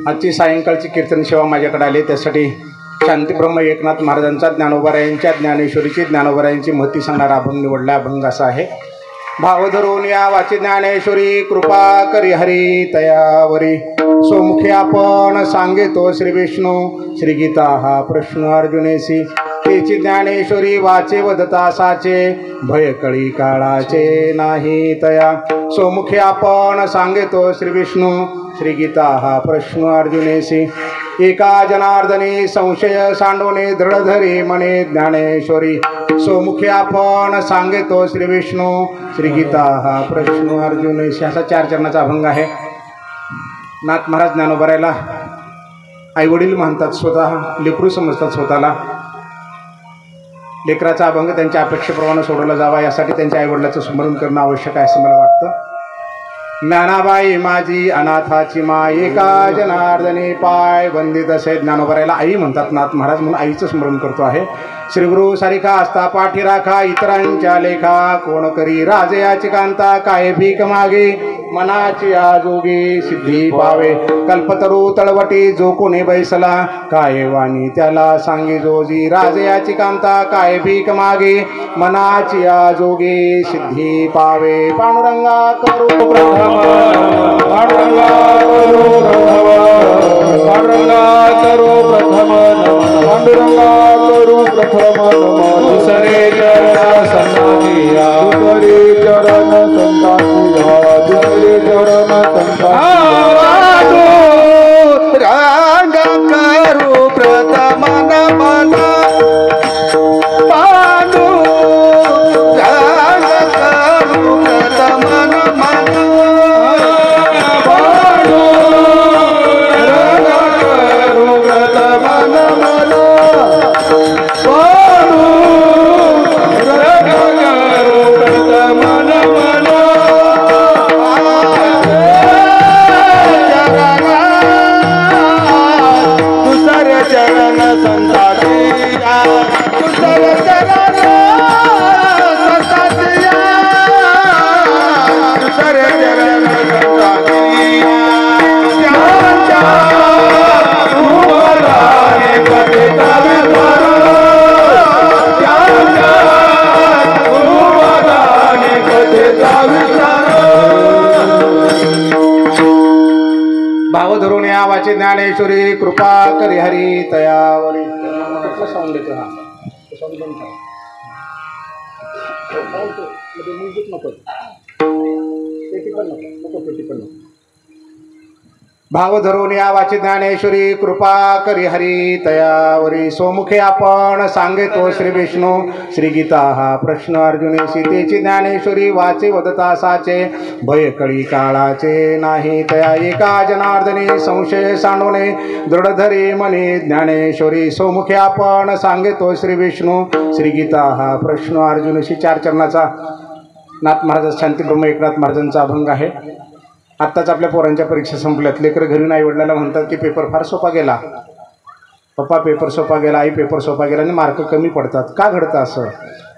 आजची सायंकाळची कीर्तन सेवा माझ्याकडे आली, त्यासाठी शांतीब्रह्म एकनाथ महाराजांचा ज्ञानोबारायांच्या ज्ञानेश्वरीची ज्ञानोबारायांची महती सांगणारा अभंग निवडला. अभंग असा आहे. भाव धरून या वाची ज्ञानेश्वरी कृपा करी हरी तयावरी, सोमुखी आपण सांगेतो श्री विष्णू श्रीगीता हा प्रश्न अर्जुनेसी, तेची ज्ञानेश्वरी वाचे वदता साचे, भय कळी काळाचे नाही तया. सोमुखी आपण सांगेतो श्री विष्णू श्रीगीता हा प्रश्न अर्जुनेसी, एका जनार्दनी संशय सांडवणे दृढ धरी मने ज्ञानेश्वरी, सोमुखी आपण सांगेतो श्री विष्णू श्रीगीता हा प्रश्न अर्जुनेसी. असा 4 चरणाचा अभंग आहे. नाथ महाराज ज्ञानोबारायला आईवडील म्हणतात, स्वतः लेकरू समजतात स्वतःला. लेकराचा अभंग त्यांच्या अपेक्षेप्रमाणे सोडवला जावा यासाठी त्यांच्या आईवडिलाचं स्मरण करणं आवश्यक आहे असं मला वाटतं. ज्ञानाबाई माझी अनाथाची माय, एका जनार्दनी पाय वंदित असे. ज्ञानोबारायला आई म्हणतात नाथ महाराज, म्हणून आईचं स्मरण करतो आहे. श्रीगुरु सारिखा असता पाठी राखा, इतरांच्या लेखा कोण करी राजयाची कांता, काय भीक मागे मनाची आजोगी सिद्धी पावे, कल्पतरू तळवटी जो कोणी बैसला, काय वाणी त्याला सांगे जोजी, राजयाची कांता काय भीक मागे मनाची आजोगी सिद्धी पावे. पांडुरंगा करू प्रथम, पांडुरंगा करू प्रथम, पांडुरंगा करू प्रथम, पांडुरंगा करू प्रथम नमः. दुसरे चरण संतानिया, दुसरे चरण संतानिया, दुसरे चरण संतानिया, रांग करू प्रथम नमः. पांडु रांग करू प्रथम नमः. पांडु रांग करू प्रथम नमः. भाव धरून या वाचे ज्ञानेश्वरी कृपा करी हरी तयावरी. साऊंड देतो हा साऊंड बंद करा. म्युझिक नको, पेटी पण नको, पेटी पण नको. भाव धरून या वाची ज्ञानेश्वरी कृपा करी हरी तयावरी, सोमुखे आपण सांगेतो श्री विष्णू श्रीगीता हा प्रश्न अर्जुनेसी, तेची ज्ञानेश्वरी वाचे वदता साचे, भय कळी काळाचे नाही तया. एका जनार्दनी संशय सांडवणे दृढ धरी मनी ज्ञानेश्वरी, सोमुखे आपण सांगेतो श्री विष्णू श्रीगीता हा प्रश्न अर्जुनेसी. 4 चरणाचा नाथ महाराज शांतीब्रह्म एकनाथ महाराजांचा अभंग आहे. आत्ताच आपल्या पोरांच्या परीक्षा संपल्यात. लेकरं घरी आईवडिलांना म्हणतात की पेपर फार सोपा गेला, पप्पा पेपर सोपा गेला, आई पेपर सोपा गेला, आणि मार्क कमी पडतात. का घडतं असं?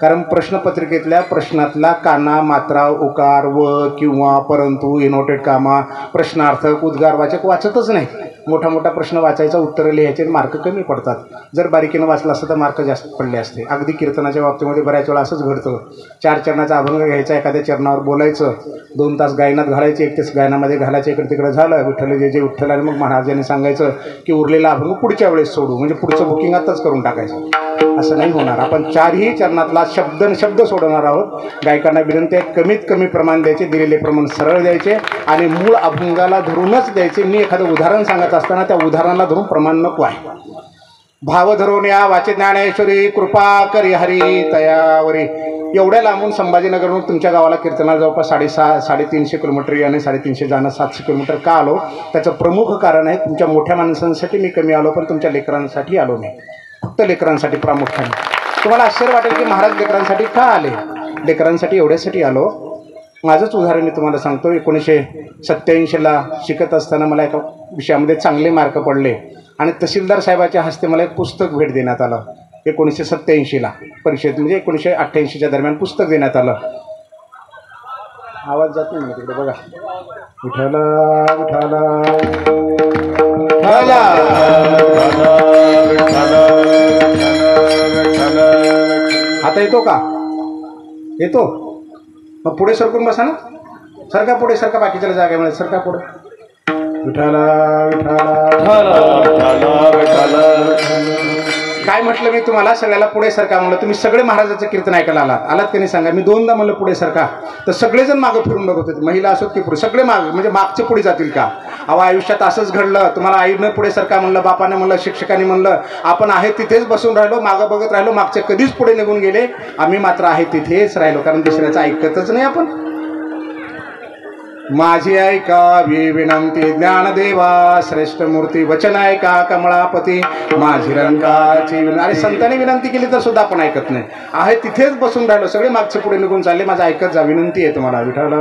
कारण प्रश्नपत्रिकेतल्या प्रश्नातला काना मात्रा उकार व किंवा परंतु इनोटेड कामा प्रश्नार्थक उद्गारवाचक वाचतच नाही. मोठा मोठा प्रश्न वाचायचा, उत्तरं लिहायचे, मार्क कमी पडतात. जर बारीकीनं वाचलं असतं तर मार्क जास्त पडले असते. अगदी कीर्तनाच्या बाबतीमध्ये बऱ्याच वेळा असंच घडतं. 4 चरणाचा अभंग घ्यायचा, एखाद्या चरणावर बोलायचं, 2 तास गायनात घालायचे, 1 तास गायनामध्ये घालायचं, इकडे तिकडे झालं विठ्ठल जे जे विठ्ठल, आणि मग महाराजांनी सांगायचं की उरलेला अभंग पुढच्या वेळेस सोडू, म्हणजे पुढचं बुकिंग आताच करून टाकायचं. असं नाही होणार. आपण 4ही चरणातला शब्द सोडवणार आहोत. गायकांना विनंती आहे कमीत कमी प्रमाण द्यायचे, दिलेले प्रमाण सरळ द्यायचे आणि मूळ अभंगाला धरूनच द्यायचे. मी एखादं उदाहरण सांगत असताना त्या उदाहरणाला धरून प्रमाण नको आहे. भाव धरून या वाचे ज्ञानेश्वरी कृपा करी हरी तयावरी. एवढ्या लांबून संभाजीनगरहून तुमच्या गावाला कीर्तनाला जवळपास 350 किलोमीटर आणि 350 जाणं 700 किलोमीटर का आलो? त्याचं प्रमुख कारण आहे तुमच्या मोठ्या माणसांसाठी मी कमी आलो, पण तुमच्या लेकरांसाठी आलो नाही. फक्त लेकरांसाठी प्रामुख्याने. तुम्हाला आश्चर्य वाटेल की महाराज लेकरांसाठी का आले? लेकरांसाठी एवढ्यासाठी आलो. माझंच उदाहरण मी तुम्हाला सांगतो. 1987ला शिकत असताना मला एका विषयामध्ये चांगले मार्क पडले आणि तहसीलदार साहेबाच्या हस्ते मला एक पुस्तक भेट देण्यात आलं. 1987ला परीक्षेत, म्हणजे 1988च्या दरम्यान पुस्तक देण्यात आलं. आवाज जातो ना तिकडे बघा. विठ्ठल विठ्ठल आता येतो का? येतो. मग पुढे सरकून बसा ना. सरका पुढे, सरका. बाकीच्या जागेमध्ये सरका पुढे. विठाला काय म्हटलं मी तुम्हाला? सगळ्याला पुढे सरका म्हणलं. तुम्ही सगळे महाराजाचं कीर्तन ऐकायला आलात की नाही सांगा? मी दोनदा म्हणलं पुढे सरका, तर सगळेजण मागं फिरून बघत होते. महिला असोत की पुरुष, सगळे मागे. म्हणजे मागचे पुढे जातील का? अहो, आयुष्यात असंच घडलं. तुम्हाला आईनं पुढे सरका म्हणलं, बापाने म्हणलं, शिक्षकांनी म्हणलं. आपण आहे तिथेच बसून राहिलो, मागं बघत राहिलो. मागचे कधीच पुढे निघून गेले. आम्ही मात्र आहे तिथेच राहिलो, कारण दुसऱ्याचं ऐकतच नाही आपण. माझी ऐकावी विनंती ज्ञानदेवा श्रेष्ठ मूर्ती, वचन ऐका कमळापती माझी रंगाची विनंती. अरे संतांनी विनंती केली तर सुद्धा आपण ऐकत नाही. आहे तिथेच बसून राहिलो, सगळे मागचे पुढे निघून चालले. माझं ऐकत जा, विनंती आहे तुम्हाला. विठ्ठल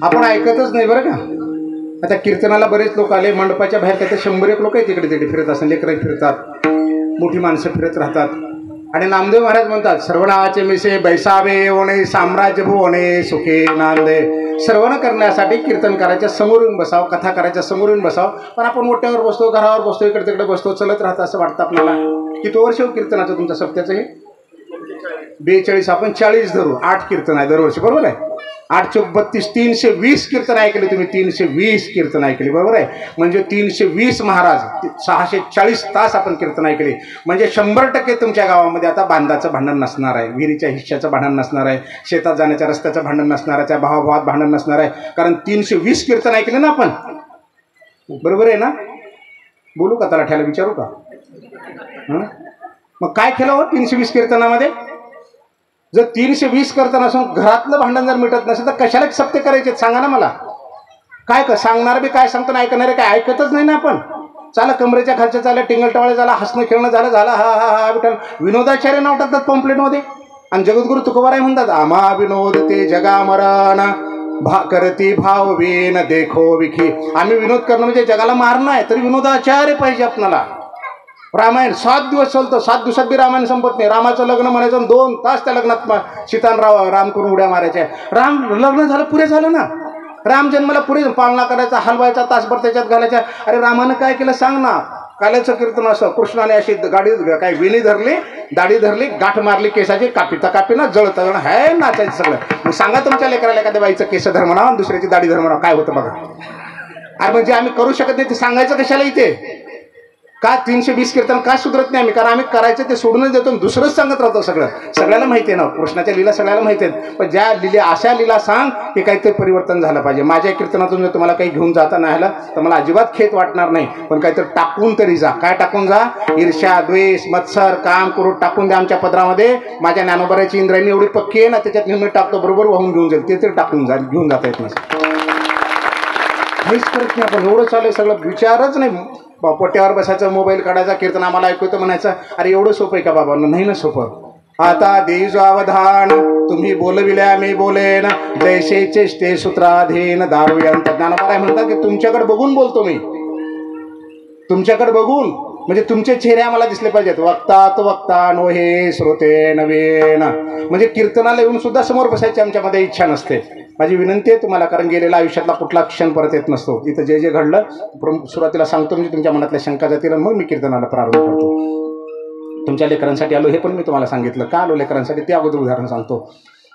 आपण ऐकतच नाही बरं का. आता कीर्तनाला बरेच लोक आले, मंडपाच्या बाहेर काय 100 लोक आहेत तिकडे तिकडे फिरत असतात. लेकरं फिरतात, मोठी माणसं फिरत राहतात. आणि नामदेव महाराज म्हणतात, सर्वनाचे मिसे बैसावे ओणे साम्राज्य भुवने सुखे नांदे. श्रवण करण्यासाठी कीर्तन करायच्या समोर येऊन बसावं, कथा करायच्या समोर येऊन बसावं. पण आपण मोठ्यावर बसतो, घरावर बसतो, इकडे तिकडे बसतो, चलत राहतं असं वाटतं आपल्याला. किती वर्ष कीर्तनाचं तुमच्या सप्त्याचं हे? 42. आपण 40 धरू. 8 कीर्तन आहे दरवर्षी, बरोबर आहे. 8 चौक 32, 320 कीर्तन ऐकले तुम्ही. 320 कीर्तन ऐकले, बरोबर आहे. म्हणजे 320 महाराज, 640 तास आपण कीर्तन ऐकले. म्हणजे 100% तुमच्या गावामध्ये आता बांधाचं भांडण नसणार आहे, विहिरीच्या हिश्श्याचं भांडण नसणार आहे, शेतात जाण्याच्या रस्त्याचं भांडण नसणार आहे, त्या भावाभावात भांडण नसणार आहे. कारण 320 कीर्तन ऐकले ना आपण, बरोबर आहे ना? बोलू का त्याला, ठ्याला विचारू का? मग काय केलं हो 320 कीर्तनामध्ये? जर 320 कीर्तन असून घरातलं भांडण जर मिटत नसेल तर कशाला सप्ते करायचे सांगा ना मला. काय सांगणार बी काय सांगतो, ऐकणारे काय ऐकतच नाही ना आपण. चाला कमरेच्या खालच्या चालल्या, टिंगलटवाळे झाला, हसणं खेळणं झालं हा हा हा विठ्ठल. विनोदाचार्य नाव टाकतात पॉम्पलेटमध्ये आणि जगद्गुरु तुकोबाराय म्हणतात, आम्हा विनोद ते जगा मरण करती भाव वेन देखो विखी. आम्ही विनोद करणं म्हणजे जगाला मारणं आहे, तरी विनोदाचार्य पाहिजे आपल्याला. रामायण 7 दिवस चालतं, 7 दिवसात बी रामायण संपत नाही. रामाचं लग्न म्हणायचं, 2 तास त्या लग्नात सीताराम राम करून उड्या मारायच्या. राम लग्न झालं, पुरे झालं ना. राम जन्माला पुरे पालना करायचा, हलवायचा, तासभर त्याच्यात घालायचा. अरे रामानं काय केलं सांग ना. काल्याचं कीर्तन असं, कृष्णाने अशी गाडी काय विणी धरली, दाढी धरली, गाठ मारली केसाची, कापीता कापीना जळतं है नाचायचं सगळं. मग सांगा तुमच्या लेकराला एखाद्या बाईचं केस धर्म नाव, दुसऱ्याची दाढी धर्म नाव, काय होतं बघा. अरे म्हणजे आम्ही करू शकत नाही ते सांगायचं कशाला इथे? का 320 कीर्तन का सुधरत नाही आम्ही? कारण आम्ही करायचं ते सोडूनच देतो, दुसरंच सांगत राहतो. सगळ्याला माहिती आहे ना, कृष्णाच्या लीला सगळ्याला माहिती आहेत. पण ज्या लीला अशा लीला सांग की काहीतरी परिवर्तन झालं पाहिजे. माझ्या कीर्तनातून जर तुम्हाला काही घेऊन जाता नाही आलं तर मला अजिबात खेद वाटणार नाही. पण काहीतरी टाकून तरी जा. काय टाकून जा? ईर्ष्या, द्वेष, मत्सर, काम करू टाकून द्या आमच्या पदरामध्ये. माझ्या ज्ञानोबाराची इंद्रायणी एवढी पक्की आहे ना, त्याच्यात नेहमी टाकतो, बरोबर वाहून घेऊन जाईल. ते तरी टाकून जा, घेऊन जाता येत नाही. काहीच करत नाही आपण. एवढं चालू आहे सगळं, विचारच नाही. पोट्यावर बसायचं, मोबाईल काढायचा, कीर्तन आम्हाला ऐकवतं म्हणायचं. अरे एवढं सोपं आहे का बाबा? नाही ना सोपं. आता देईजो अवधान तुम्ही बोलविल्या मी बोलेन, जैसे चेष्टे सूत्राधीन दारुयंत. ज्ञानोबा म्हणतात की तुमच्याकडे बघून बोलतो मी, तुमच्याकडे बघून. म्हणजे तुमचे चेहरे आम्हाला दिसले पाहिजेत. वक्ता तो वक्ता नो हे श्रोते नवीन. म्हणजे कीर्तनाला येऊन सुद्धा समोर बसायची आमच्यामध्ये इच्छा नसते. माझी विनंती आहे तुम्हाला, कारण गेलेल्या आयुष्यातला कुठला क्षण परत येत नसतो. इथं जे जे घडलं सुरुवातीला सांगतो, म्हणजे तुमच्या मनातल्या शंका जातील, मग मी कीर्तनाला प्रारंभ करतो. तुमच्या लेकरांसाठी आलो हे पण मी तुम्हाला सांगितलं. का आलो लेकरांसाठी ते अगोदर उदाहरण सांगतो.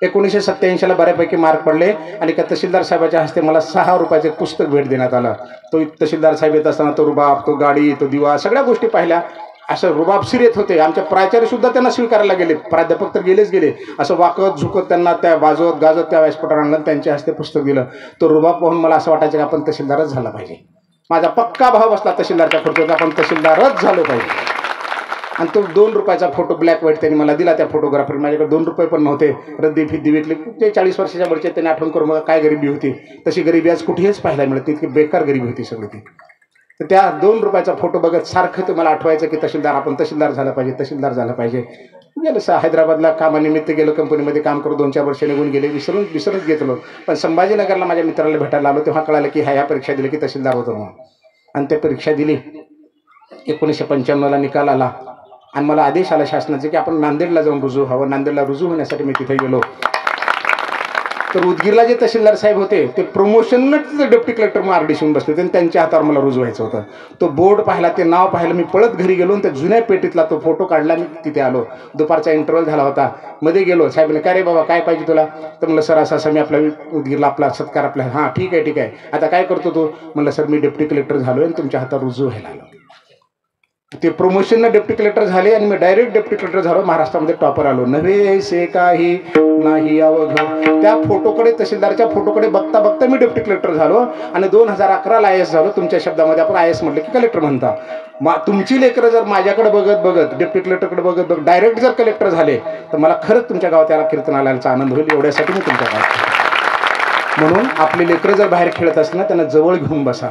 1987ला बऱ्यापैकी मार्क पडले आणि का तहसीलदार साहेबाच्या हस्ते मला 6 रुपयाचे पुस्तक भेट देण्यात आलं. तो तहसीलदार साहेब येत असताना तो रुबाब, तो गाडी, तो दिवा, सगळ्या गोष्टी पाहिल्या. असं रुबाबशीर येत होते. आमचे प्राचार्य सुद्धा त्यांना स्वीकारायला गेले, प्राध्यापक तर गेलेच गेले. असं वाकत झुकत त्यांना त्या वाजवत गाजत त्या व्यासपीठावर आणलं, त्यांच्या हस्ते पुस्तक दिलं. तो रुबाब पाहून मला असं वाटायचं की आपण तहसीलदारच झाला पाहिजे. माझा पक्का भाव बसला तहसीलदारच्या खुर्चीवर, आपण तहसीलदारच झालो पाहिजे. आणि तो 2 रुपयाचा फोटो ब्लॅक व्हाईट त्यांनी मला दिला. त्या फोटोग्राफर माझ्याकडे 2 रुपये पण नव्हते. रद्दी फिद्दी विकली. ते 40 वर्षाच्या वरचे त्यांनी आठवण करून मग काय गरिबी होती. तशी गरिबी आज कुठेच पाहायला मिळत नाही. इतकी बेकार गरिबी होती सगळी ती. तर त्या 2 रुपयाचा फोटो बघत सारखं तुम्हाला आठवायचं की तहसीलदार, आपण तहसीलदार झालं पाहिजे, तहसीलदार झालं पाहिजे. गेलं हैदराबादला कामानिमित्त गेलो, कंपनीमध्ये काम करू, 2-4 वर्ष निघून गेले, विसरूनच घेतलो. पण संभाजीनगरला माझ्या मित्राला भेटायला आलो तेव्हा कळालं की ह्या परीक्षा दिली की तहसीलदार होतो म्हणून. आणि त्या परीक्षा दिली. 1995ला निकाल आला आणि मला आदेश आला शासनाचे की आपण नांदेडला जाऊन रुजू व्हावं. नांदेडला रुजू होण्यासाठी मी तिथे गेलो. तर उदगीरला जे तहसीलदार साहेब होते ते प्रमोशनच डेप्टी कलेक्टर मग आरडीशीहून बसले होते आणि त्यांच्या हातावर मला रुजू व्हायचं होतं. तो बोर्ड पाहिला, ते नाव पाहिलं. मी पळत घरी गेलो आणि त्या जुन्या पेटीतला तो फोटो काढला. मी तिथे आलो. दुपारचा इंटरव्हल झाला होता. मध्ये गेलो. साहेबने काय रे बाबा काय पाहिजे तुला. तर म्हणलं सर असं मी आपला उदगीरला आपला सत्कार आपला. हां ठीक आहे. आता काय करतो तू. म्हणलं सर मी डेप्टी कलेक्टर झालो आणि तुमच्या हातावर रुजू व्हायला आलो. ते प्रमोशनला डेप्टी कलेक्टर झाले आणि मी डायरेक्ट डेप्टी कलेक्टर झालो. महाराष्ट्रामध्ये टॉपर आलो. नव्हे से काही नाही अवघड. त्या फोटोकडे, तहसीलदारच्या फोटोकडे बघता बघता मी डेप्टी कलेक्टर झालो आणि 2011ला IAS झालो. तुमच्या शब्दामध्ये आपण IAS म्हटलं की कलेक्टर म्हणता. तुमची लेकरं जर माझ्याकडे बघत डेप्टी कलेक्टरकडे बघत डायरेक्ट जर कलेक्टर झाले तर मला खरंच तुमच्या गावात याला कीर्तनालयाचा आनंद होईल. एवढ्यासाठी मी तुमच्या गावात. म्हणून आपली लेकरं जर बाहेर खेळत असतील ना त्यांना जवळ घेऊन बसा.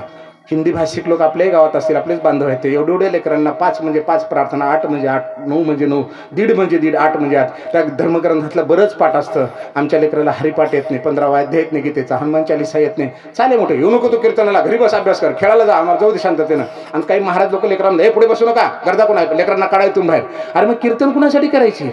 हिंदी भाषिक लोक आपल्याही गावात असतील, आपलेच बांधव आहेत. ते एवढ्या लेकरांना 5 म्हणजे 5 प्रार्थना, 8 म्हणजे 8, 9 म्हणजे 9, 1.5 म्हणजे 1.5, 8 म्हणजे 8. त्या धर्मग्रंथातलं बरंच पाठ असतं. आमच्या लेकराला हरिपाठ येत नाही, 15 वाद्य येत नाही, गीतेचा हनुमान चालीसा येत नाही. चालेल मोठे येऊ नको तू कीर्तनाला, घरी बस अभ्यास कर, खेळायला जा, आम्हाला जाऊ दे शांततेनं. आणि काही महाराज लोक लेकरांना हे पुढे बसू नका, गर्दा कोण आहे, लेकरांना काढाय तुम्ही बाहेर. अरे मग कीर्तन कुणासाठी करायची.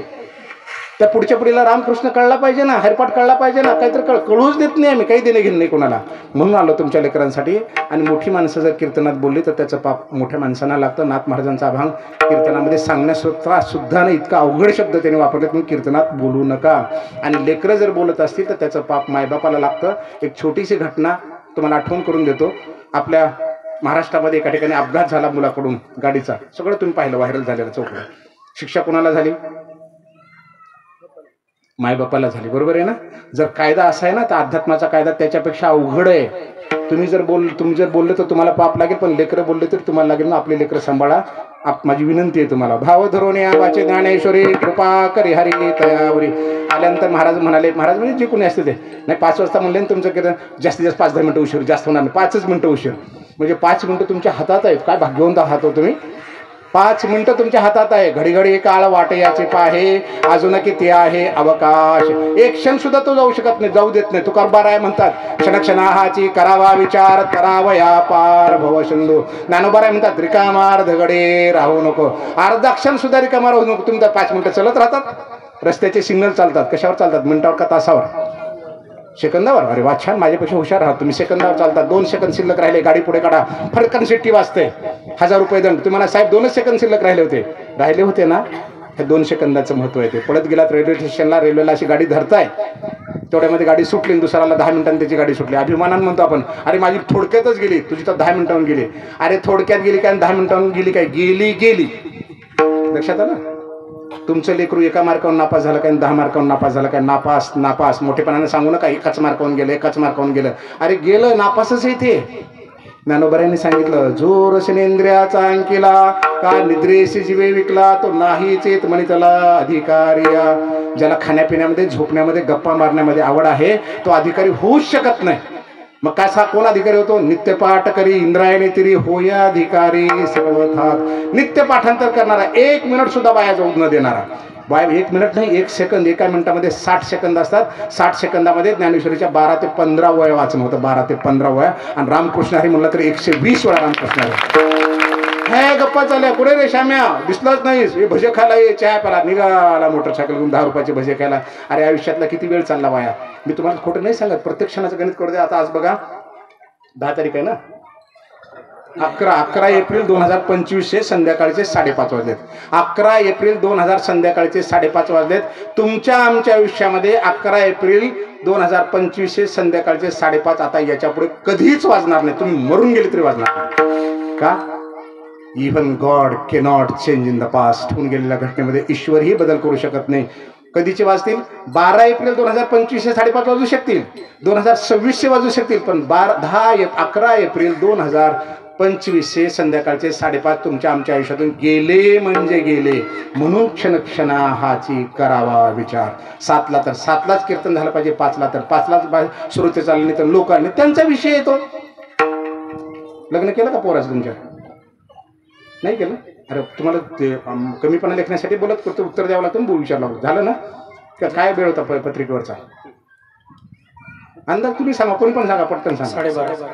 त्या पुढच्या पिढीला रामकृष्ण कळला पाहिजे ना, हरिपाठ कळला पाहिजे ना. काहीतरी कळूच देत नाही आम्ही, काही देणं घेणं नाही कोणाला. म्हणून आलो तुमच्या लेकरांसाठी. आणि मोठी माणसं जर कीर्तनात बोलली तर त्याचं पाप मोठ्या माणसांना लागतं. नाथ महाराजांचा अभंग कीर्तनामध्ये सांगण्यासुद्धा सुद्धा नाही, इतका अवघड शब्द त्यांनी वापरले. तुम्ही कीर्तनात बोलू नका. आणि लेकरं जर बोलत असतील तर त्याचं पाप मायबापाला लागतं. एक छोटीशी घटना तुम्हाला आठवण करून देतो. आपल्या महाराष्ट्रामध्ये एका ठिकाणी अपघात झाला मुलाकडून गाडीचा. सगळं तुम्ही पाहिलं, व्हायरल झालेलं चौकडं. शिक्षा कोणाला झाली. मायबापाला झाली. बरोबर आहे ना. जर कायदा असा आहे ना तर अध्यात्माचा कायदा त्याच्यापेक्षा अवघड आहे. तुम्ही जर बोलले तर तुम्हाला पाप लागेल, पण लेकरं बोलले तर तुम्हाला लागेल ना. आपले लेकरं सांभाळा. माझी विनंती आहे तुम्हाला. भाव धरून आवाचे ज्ञानेश्वरी कृपा करी हरी तयावरी. आल्यानंतर महाराज म्हणाले, महाराज म्हणजे जे कोणी असते ते नाही 5 वाजता म्हणले ना तुमचं कीर्तन, जास्तीत जास्त 5-10 मिनटं उशीर, जास्त होणार नाही, 5च मिनटं उशीर. म्हणजे 5 मिनटं तुमच्या हातात आहेत. काय भाग्यवंत आहात हो तुम्ही. 5 मिनटं तुमच्या हातात आहे. घडी घडी काळ वाट याचे पाहे, अजून किती आहे अवकाश. एक क्षण सुद्धा तो जाऊ शकत नाही, जाऊ देत नाही. तुकाराम आहे म्हणतात, क्षणक्षणाहाची करावा विचार, करावया पार भव सिंधू. ज्ञानोबा म्हणतात, रिकामार धगडे राहू नको. अर्धा क्षण सुद्धा रिकामा राहू नको. तुम्ही 5 मिनटं चलत राहतात. रस्त्याचे सिग्नल चालतात, कशावर चालतात, मिनिटावर का तासावर, सेकंदावर. अरे वा छान, माझ्यापेक्षा हुशार आहात तुम्ही. सेकंदावर चालतात. 2 सेकंद शिल्लक राहिले, गाडी पुढे काढा, फटकन शिट्टी वाजते, 1000 रुपये दंड. तुम्हाला साहेब 2च सेकंद शिल्लक राहिले होते ना. हे 2 सेकंदाचं महत्व आहे. ते पळत गेलात रेल्वे स्टेशनला, रेल्वेला अशी गाडी धरताय, तेवढ्यामध्ये गाडी सुटली, दुसऱ्याला 10 मिनिटांनी त्याची गाडी सुटली. अभिमानानं म्हणतो आपण, अरे माझी थोडक्यातच गेली, तुझी तर 10 मिनिटांहून गेली. अरे थोडक्यात गेली काय, 10 मिनिटांहून गेली काय, गेली. लक्षात आलं. तुमचं लेकरू 1 मार्कावरून नापास झालं काय, 10 मार्कावरून नापास झालं काय. नापास मोठेपणाने सांगू नका, 1च मार्कावरून गेलं. अरे गेलं, नापासच आहे ते. ज्ञानोबरांनी सांगितलं, जो रसनेंद्रियाचा अंकिला का निद्रेशी जीवे विकला, तो नाहीच येत म्हणे त्याला अधिकारी. ज्याला खाण्यापिण्यामध्ये, झोपण्यामध्ये, गप्पा मारण्यामध्ये आवड आहे तो अधिकारी होऊच शकत नाही. मग कसा कोण अधिकारी होतो. नित्यपाठ करी इंद्रायणी तिरी होय अधिकारी सर्वथा. नित्य पाठांतर करणारा, 1 मिनिट सुद्धा वाया जाऊ न देणारा. 1 मिनिट नाही, 1 सेकंद. एका मिनिटामध्ये 60 सेकंद असतात. 60 सेकंदामध्ये ज्ञानेश्वरीच्या 12 ते 15 वया वाचन होतं. 12 ते 15 वया. आणि रामकृष्ण हरी म्हणलं तर 120 वेळा रामकृष्ण हरी. हे गप्पा चालल्या, कुठे रे श्याम्या, दिसलाच नाहीस. हे भजे खायला, ये चहा प्याला, निघाला मोटरसायकल घेऊन 10 रुपयाचे भजे खायला. अरे आयुष्यातला किती वेळ चालला वाया. मी तुम्हाला खोटं नाही सांगत, प्रत्येक क्षणाचं गणित करू दे. आता आज बघा 10 तारीख आहे ना. 11 एप्रिल 2025 संध्याकाळचे 5:30 वाजलेत. 11 एप्रिल 2000 संध्याकाळचे 5:30 वाजलेत. तुमच्या आमच्या आयुष्यामध्ये 11 एप्रिल 2025 संध्याकाळचे 5:30 आता याच्या पुढे कधीच वाजणार नाही. तुम्ही मरून गेले तरी वाजणार नाही. का. Even God cannot change in the past. होऊन गेलेल्या घटनेमध्ये ईश्वरही बदल करू शकत नाही. कधीचे वाजतील? 12 एप्रिल 2025 5:30 वाजू शकतील, 2026 वाजू शकतील, पण 11 एप्रिल 2025 संध्याकाळचे 5:30 तुमच्या आमच्या आयुष्यातून गेले म्हणजे गेले. म्हणून क्षणक्षणा हाची करावा विचार. 7ला तर 7लाच कीर्तन झालं पाहिजे, 5ला तर 5लाच श्रोते चालले, नाही तर लोकांनी त्यांचा विषय येतो. लग्न केलं का पोराचं तुमच्या? नाही केलं? अरे तुम्हाला ते कमीपणा लेखण्यासाठी बोलत करतो, उत्तर द्यावं लागतं, बोलू विचारला झालं ना. काय वेळ होता पत्रिकेवरचा अंदाज? तुम्ही सांगा, कोणी पण सांगा, पटकन सांगा.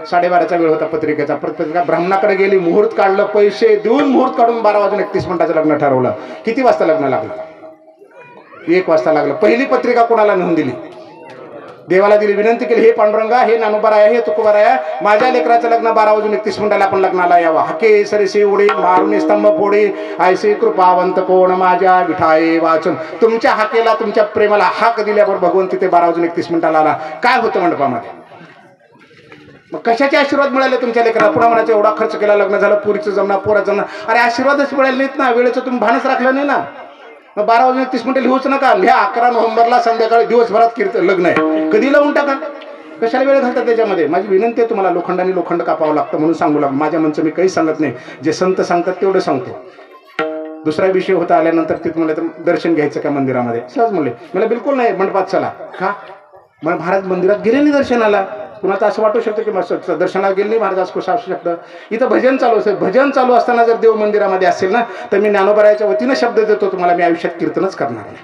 12:30चा वेळ होता पत्रिकेचा. पत्रिका ब्राह्मणाकडे गेली, मुहूर्त काढलं, पैसे देऊन मुहूर्त काढून 12:31 लग्न ठरवलं. किती वाजता लग्न लागलं? 1 वाजता लागलं. पहिली पत्रिका कोणाला नेऊन दिली? देवाला दिली, विनंती केली, हे पांडुरंगा, हे ज्ञानोबा, हे तुकोबा, माझ्या लेकराचं लग्न 12:31 आपण लग्नाला यावं. हाके सरसे उडे मारून स्तंभ फोडे, ऐसे कृपावंत कोण माझ्या विठाये वाचून. तुमच्या हाकेला, तुमच्या प्रेमाला हाक दिल्यावर भगवंत तिथे 12:31 आला. काय होतं मंडपामध्ये? मग कशाचे आशीर्वाद मिळाले तुमच्या लेकराला? पुन्हा म्हणायचं एवढा खर्च केला, लग्न झालं, पुरीचं जमणार, पोराचं जमणार. अरे आशीर्वादच मिळाले नाहीत ना, वेळेचं तुम्ही भानच राखलं नाही ना. मग 12:31 लिहूच नका, लिहा 11 नोव्हेंबरला संध्याकाळी दिवसभरात कीर्तन लग्न आहे. कधी लावून टाका, कशाला वेळ घालतात त्याच्यामध्ये? माझी विनंती आहे तुम्हाला, लोखंडाने लोखंड कापावं लागतं म्हणून सांगू लागलं. माझ्या मनचं मी काही सांगत नाही, जे संत सांगतात तेवढं सांगतो. दुसरा विषय होता आल्यानंतर तिथे म्हणलं तर दर्शन घ्यायचं का मंदिरामध्ये? सहज म्हणले, मला बिलकुल नाही, मंडपात चला. का? मग महाराज मंदिरात गेले नाही दर्शनाला. कुणाचं असं वाटू शकतं की मस्त दर्शनाला गेले नाही महाराज, असं असू शकतं. इथं भजन चालू असेल, भजन चालू असताना जर देव मंदिरामध्ये असेल ना, तर मी ज्ञानोबरायाच्या वतीनं शब्द देतो तुम्हाला, मी आयुष्यात कीर्तनच करणार नाही.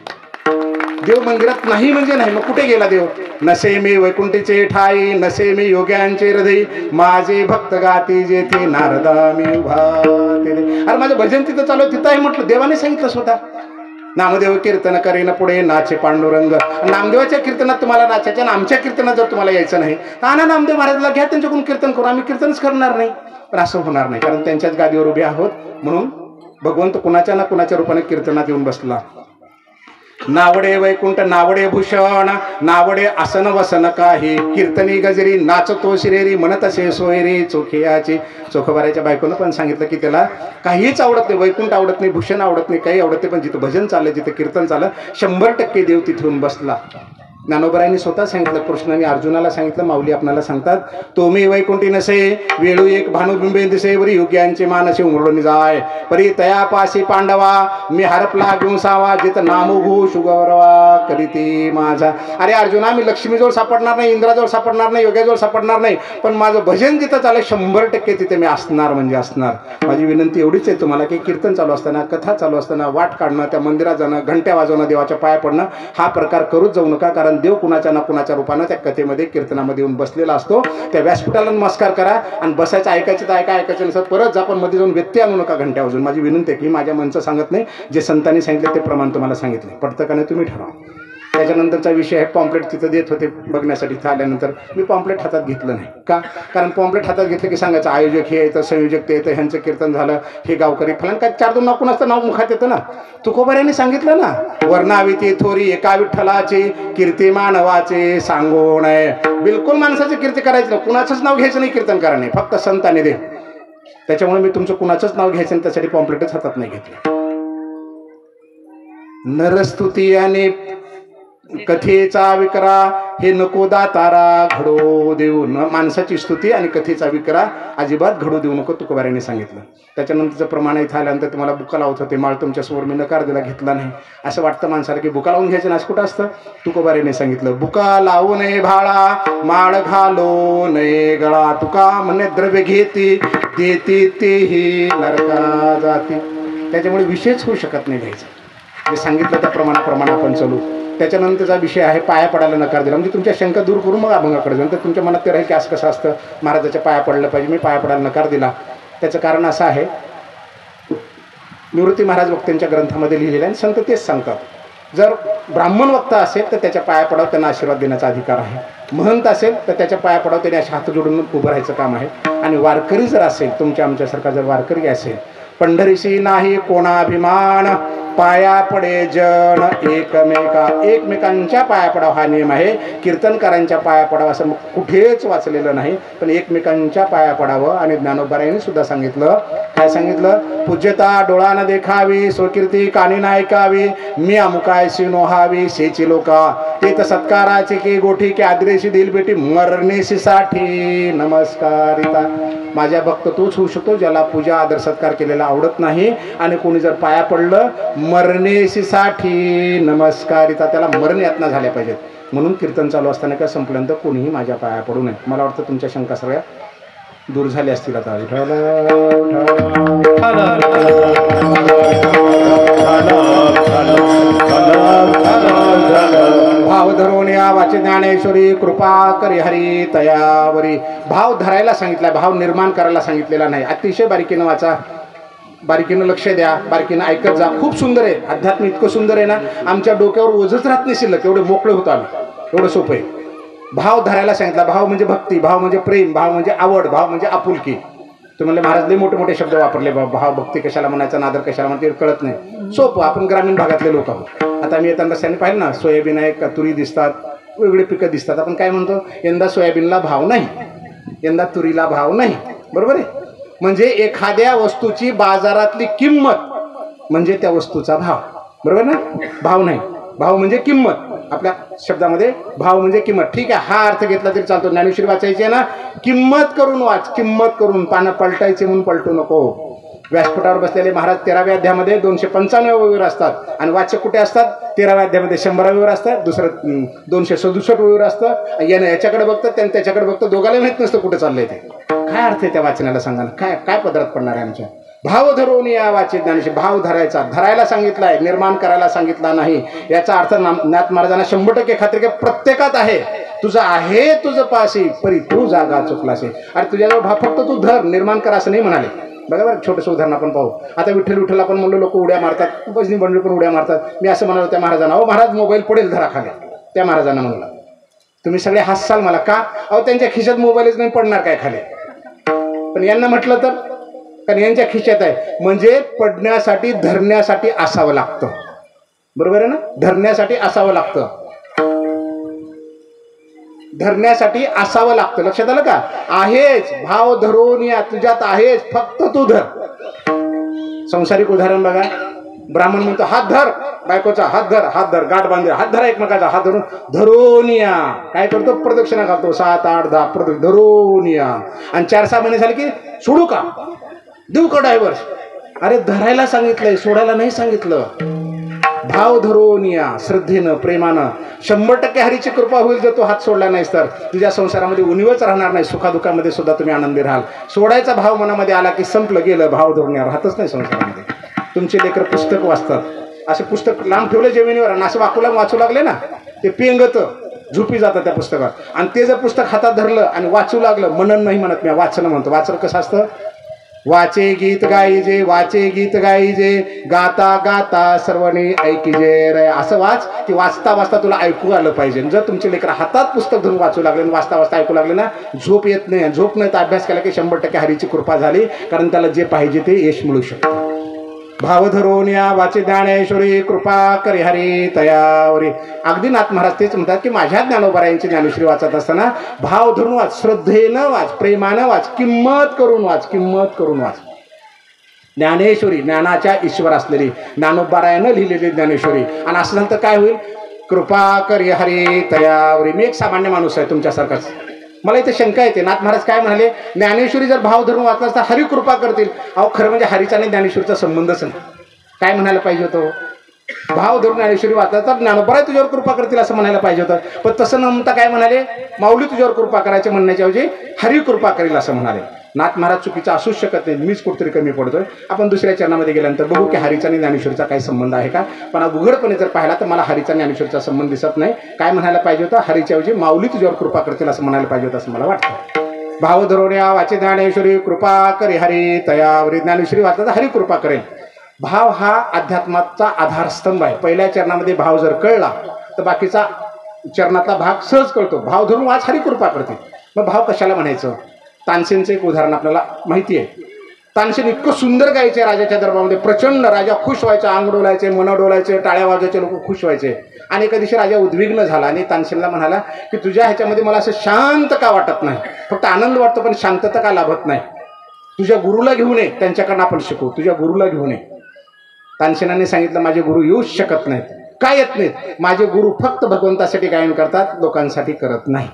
देव मंदिरात नाही म्हणजे नाही. मग कुठे गेला देव? नसे मी वैकुंठीचे ठाई, नसे मी योग्यांचे हृदय, माझे भक्त गाती जेथे नारदा मी उभा. अरे माझं भजन तिथं चालू आहे, तिथं आहे म्हटलं, देवाने सांगितलं स्वतः. नामदेव कीर्तन करेन पुढे नाचे पांडुरंग. नामदेवाच्या कीर्तनात तुम्हाला नाचायचं आणि आमच्या कीर्तनात जर तुम्हाला यायचं नाही तर आणा नामदेव महाराजला, घ्या त्यांच्याकडून कीर्तन करू. आम्ही कीर्तनच करणार नाही. पण असं होणार नाही, कारण त्यांच्याच गादीवर उभे आहोत. म्हणून भगवंत कुणाच्या ना कुणाच्या रूपाने कीर्तनात येऊन बसला. नावडे वैकुंठ, नावडे भूषण, नावडे आसन वसन काही, कीर्तनी गजरी नाचतो शिरेरी, म्हणत असे सोयरी चोखियाची. चोखोबाराच्या बायकोनं पण सांगितलं की त्याला काहीच आवडत नाही, वैकुंठ आवडत नाही, भूषण आवडत नाही, काही आवडत नाही, पण जिथं भजन चाललं, जिथं कीर्तन चाललं, 100% देव तिथून बसला. ज्ञानोबरायांनी स्वतः सांगितलं, कृष्णाने अर्जुनाला सांगितलं, माऊली आपणाला सांगतात, तुम्ही वैकुंठी नसे वेळू एक भानुबिंबे दिसे, वरी योग्यांचे मानसे उमरडून जाय, परी तयापाशी पांडवा मी हरपला गुंसावा, जित नामोघू शुगरवा करीती माझा. अरे अर्जुना, मी लक्ष्मीजवळ सापडणार नाही, इंद्राजवळ सापडणार नाही, योग्याजवळ सापडणार नाही, पण माझं भजन जिथं चाललं 100% तिथे मी असणार म्हणजे असणार. माझी विनंती एवढीच आहे तुम्हाला की कीर्तन चालू असताना, कथा चालू असताना वाट काढणं, त्या मंदिरात जाणं, घंट्या वाजवणं, देवाच्या पाया पडणं, हा प्रकार करूच जाऊ नका. कारण देव कुणाच्या ना कुणाच्या रूपानं त्या कथेमध्ये कीर्तनामध्ये येऊन बसलेला असतो. त्या व्यासपीठाला नमस्कार करा आणि बसायचं, ऐकायचं तर ऐकायचं नसतं, परत जा, पण मध्ये जाऊन व्यत्यय आणू नका घंट्या वाजून. माझी विनंती आहे की माझ्या मनचं सांगत नाही, जे संतांनी सांगितलं ते प्रमाण तुम्हाला सांगितलं, पडतं का नाही तुम्ही ठरवा. त्याच्यानंतरचा विषय आहे पॉम्पलेट. तिथं देत होते बघण्यासाठी, इथं आल्यानंतर मी पॉम्पलेट हातात घेतलं नाही. का? कारण पॉम्पलेट हातात घेतलं की सांगायचं आयोजक हे येतं, संयोजक ते येतं, ह्यांचं कीर्तन झालं, हे गावकरी फलन, काय 4-2 नाव कुणाचं नाव मुखात येतं ना. तुकोबाऱ्यांनी सांगितलं ना, वर्णावी ती थोरी एका विठ्ठलाची, कीर्ती मानवाचे सांगो नये. बिलकुल माणसाची कीर्ती करायचं नाही, कुणाचंच नाव घ्यायचं नाही कीर्तन करा नाही, फक्त संतांनी दे. त्याच्यामुळे मी तुमचं कुणाचंच नाव घ्यायचं नाही, त्यासाठी पॉम्पलेटच हातात नाही घेतलं. नरस्तुती आणि कथेचा विकरा हे नको दातारा घडो देऊ. माणसाची स्तुती आणि कथेचा विकरा अजिबात घडू देऊ नको, तुकोबाऱ्यांनी सांगितलं. त्याच्यानंतरचं प्रमाण इथं आल्यानंतर तुम्हाला बुका लावत होते, माळ तुमच्या समोर मी नकार दिला, घेतला नाही. असं वाटतं माणसाला की बुका लावून घ्यायचं ना, असं कुठं असतं? तुकोबाऱ्यांनी सांगितलं, बुका लावू नये भाळा, माळ घालो नये गळा, तुका म्हणे द्रव्य घेते देते तेही नरका जाते. त्याच्यामुळे विषयच होऊ शकत नाही घ्यायचं. जे सांगितलं त्या प्रमाणाप्रमाणे आपण चालू. त्याच्यानंतरचा विषय आहे पाया पडायला नकार दिला. म्हणजे तुमच्या शंका दूर करून मग अभंगाकडे जाऊन तर तुमच्या मनात ते राहील की असं कसं असतं, महाराजाच्या पाया पडलं पाहिजे, मी पाया पडायला नकार दिला. त्याचं कारण असं आहे, निवृत्ती महाराज वक्त्यांच्या ग्रंथामध्ये लिहिलेलं आहे, संत तेच सांगतात, जर ब्राह्मण वक्ता असेल तर त्याच्या पाया पडावं, त्यांना आशीर्वाद देण्याचा अधिकार आहे. महंत असेल तर त्याच्या पाया पडावं, त्याने अशा हात जोडून उभं राहायचं काम आहे. आणि वारकरी जर असेल, तुमच्या आमच्यासारखा जर वारकरी असेल पंढरीशी नाही कोणाभिमान, पाया पडे जन एकमेकांच्या पाया पडावं हा नियम आहे. कीर्तनकारांच्या पाया पडावं असं कुठेच वाचलेलं नाही, पण एकमेकांच्या पाया पडावं. आणि ज्ञानोबारायांनी सुद्धा सांगितलं, काय सांगितलं? पूज्यता डोळानं देखावी, स्वकीर्ती कानी ऐकावी, मी अमुकायशी नोहावी शेची लोका, ते तर सत्काराचे की गोठी की आदरेशी दिल बेटी मरणेशी साठी नमस्कारिता. माझ्या भक्त तोच होऊ शकतो ज्याला पूजा आदर सत्कार केलेला आवडत नाही, आणि कोणी जर पाया पडलं मरणेशी साठी नमस्कारिता, त्याला मरण यातना झाल्या पाहिजेत. म्हणून कीर्तन चालू असताना काय संपल्यानंतर कोणीही माझ्या पाया पडू नये. मला वाटतं तुमच्या शंका सगळ्या दूर झाल्या असतील आता. भाव धरून या वाचे ज्ञानेश्वरी कृपा करी हरी तयावरी. भाव धरायला सांगितला, भाव निर्माण करायला सांगितलेला नाही. अतिशय बारीकीनं वाचा, बारीकीनं लक्ष द्या, बारीकीनं ऐकत जा. खूप सुंदर आहे अध्यात्म, इतकं सुंदर आहे ना, आमच्या डोक्यावर ओझच राहत नाही शिल्लक, एवढे मोकळे होतो आम्ही, एवढं सोपं आहे. भाव धरायला सांगितला. भाव म्हणजे भक्ती, भाव म्हणजे प्रेम, भाव म्हणजे आवड, भाव म्हणजे आपुलकी. तुम्हाला महाराज लई मोठे मोठे शब्द वापरले, भाव भक्ती कशाला म्हणायचा, नादर कशाला म्हणायचं कळत नाही. सोपं, आपण ग्रामीण भागातले लोक आहोत. आता आम्ही येताना रस्त्याने पाहिलं ना, सोयाबीन आहे, तुरी दिसतात, वेगवेगळे पिकं दिसतात. आपण काय म्हणतो? यंदा सोयाबीनला भाव नाही, यंदा तुरीला भाव नाही. बरोबर आहे? म्हणजे एखाद्या वस्तूची बाजारातली किंमत म्हणजे त्या वस्तूचा भाव. बरोबर ना? भाव नाही, भाव म्हणजे किंमत. आपल्या शब्दामध्ये भाव म्हणजे किंमत. ठीक आहे, हा अर्थ घेतला तरी चालतो. ज्ञानेश्वरी वाचायची आहे ना, किंमत करून वाच, किंमत करून. पानं पलटायचे म्हणून पलटू नको. व्यासपीठावर बसलेले महाराज 13व्या अध्यायामध्ये 295 ओळीवर असतात, आणि वाचक कुठे असतात? 13व्या अध्यायामध्ये 100व्या ओळीवर असतात, दुसरं 267 ओळीवर असतं. यानं याच्याकडे बघतं, त्यानं त्याच्याकडे बघतं, दोघाला माहीत नसतं कुठे चाललंय ते. काय अर्थ आहे त्या वाचनाला सांगा ना, काय काय पदरात पडणार आहे आमच्या? भाव धरून या वाचे ज्ञानेश्वरी. भाव धरायचा, धरायला सांगितलाय, निर्माण करायला सांगितला नाही. याचा अर्थ नाथ महाराजांना 100% खात्री की प्रत्येकात आहे. तुझं आहे तुझं पाशी, परी तू जागा चुकलासे. अरे तुझ्याजवळ भाव फक्त तू धर, निर्माण करा असं नाही म्हणाले. बघा बरं, छोटंसं उदाहरण आपण पाहू. आता विठ्ठल आपण म्हणलो, लोक उड्या मारतात, भजनी मंडळी पण उड्या मारतात. मी असं म्हणालो त्या महाराजांना, अहो महाराज मोबाईल पडेल धरा खाली. त्या महाराजांना म्हणला, तुम्ही सगळे हसाल मला का? अहो त्यांच्या खिशात मोबाईलच नाही, पडणार काय खाली? पण यांना म्हटलं तर, कारण यांच्या खिशात आहे. म्हणजे पडण्यासाठी धरण्यासाठी असावं लागतं. बरोबर आहे ना? धरण्यासाठी असावं लागतं, धरण्यासाठी असावं लागतं. लक्षात आलं का? आहेच, भाव धरून या, तुझ्यात आहेच, फक्त तू धर. संसारिक उदाहरण बघा. ब्राह्मण म्हणतो हात धर, बायकोचा हात धर, हात धर, गाठ बांधे, हात धरा एकमेकाचा, हात धरून धरून या. काय करतो? प्रदक्षिणा घालतो, 7, 8, 10 धरून या. आणि 4-6 महिने झाले की सोडू का, देऊ का डायव्हर्स? अरे धरायला सांगितलंय, सोडायला नाही सांगितलं. भाव धरून या, श्रद्धेनं, प्रेमानं. 100% हरीची कृपा होईल जर तो हात सोडला नाहीस तर. तुझ्या संसारामध्ये उणीवच राहणार नाही, सुखादुखामध्ये सुद्धा तुम्ही आनंदी राहाल. सोडायचा भाव मनामध्ये आला की संपलं गेलं, भाव धरून या, राहतच नाही संसारामध्ये. तुमचे लेकर पुस्तक वाचतात, असे पुस्तक लांब ठेवलं जमिनीवर आणि असं वाचू लागले ना, ते पेंगत झोपी जातं त्या पुस्तकात. आणि ते जर पुस्तक हातात धरलं आणि वाचू लागलं, मनन नाही म्हणत मी, वाचणं म्हणतो. वाचणं कसं असतं? वाचे गीत गाईजे, वाचे गीत गाईजे, गाता गाता सर्वांनी ऐकीजे रे. असं वाच की वाचता वाचता तुला ऐकू आलं पाहिजे. जर तुमचे लेकर हातात पुस्तक धरून वाचू लागले आणि वाचता वाचता ऐकू लागले ना, झोप येत नाही. झोप नाही तर अभ्यास केला की 100% हरीची कृपा झाली, कारण त्याला जे पाहिजे ते यश मिळू शकतं. भाव धरून या वाचे ज्ञानेश्वरी कृपा करी हरी तयावरी. अगदी नाथ महाराज तेच म्हणतात की माझ्या ज्ञानोबारायांची ज्ञानेश्वरी वाचत असताना भाव धरून वाच, श्रद्धेनं वाच, प्रेमानं वाच, किंमत करून वाच, किंमत करून वाच. ज्ञानेश्वरी, ज्ञानाच्या ईश्वर असलेली ज्ञानोबारायानं लिहिलेली ज्ञानेश्वरी. आणि असं झालं तर काय होईल? कृपा करी हरी तयावरी. मी एक सामान्य माणूस आहे तुमच्यासारखाच. मला इथे शंका येते, नाथ महाराज काय म्हणाले? ज्ञानेश्वरी जर भाव धरून वाचला तर हरी कृपा करतील. अहो खरं म्हणजे हरीचा आणि ज्ञानेश्वरीचा संबंधच नाही. काय म्हणायला पाहिजे होतं? भाव धरून ज्ञानेश्वरी वाचला तर ज्ञानोबा तुझ्यावर कृपा करतील असं म्हणायला पाहिजे होतं. पण तसं न म्हणता काय म्हणाले? माऊली तुझ्यावर कृपा करायचे म्हणण्याच्या ऐवजी हरी कृपा करेल असं म्हणाले. नाथ महाराज चुकीचा असूच शकत नाही, मीच कुठतरी कमी पडतोय. आपण दुसऱ्या चरणामध्ये गेल्यानंतर बघू की हरीचा आणि ज्ञानेश्वरीचा काही संबंध आहे का. पण उघडपणे जर पाहिला तर मला हरीचा ज्ञानेश्वरीचा संबंध दिसत नाही. काय म्हणायला पाहिजे होतं? हरीच्या ऐवजी माऊली तुझ्यावर कृपा करतील असं म्हणायला पाहिजे होतं असं मला वाटतं. भाव धरून या वाचे ज्ञानेश्वरी कृपा करी हरी तयावरी. ज्ञानेश्वरी वाचला तर हरी कृपा करेल. भाव हा अध्यात्माचा आधारस्तंभ आहे. पहिल्या चरणामध्ये भाव जर कळला तर बाकीचा चरणातला भाग सहज कळतो. भाव धरून वाच, हरी कृपा करते. मग भाव कशाला म्हणायचं? तानसेनचं एक उदाहरण आपल्याला माहिती आहे. तानसेन इतकं सुंदर गायचे राजाच्या दरबारामध्ये, प्रचंड. राजा खुश व्हायचा, अंग डोलायचे, मन डोलायचे, टाळ्या वाजायचे, लोक खुश व्हायचे. आणि एका दिवशी राजा उद्विग्न झाला आणि तानसेनला म्हणाला की तुझ्या ह्याच्यामध्ये मला असं शांत का वाटत नाही, फक्त आनंद वाटतो पण शांतता का लाभत नाही. तुझ्या गुरुला घेऊन ये, त्यांच्याकडनं आपण शिकू, तुझ्या गुरुला घेऊन ये. तानसेनाने सांगितलं माझे गुरु येऊच शकत नाहीत. काय येत नाहीत? माझे गुरु फक्त भगवंतासाठी गायन करतात, लोकांसाठी करत नाही.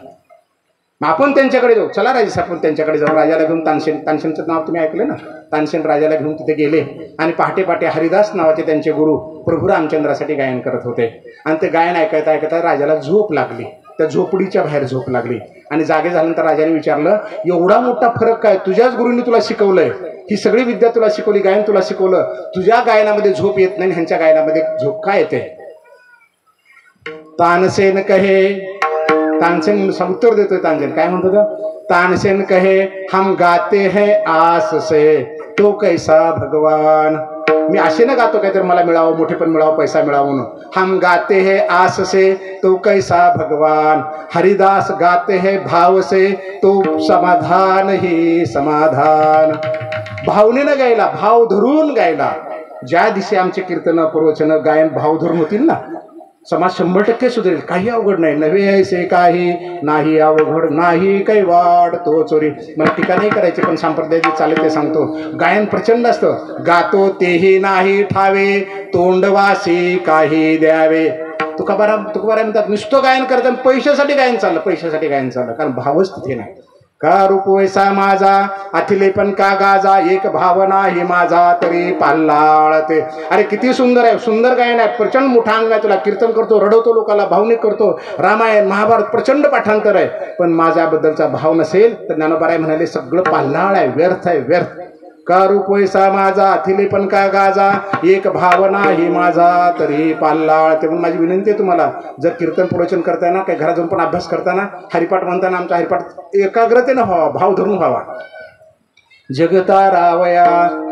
मग आपण त्यांच्याकडे जाऊ. चला राजेस, आपण त्यांच्याकडे जाऊ. राजाला घेऊन तानसेनचं नाव तुम्ही ऐकलं ना. तानसेन राजाला घेऊन तिथे गेले आणि पहाटे पहाटे हरिदास नावाचे त्यांचे गुरु प्रभू रामचंद्रासाठी गायन करत होते. आणि ते गायन ऐकता ऐकता राजाला झोप लागली. त्या झोपडीच्या बाहेर झोप लागली आणि जागे झाल्यानंतर राजाने विचारलं एवढा मोठा फरक काय? तुझ्याच गुरूंनी तुला शिकवलंय, ही सगळी विद्या तुला शिकवली, गायन तुला शिकवलं, तुझ्या गायनामध्ये झोप येत नाही, ह्यांच्या गायनामध्ये झोप काय येते? तानसेन कहे, तानसेन उत्तर देतोय. तानसेन काय म्हणतो? तानसेन कहे हम गाते हैं आस से तो कैसा भगवान. मी आशे न गातो काहीतरी मला मिळावं, मोठेपण मिळावं, पैसा मिळावा म्हणून. हम गाते हैं आस से तो कैसा भगवान, हरिदास गाते हैं भाव से तो समाधान ही समाधान. भावनेनं गायला, भाव धरून गायला. ज्या दिवशी आमचे कीर्तन प्रवचन गायन भाव धरून होतील ना, समाज 100% सुधारेल. काही अवघड नाही. नव्हे ऐसे काही नाही अवघड, नाही काही वाढ तो चोरी. मला टीका नाही करायची, पण संप्रदाय जे चालेल ते सांगतो. गायन प्रचंड असतं. गातो तेही नाही ठावे, तोंडवासी काही द्यावे. तुकाराम म्हणतात नुसतं गायन करतात, पैशासाठी गायन चाललं, पैशासाठी गायन चाललं, कारण भावच तिथे नाही. का रूप वैसा माझा अथिले पण का गाजा, एक भावना ही माझा तरी पाल्लाळते. अरे किती सुंदर आहे, सुंदर गायन आहे, प्रचंड मोठा अंग आहे. तुला कीर्तन करतो, रडवतो, लोकांना भावनिक करतो. रामायण महाभारत प्रचंड पाठांतर आहे, पण माझ्याबद्दलचा भाव नसेल तर ज्ञानोबाराय म्हणाले सगळं पाल्लाळ आहे, व्यर्थ आहे, व्यर्थ. का रूप वैसा माझा अथिले पण का गाजा, एक भावना ही माझा तरी पाल्लाळ. ते म्हणून माझी विनंती आहे तुम्हाला, जर कीर्तन प्रवचन करताना, काही घरात जाऊन पण अभ्यास करताना, हरिपाठ म्हणताना आमचा हरिपाठ एकाग्रतेनं व्हावा, भाव धरून व्हावा. जगता रावया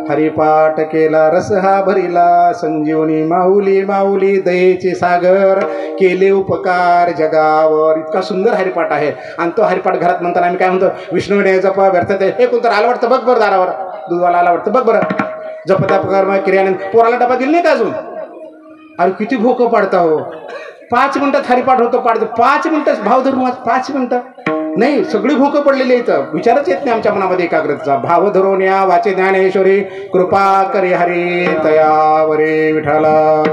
हरिपाठ केला, रस हा भरिला संजीवनी, माऊली माऊली दयेचे सागर, केले उपकार जगावर. इतका सुंदर हरिपाठ आहे. आणि तो हरिपाठ घरात म्हणताना आम्ही काय म्हणतो, विष्णू जपा व्यर्थते. हे कोणतं आलं वाटतं बघ बरं, दारावर दूधवाला आला वाटतं बघ बरं, जपता पगार मग क्रियाने. पोराला डबा दिला नाही का अजून? अरे किती भोकं पाडता हो. 5 मिनिटात हरिपाठ होतो, पाडतो 5 मिनिटात भाव धरून 5 मिनिटं नाही, सगळी भोकं पडलेली इथं. विचारच येत नाही आमच्या मनामध्ये एकाग्रतेचा. भाव धरून या वाचे ज्ञानेश्वरी, कृपा करे हरी तयावरे विठाला.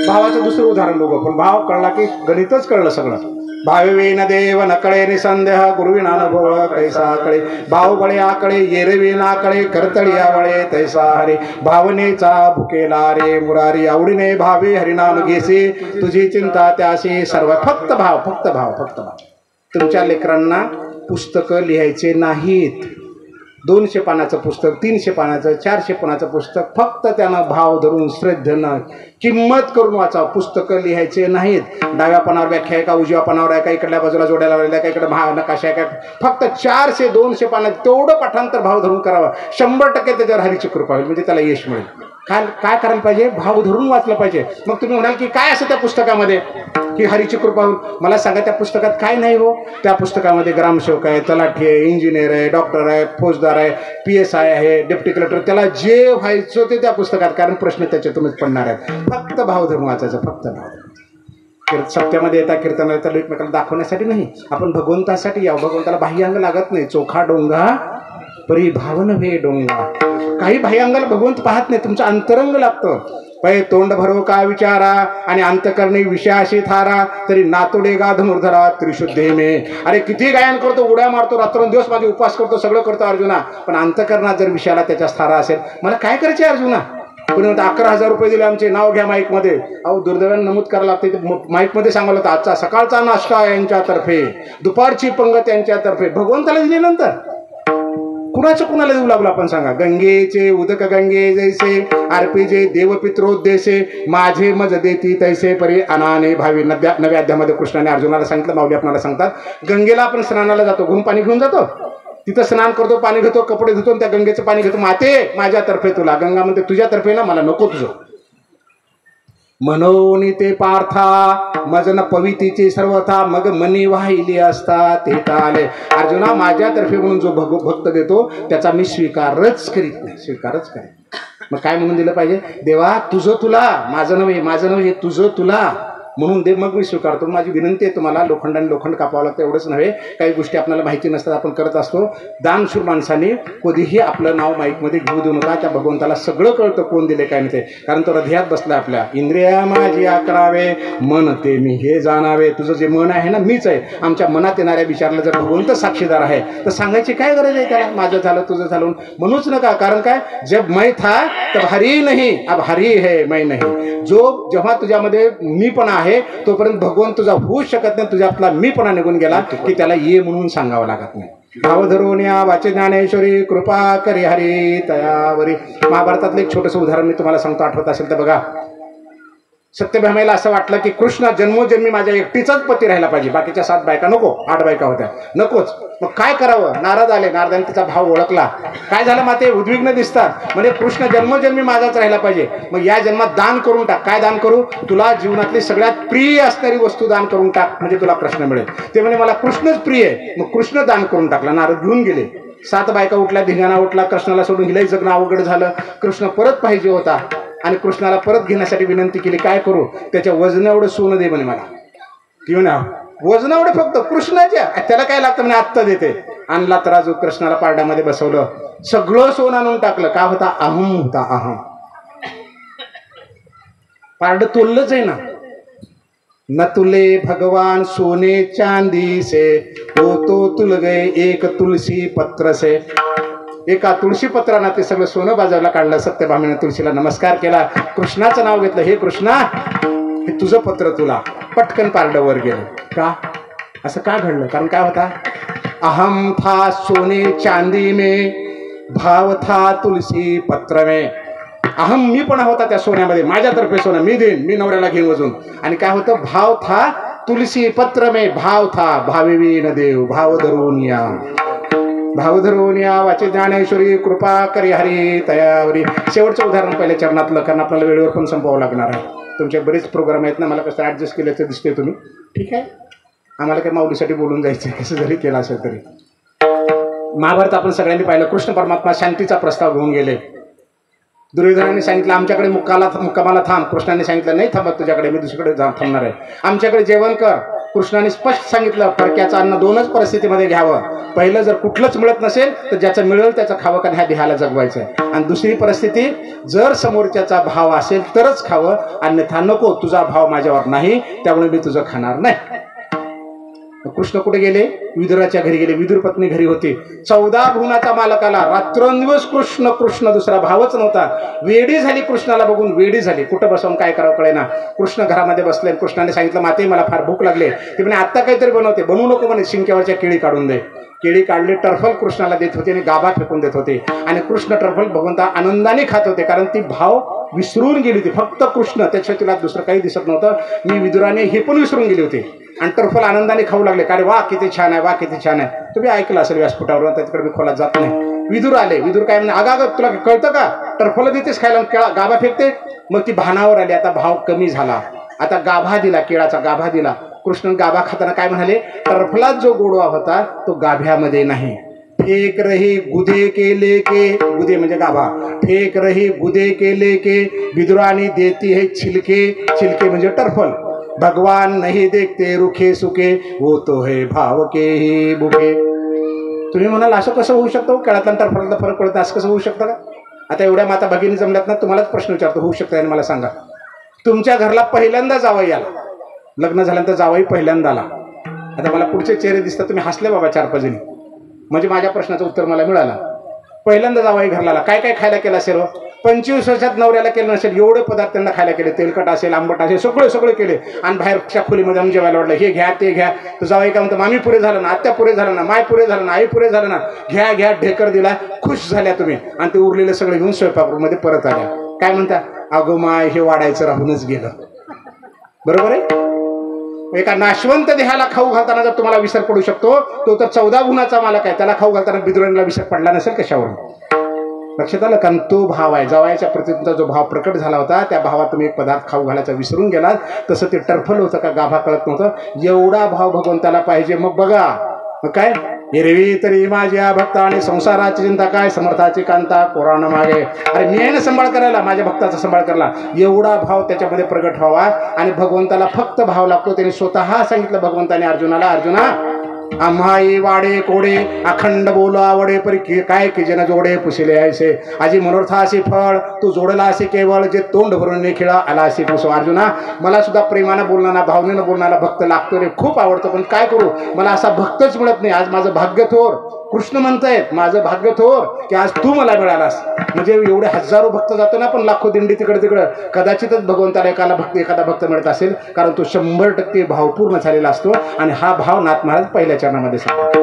भावाचं दुसरं उदाहरण बघू आपण. भाव कळला की गणितच कळलं सगळं. भाविवीन देव नकळे निसंदेह, गुरुविना अनुभव कैसा कळे. भाव बळे आकळे, येरवी नाकळे, करतळी आवळे तैसा हरे. भावनेचा भुकेला रे मुरारी, आवडीने भावे हरिनाम घेसे, तुझी चिंता त्याशी सर्व. फक्त भाव, फक्त भाव, फक्त भाव. तुमच्या लेकरांना पुस्तकं लिहायचे नाहीत. 200 पानाचं पुस्तक, 300 पानाचं, 400 पानाचं पुस्तक, फक्त त्यानं भाव धरून श्रद्धेनं किंमत करून वाचा. पुस्तकं लिहायचे नाहीत. डाव्या पानावर व्याख्या आहे का, उजव्या पानावर आहे का, इकडल्या बाजूला जोड्याला लावलेल्या का, इकडे नकाशा आहे का, फक्त 400-200 पानात तेवढं पाठांतर भाव धरून करावं. 100% त्याच्यावर हरीची कृपा होईल, म्हणजे त्याला यश मिळेल. काय करायला पाहिजे? भाव धरून वाचलं पाहिजे. मग तुम्ही म्हणाल की काय असं त्या पुस्तकामध्ये की हरीची कृपा होईल? मला सांगा त्या पुस्तकात काय नाही हो. त्या पुस्तकामध्ये ग्रामसेवक आहे, तलाठी आहे, इंजिनियर आहे, डॉक्टर आहे, फौजदार आहे, PSI आहे, डेप्टी कलेक्टर, त्याला जे व्हायचं ते त्या पुस्तकात, कारण प्रश्न त्याच्यातूनच पडणार आहेत. फक्त भाव धरून वाचायचं, फक्त भाव. सत्यामध्ये येता, कीर्तनाला येता, एकमेकाला दाखवण्यासाठी नाही, आपण भगवंतासाठी यावं. भगवंताला बाह्यांग लागत नाही. चोखा डोंगा परी भावन वे डोंगा. काही बाह्यांगाला भगवंत पाहत नाही, तुमचं अंतरंग लागतं. पै तोंड भरो का विचारा आणि अंतकरणी विषयाशी थारा, तरी नातोडे गा धनुर्धरा त्रिशुद्धे मे. अरे किती गायन करतो, उड्या मारतो, रात्रंदिवस माझे उपास करतो, सगळं करतो अर्जुना, पण अंतकरणात जर विषयाला त्याच्या थारा असेल, मला काय करायचे अर्जुना? कोणी म्हणतं 11,000 रुपये दिले आमचे, नाव घ्या माईकमध्ये. अहो दुर्दैवाने नमूद करायला लागते, माईकमध्ये सांगावं लागतं आजचा सकाळचा नाश्ता यांच्यातर्फे, दुपारची पंगत यांच्यातर्फे. भगवंताला दिल्यानंतर कुणाचं कुणाला देऊ लागलो आपण सांगा. गंगेचे उदक गंगे जैसे अर्पिजे देवपित्रोद्देशे माझे मज देती तैसे परी अनाने भावी. नव्या अध्यामध्ये कृष्णाने अर्जुनाला सांगितलं, माऊली आपल्याला सांगतात गंगेला आपण स्नानाला जातो, घरून पाणी घेऊन जातो, तिथं स्नान करतो, पाणी घेतो, कपडे धुतो, त्या गंगेचं पाणी घेतो. माते माझ्यातर्फे तुला, गंगा म्हणते तुझ्यातर्फे ना, मला नको तुझं. म्हणून ते पार्था मजन पवितीचे सर्वथा मग मनी वाहिली असता ते आले. अर्जुना माझ्यातर्फे म्हणून जो भक्त देतो त्याचा मी स्वीकारच करीत नाही, स्वीकारच करीत. मग काय म्हणून दिलं पाहिजे, देवा तुझं तुला, माझं नव्हे, माझं नव्हे, तुझं तुला म्हणून दे, मग मी स्वीकारतो. माझी विनंती आहे तुम्हाला, लोखंडाने लोखंड कापावं लागतं एवढंच नव्हे, काही गोष्टी आपल्याला माहिती नसतात, आपण करत असतो. दानशूर माणसाने कधीही आपलं नाव माईकमध्ये घेऊ देऊ नका. त्या भगवंताला सगळं कळतं कोण दिले काय नाही ते, कारण तो हृदयात बसला आपल्या. इंद्रिया माझी अकरावे मन ते मी हे जाणावे. तुझं जे मन आहे ना मीच आहे. आमच्या मनात येणाऱ्या विचाराला जर भगवंत साक्षीदार आहे तर सांगायची काय गरज आहे त्याला, माझं झालं तुझं झालं म्हणूच नका. कारण काय, जब मैं था तब हरी नाही, अब हरी है मैं नाही. जो जेव्हा तुझ्यामध्ये मीपणा आहे तोपर्यंत भगवान तुझा होऊ शकत नाही. तुझ्यातला मीपणा निघून गेला की त्याला ये म्हणून सांगावं लागत नाही. भाव धरून या वाचे ज्ञानेश्वरी कृपा करी हरी तयावरी. महाभारतातलं एक छोटंसं उदाहरण मी तुम्हाला सांगतो, आठवत असेल तर बघा. सत्यभामेला असं वाटलं की कृष्ण जन्मोजन्मी माझ्या एकटीचाच पती राहिला पाहिजे, बाकीच्या 7 बायका नको, 8 बायका होत्या, नकोच. मग काय करावं, नारद आले, नारदाने तिचा भाव ओळखला. काय झालं माते, उद्विग्न दिसतात, म्हणजे कृष्ण जन्मोजन्मी माझाच राहिला पाहिजे. मग या जन्मात दान करून टाक. काय दान करू, तुला जीवनातली सगळ्यात प्रिय असणारी वस्तू दान करून टाक, म्हणजे तुला कृष्ण मिळेल. ते म्हणजे मला कृष्णच प्रिय आहे. मग कृष्ण दान करून टाकला, नारद घेऊन गेले. 7 बायका उठल्या, धिंगाणा उठला, कृष्णाला सोडून हिलाही जगणं अवघड झालं. कृष्ण परत पाहिजे होता आणि कृष्णाला परत घेण्यासाठी विनंती केली. काय करू, त्याच्या वजन एवढं सोनं दे म्हणे मला. ती म्हणे वजन एवढं फक्त कृष्णाच्या, त्याला काय लागतं म्हणे आत्ता देते. आणला तराजू, कृष्णाला पारड्यामध्ये बसवलं, सगळं सोनं आणून टाकलं. का होता, अहम होता, अहम. पारड तोललंच आहे ना. न तुले भगवान सोने चांदी से, तो तुल गए एक तुलसी पत्र से. एका तुळशी पत्रानं ते सगळं सोनं बाजारला काढलं. सत्यभामेनं तुळशीला नमस्कार केला, कृष्णाचं नाव घेतलं. हे कृष्णा, हे तुझं पत्र तुला. पटकन पारडवर गेलं. का असं का घडलं, कारण काय होता, अहम था सोने चांदी में, भाव था तुलसी पत्र में. अहम मी पण होता त्या सोन्यामध्ये, माझ्यातर्फे सोनं मी देईन, मी नवऱ्याला घेऊन वजून. आणि काय होतं, भाव था तुलसी पत्र में, भाव था भावेवी न देव, भाव धरून या, भाव धरून या वाचे ज्ञानेश्वरी कृपा करी हरी तयावरी. शेवटचं उदाहरण पहिल्या चरणातलं, कारण आपल्याला वेळेवर पण संपवावं लागणार आहे. तुमचे बरेच प्रोग्राम आहेत ना, मला कसं ॲडजस्ट केल्याचं दिसते तुम्ही, ठीक आहे. आम्हाला काही माऊलीसाठी बोलून जायचं, कसं जरी केलं असेल तरी. महाभारत आपण सगळ्यांनी पाहिलं. कृष्ण परमात्मा शांतीचा प्रस्ताव घेऊन गेले. दुर्योधनाने सांगितलं आमच्याकडे मुक्कामाला थांब. कृष्णाने सांगितलं नाही थांबत तुझ्याकडे, मी दुसरीकडे थांबणार आहे. आमच्याकडे जेवण कर. कृष्णाने स्पष्ट सांगितलं फडक्याचं अन्न 2च परिस्थितीमध्ये घ्यावं. पहिलं, जर कुठलंच मिळत नसेल तर ज्याचं मिळेल त्याचं खावं, कारण ह्या देहाला जगवायचं आहे. आणि दुसरी परिस्थिती, जर समोरच्याचा भाव असेल तरच खावं, अन्यथा नको, तुझा भाव माझ्यावर नाही, त्यामुळे मी तुझं खाणार नाही. कृष्ण कुठे गेले, विदुराच्या घरी गेले. विदुर पत्नी घरी होती. 14 भुवनाचा मालकाला रात्रंदिवस कृष्ण कृष्ण, दुसरा भावच नव्हता. वेडी झाली, कृष्णाला बघून वेडी झाली. कुठं बसवून काय करावं कळेना. कृष्ण घरामध्ये बसले. कृष्णाने सांगितलं माते मला फार भूक लागले. ते म्हणे आत्ता काहीतरी बनवते. बनवू नको म्हणे, शिंक्यावरच्या केळी काढून दे. केळी काढले, टरफल कृष्णाला देत होते आणि गाभा फेकून देत होते. आणि कृष्ण टरफल भगवंता आनंदाने खात होते, कारण ती भाव विसरून गेली होती. फक्त कृष्ण, त्याच्या तिला दुसरं काही दिसत नव्हतं. मी विदुराने हे पण विसरून गेले होते आणि टरफल आनंदाने खाऊ लागले. अरे वा किती छान आहे, वा किती छान आहे. तुम्ही ऐकलं असेल व्यासपीठावर, त्याच्याकडे मी खोलात जात नाही. विदुर आले. विदुर काय म्हणे, अगं तुला कळतं का, टरफल देतेस खायला, गाभा फेकते. मग ती भानावर आली. आता भाव कमी झाला. आता गाभा दिला, केळाचा गाभा दिला. कृष्ण गाभा खाताना काय म्हणाले, टरफलात जो गोडवा होता तो गाभ्यामध्ये नाही. फेक रही गुदे के लेके, गुदे म्हणजे गाभा, फेक रही गुदे के लेके, विदुरानी देती है छिलके, छिलके म्हणजे टरफल. भगवान नहीं देखते रुखे सुखे, वो तो है भाव के ही बुके. तुम्ही म्हणाल असं कसं होऊ शकतं, केळातला टरफलातला फरक पडतं, असं कसं होऊ शकतं का. आता एवढ्या माता भगिनी जमल्यात ना, तुम्हालाच प्रश्न विचारतो, होऊ शकतं आणि मला सांगा. तुमच्या घरला पहिल्यांदा जावई आला, लग्न झाल्यानंतर जावई पहिल्यांदा आला. आता मला पुढचे चेहरे दिसतात, तुम्ही हसले बाबा 4-5 जणी, म्हणजे माझ्या प्रश्नाचं उत्तर मला मिळालं. पहिल्यांदा जावई घरला आला, काय काय खायला केला असेल, 25 वर्षात नवऱ्याला केलं नसेल एवढे पदार्थ त्यांना खायला केले, तेलकट असेल, आंबट असेल, सगळे केले. आणि बाहेरच्या खोलीमध्ये आम्ही जेवायला वाटलं, हे घ्या ते घ्या. तर जावई काय म्हणतो, मामी पुरे झालं ना, आत्या पुरे झालं ना, माय पुरे झालं ना, आई पुरे झालं ना, घ्या घ्या, ढेकर दिला, खुश झाल्या तुम्ही. आणि ते उरलेलं सगळं घेऊन स्वयंपाकरूमध्ये परत आल्या. काय म्हणता, अगो माय हे वाढायचं राहूनच गेलं. बरोबर आहे. एका नाशवंत देहाला खाऊ घालताना जर तुम्हाला विसर पडू शकतो, तो तर 14 गुणाचा मालक आहे. त्याला खाऊ घालताना बिदुरांना विसर पडला नसेल कशावरून. लक्षात आलं. कारण तो भाव आहे. जावयाच्या प्रती तुमचा जो भाव प्रकट झाला होता, त्या भावात तुम्ही एक पदार्थ खाऊ घालायचा विसरून गेलात. तसं ते टरफल होतं का गाभा कळत नव्हतं. एवढा भाव भगवंताला पाहिजे. मग बघा, मग काय, हिरवी तरी माझ्या भक्ता आणि संसाराची चिंता काय, समर्थाची कांता पुराण मागे. अरे मी आहे ना सांभाळ करायला, माझ्या भक्ताचा सांभाळ करायला. एवढा भाव त्याच्यामध्ये प्रगट व्हावा. आणि भगवंताला फक्त भाव लागतो. त्यांनी स्वतः सांगितलं भगवंताने अर्जुनाला, अर्जुना आम्हाई वाडे कोडे अखंड बोलो आवडे परी काय की जन जोडे पुसिले ऐसे आजी मनोर्था असे फळ तू जोडला असे केवळ जे तोंड भरून ने खेळा आला असे पुसो. अर्जुना मला सुद्धा प्रेमानं बोलणारा भावनेनं बोलणारा भक्त लागतो रे, खूप आवडतो. पण काय करू, मला असा भक्तच मिळत नाही. आज माझं भाग्य थोर. कृष्ण म्हणतायत माझं भाग्य थोर की आज तू मला मिळालास. म्हणजे एवढे हजारो भक्त जातो ना, पण लाखो दिंडी तिकडे तिकडं, कदाचितच भगवंताला एखादा भक्त मिळत असेल. कारण तो 100% भावपूर्ण झालेला असतो. आणि हा भाव नाथ महाराज पहिल्या चरणामध्ये सांगतात.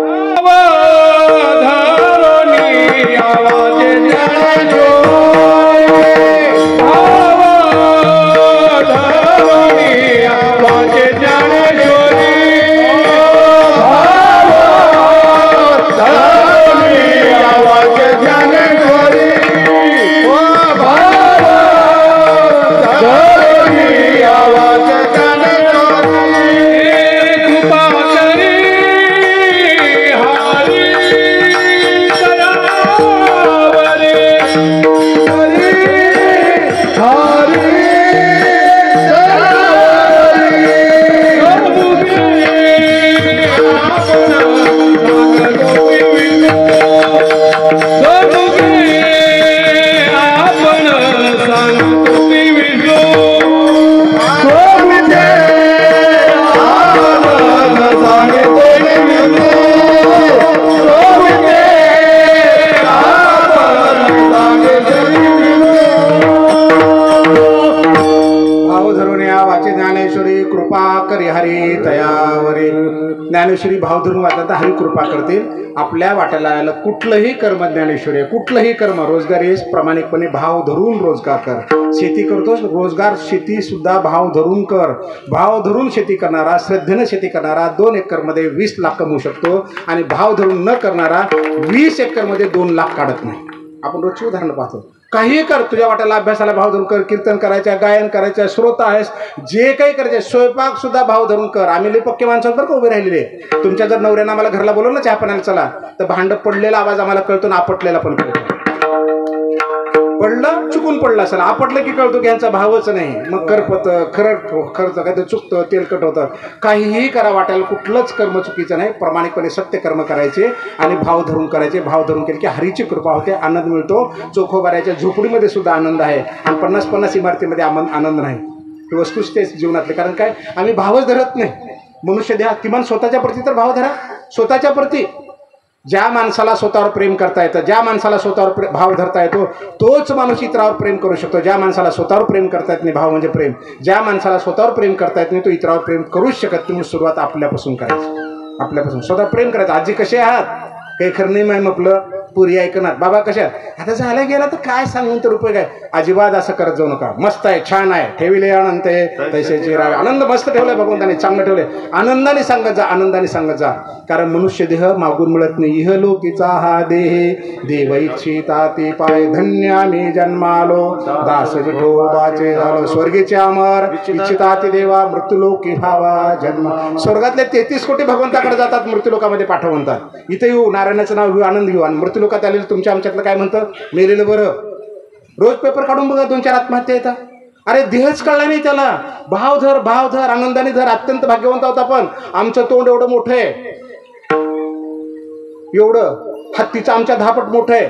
ज्ञानेश्वरी भाव धरून वाचता हरी कृपा करतील. आपल्या वाट्याला आलं कुठलंही कर्म ज्ञानेश्वरी, कुठलंही कर्म, रोजगार हे प्रामाणिकपणे भाव धरून रोजगार कर. शेती करतोस, रोजगार शेती सुद्धा भाव धरून कर. भाव धरून शेती करणारा, श्रद्धेनं शेती करणारा 2 एकरमध्ये 20 लाख कमवू शकतो. आणि भाव धरून न करणारा 20 एकरमध्ये 2 लाख काढत नाही. आपण रोजची उदाहरणं पाहतो. काही कर, तुझ्या वाट्याला अभ्यासाला भाव धरून कर, कीर्तन करायचं, गायन करायचं, श्रोता आहेस, जे काही करायचे, स्वयंपाक सुद्धा भाव धरून कर. आम्ही लई पक्के माणसावर का उभे राहिलेले. तुमच्या जर नवऱ्यानं आम्हाला घरला बोलवलं ना चहा पाण्याला चला, तर भांड पडलेला आवाज आम्हाला कळतो ना आपटलेला पण कळतो. पडलं चुकून पडलं असेल, आपटलं की कळतो की यांचा भावच नाही. मग करपत खर्च काय ते चुकतं, तेलकट होतं. काहीही करा, वाट्याला कुठलंच कर्म चुकीचं नाही. प्रामाणिकपणे सत्य कर्म करायचे आणि भाव धरून करायचे. भाव धरून केले की हरीची कृपा होते, आनंद मिळतो. चोखोबाऱ्याच्या झोपडीमध्ये सुद्धा आनंद आहे आणि 50-50 इमारतीमध्ये आनंद नाही. ही वस्तुस्थिती जीवनातले. कारण काय, आम्ही भावच धरत नाही. मनुष्य द्या किमान स्वतःच्या प्रती तर भाव धरा. स्वतःच्या प्रती ज्या माणसाला स्वतःवर प्रेम करता येतं, ज्या माणसाला स्वतःवर भाव धरता येतो, तोच माणूस इतरावर प्रेम करू शकतो. ज्या माणसाला स्वतःवर प्रेम करता येत नाही, भाव म्हणजे प्रेम, ज्या माणसाला स्वतःवर प्रेम करता येत नाही तो इतरावर प्रेम करूच शकत नाही. म्हणून सुरुवात आपल्यापासून करायची. आपल्यापासून स्वतः प्रेम करायचं. आजी कसे आहात, काही खरं नाही मॅम आपलं, पुरी ऐकणार, बाबा कशात, आता झाला गेला तर काय सांगून तर उपयोग आहे. अजिबात असं करत जाऊ नका. मस्त आहे, छान आहे, ठेविले आनंद आहे तैसेची रावे. आनंद मस्त ठेवलाय भगवंताने, चांगलं ठेवलंय. आनंदाने सांगत जा, आनंदाने सांगत जा. कारण मनुष्य देह मागून मिळत नाही. इहलोकीचा हा देह देव इच्छिता ते पाय, धन्य आम्ही जन्मालो दास विठोबाचे झालो. स्वर्गीचे अमर इच्छिता ते देवा, मृत्यूलोकी भावा जन्म. स्वर्गातले 33 कोटी भगवंताकडे जातात, मृत्यूलोकामध्ये पाठवतात. इथे येऊ, नारायणाचं नाव घेऊ, आनंद घेऊ. आणि मृत्यूलोकात आलेलं तुमच्या आमच्यातलं काय म्हणतं, मेलेलं बरं. रोज पेपर काढून बघा, 2-4 आत्महत्या येतात. अरे देहच कळला नाही त्याला. भाव धर, भाव धर, आनंदाने धर. अत्यंत भाग्यवंत होता. पण आमचं तोंड एवढं मोठं आहे, एवढं हत्तीचं आमच्या 10 पट मोठं आहे,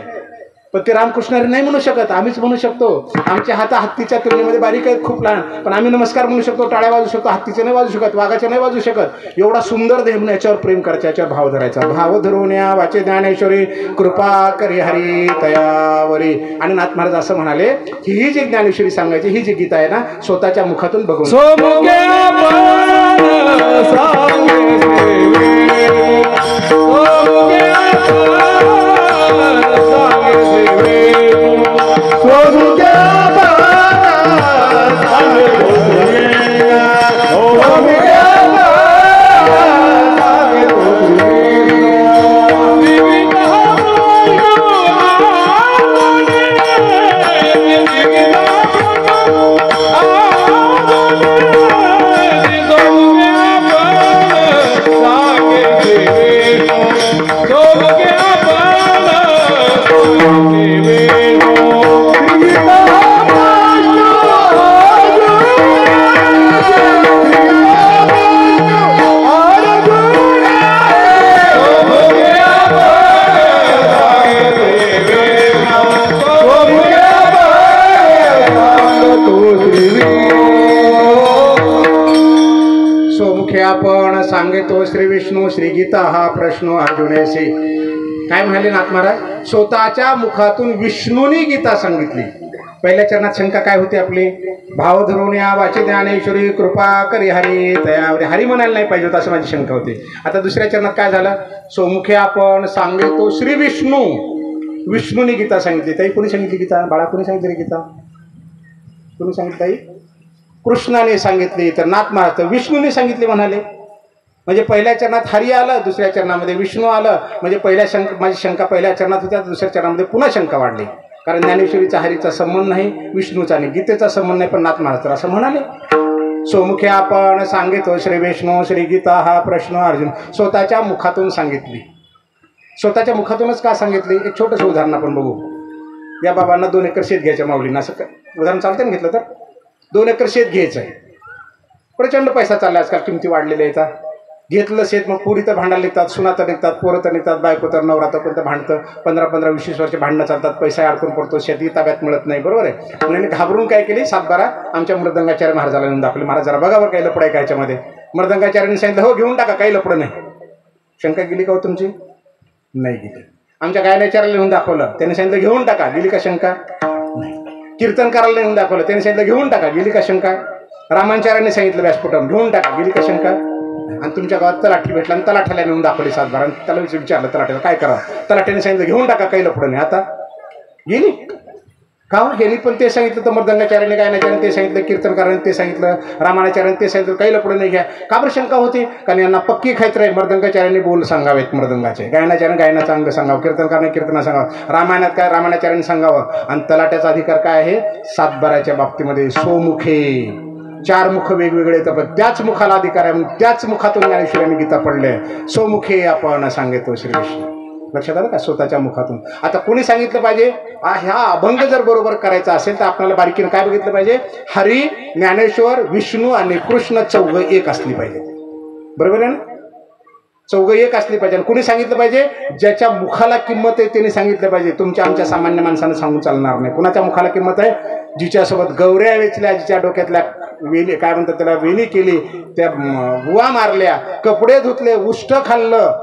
पण ते रामकृष्ण हरी नाही म्हणू शकत, आम्हीच म्हणू शकतो. आमचे हात हत्तीच्या तुलनेमध्ये बारीक आहेत, खूप लहान, पण आम्ही नमस्कार म्हणू शकतो, टाळ्या वाजू शकतो. हत्तीचे नाही वाजू शकत, वाघाचे नाही वाजू शकत. एवढा सुंदर देह म्हणून याच्यावर प्रेम करायचं, याच्यावर भाव धरायचा. भाव धरून या वाचे ज्ञानेश्वरी कृपा करी हरी तयावरी. आणि नाथ महाराज असं म्हणाले की ही जी ज्ञानेश्वरी सांगायची, ही जी गीता आहे ना, स्वतःच्या मुखातून बघून आपण सांगतो श्री विष्णू श्री गीता हा प्रश्न अर्जुनेसी. काय म्हणाले नाथ महाराज? स्वतःच्या मुखातून विष्णूनी गीता सांगितली. पहिल्या चरणात शंका काय होती आपली? भाव धरून या वाचे ज्ञानेश्वरी कृपा करी हरी तयावरी. हरी म्हणायला नाही पाहिजे होतं असं माझी शंका होती. आता दुसऱ्या चरणात काय झालं? सोमुखे आपण सांगतो श्री विष्णू, विष्णूनी गीता सांगितली. ताई कोणी सांगितली गीता? बाळा कोणी सांगितली गीता? कोणी सांगितली ताई? कृष्णाने सांगितली. तर नाथ महाराज विष्णूने सांगितले म्हणाले. म्हणजे पहिल्या चरणात हरी आलं, दुसऱ्या चरणामध्ये विष्णू आलं. म्हणजे माझी शंका पहिल्या चरणात होत्या, दुसऱ्या चरणामध्ये पुन्हा शंका वाढली. कारण ज्ञानेश्वरीचा हरीचा संबंध नाही, विष्णूचा आणि गीतेचा संबंध नाही. पण नाथ महाराज तर असं म्हणाले. सोमुखे आपण सांगितो श्री विष्णू श्री गीता हा प्रश्न अर्जुन. स्वतःच्या मुखातून सांगितली. स्वतःच्या मुखातूनच का सांगितली? एक छोटंसं उदाहरण आपण बघू. या बाबांना 2 एकर शेत घ्यायच्या माऊलींना. असं उदाहरण चालतं ना घेतलं तर? 2 एकर शेत घ्यायचं आहे. प्रचंड पैसा चालला आजकाल, किमती वाढलेल्या येतात. घेतलं शेत, मग पुरी तर भांडायला निघतात, सुना तर निघतात, पोरं तर निघतात, बायको तर नवरा तर कोणतं भांडतं. 15-20 वर्ष भांडणं चालतात, पैसा अडकून पडतो, शेती ताब्यात मिळत नाही. बरोबर आहे. म्हणून घाबरून काय केली? 7-12 आमच्या मृदंगाचार्य महाराजाला येऊन दाखवले. महाराज जरा बघावर काही लपड आहे का ह्याच्यामध्ये? मृदंगाचार्यांनी सांगितलं हो घेऊन टाका, काही लपडं नाही. शंका गेली का हो तुमची? नाही गेली. आमच्या गायनाचार्याला येऊन दाखवलं, त्यांनी सांगितलं घेऊन टाका, गेली का शंका? नाही. कीर्तनकाराला येऊन दाखवलं, त्यांनी सांगितलं घेऊन टाका, गेली का शंका? रामाचार्यांनी सांगितलं व्यासपीठावर घेऊन टाका, गेली का शंका? आणि तुमच्या गावात तलाठी भेटला आणि तलाठ्याला नेऊन दाखवली 7-12. आणि त्याला विचारलं तलाठ्याला काय करावं? तलाठ्याने सांगितलं घेऊन टाका, काही लपडं नाही. आता गेली का? गेली. पण ते सांगितलं तर मृदंगाचार्याने, गायनाचार्याने ते सांगितलं, कीर्तनकाराने ते सांगितलं, रामाचार्याने ते सांगितलं, काही लपडं नाही घ्या. का बरं शंका होती? कारण यांना पक्की खायचं आहे. मृदंगाचार्याने बोल सांगावेत मृदंगाचे, गायनाचार्याने गायनाचं अंग सांगावं, कीर्तनकाराने कीर्तना सांगावं, रामायणात काय रामाचार्याने सांगावं. आणि तलाट्याचा अधिकार काय आहे? 7-12च्या बाबतीमध्ये सोमुखे, 4 मुख वेगवेगळे येतात, पण त्याच मुखाला अधिकार आहे. त्याच मुखातून ज्ञानेश्वरीने गीता पडले. सोमुखे आपण सांगतो श्री विष्णू. लक्षात आलं का? स्वतःच्या मुखातून. आता कोणी सांगितलं पाहिजे? ह्या अभंग जर बरोबर करायचा असेल तर आपल्याला बारीकीनं काय बघितलं पाहिजे? हरी, ज्ञानेश्वर, विष्णू आणि कृष्ण चौघ एक असली पाहिजे. बरोबर आहे ना? चौघ एक असली पाहिजे. आणि कोणी सांगितलं पाहिजे? ज्याच्या मुखाला किंमत आहे त्याने सांगितलं पाहिजे. तुमच्या आमच्या सामान्य माणसानं सांगून चालणार नाही. कुणाच्या मुखाला किंमत आहे? जिच्यासोबत गौऱ्या वेचल्या, जिच्या डोक्यातल्या वेली काय म्हणतात त्याला वेली केली, त्या बुवा मारल्या, कपडे धुतले, उष्ट खाल्लं,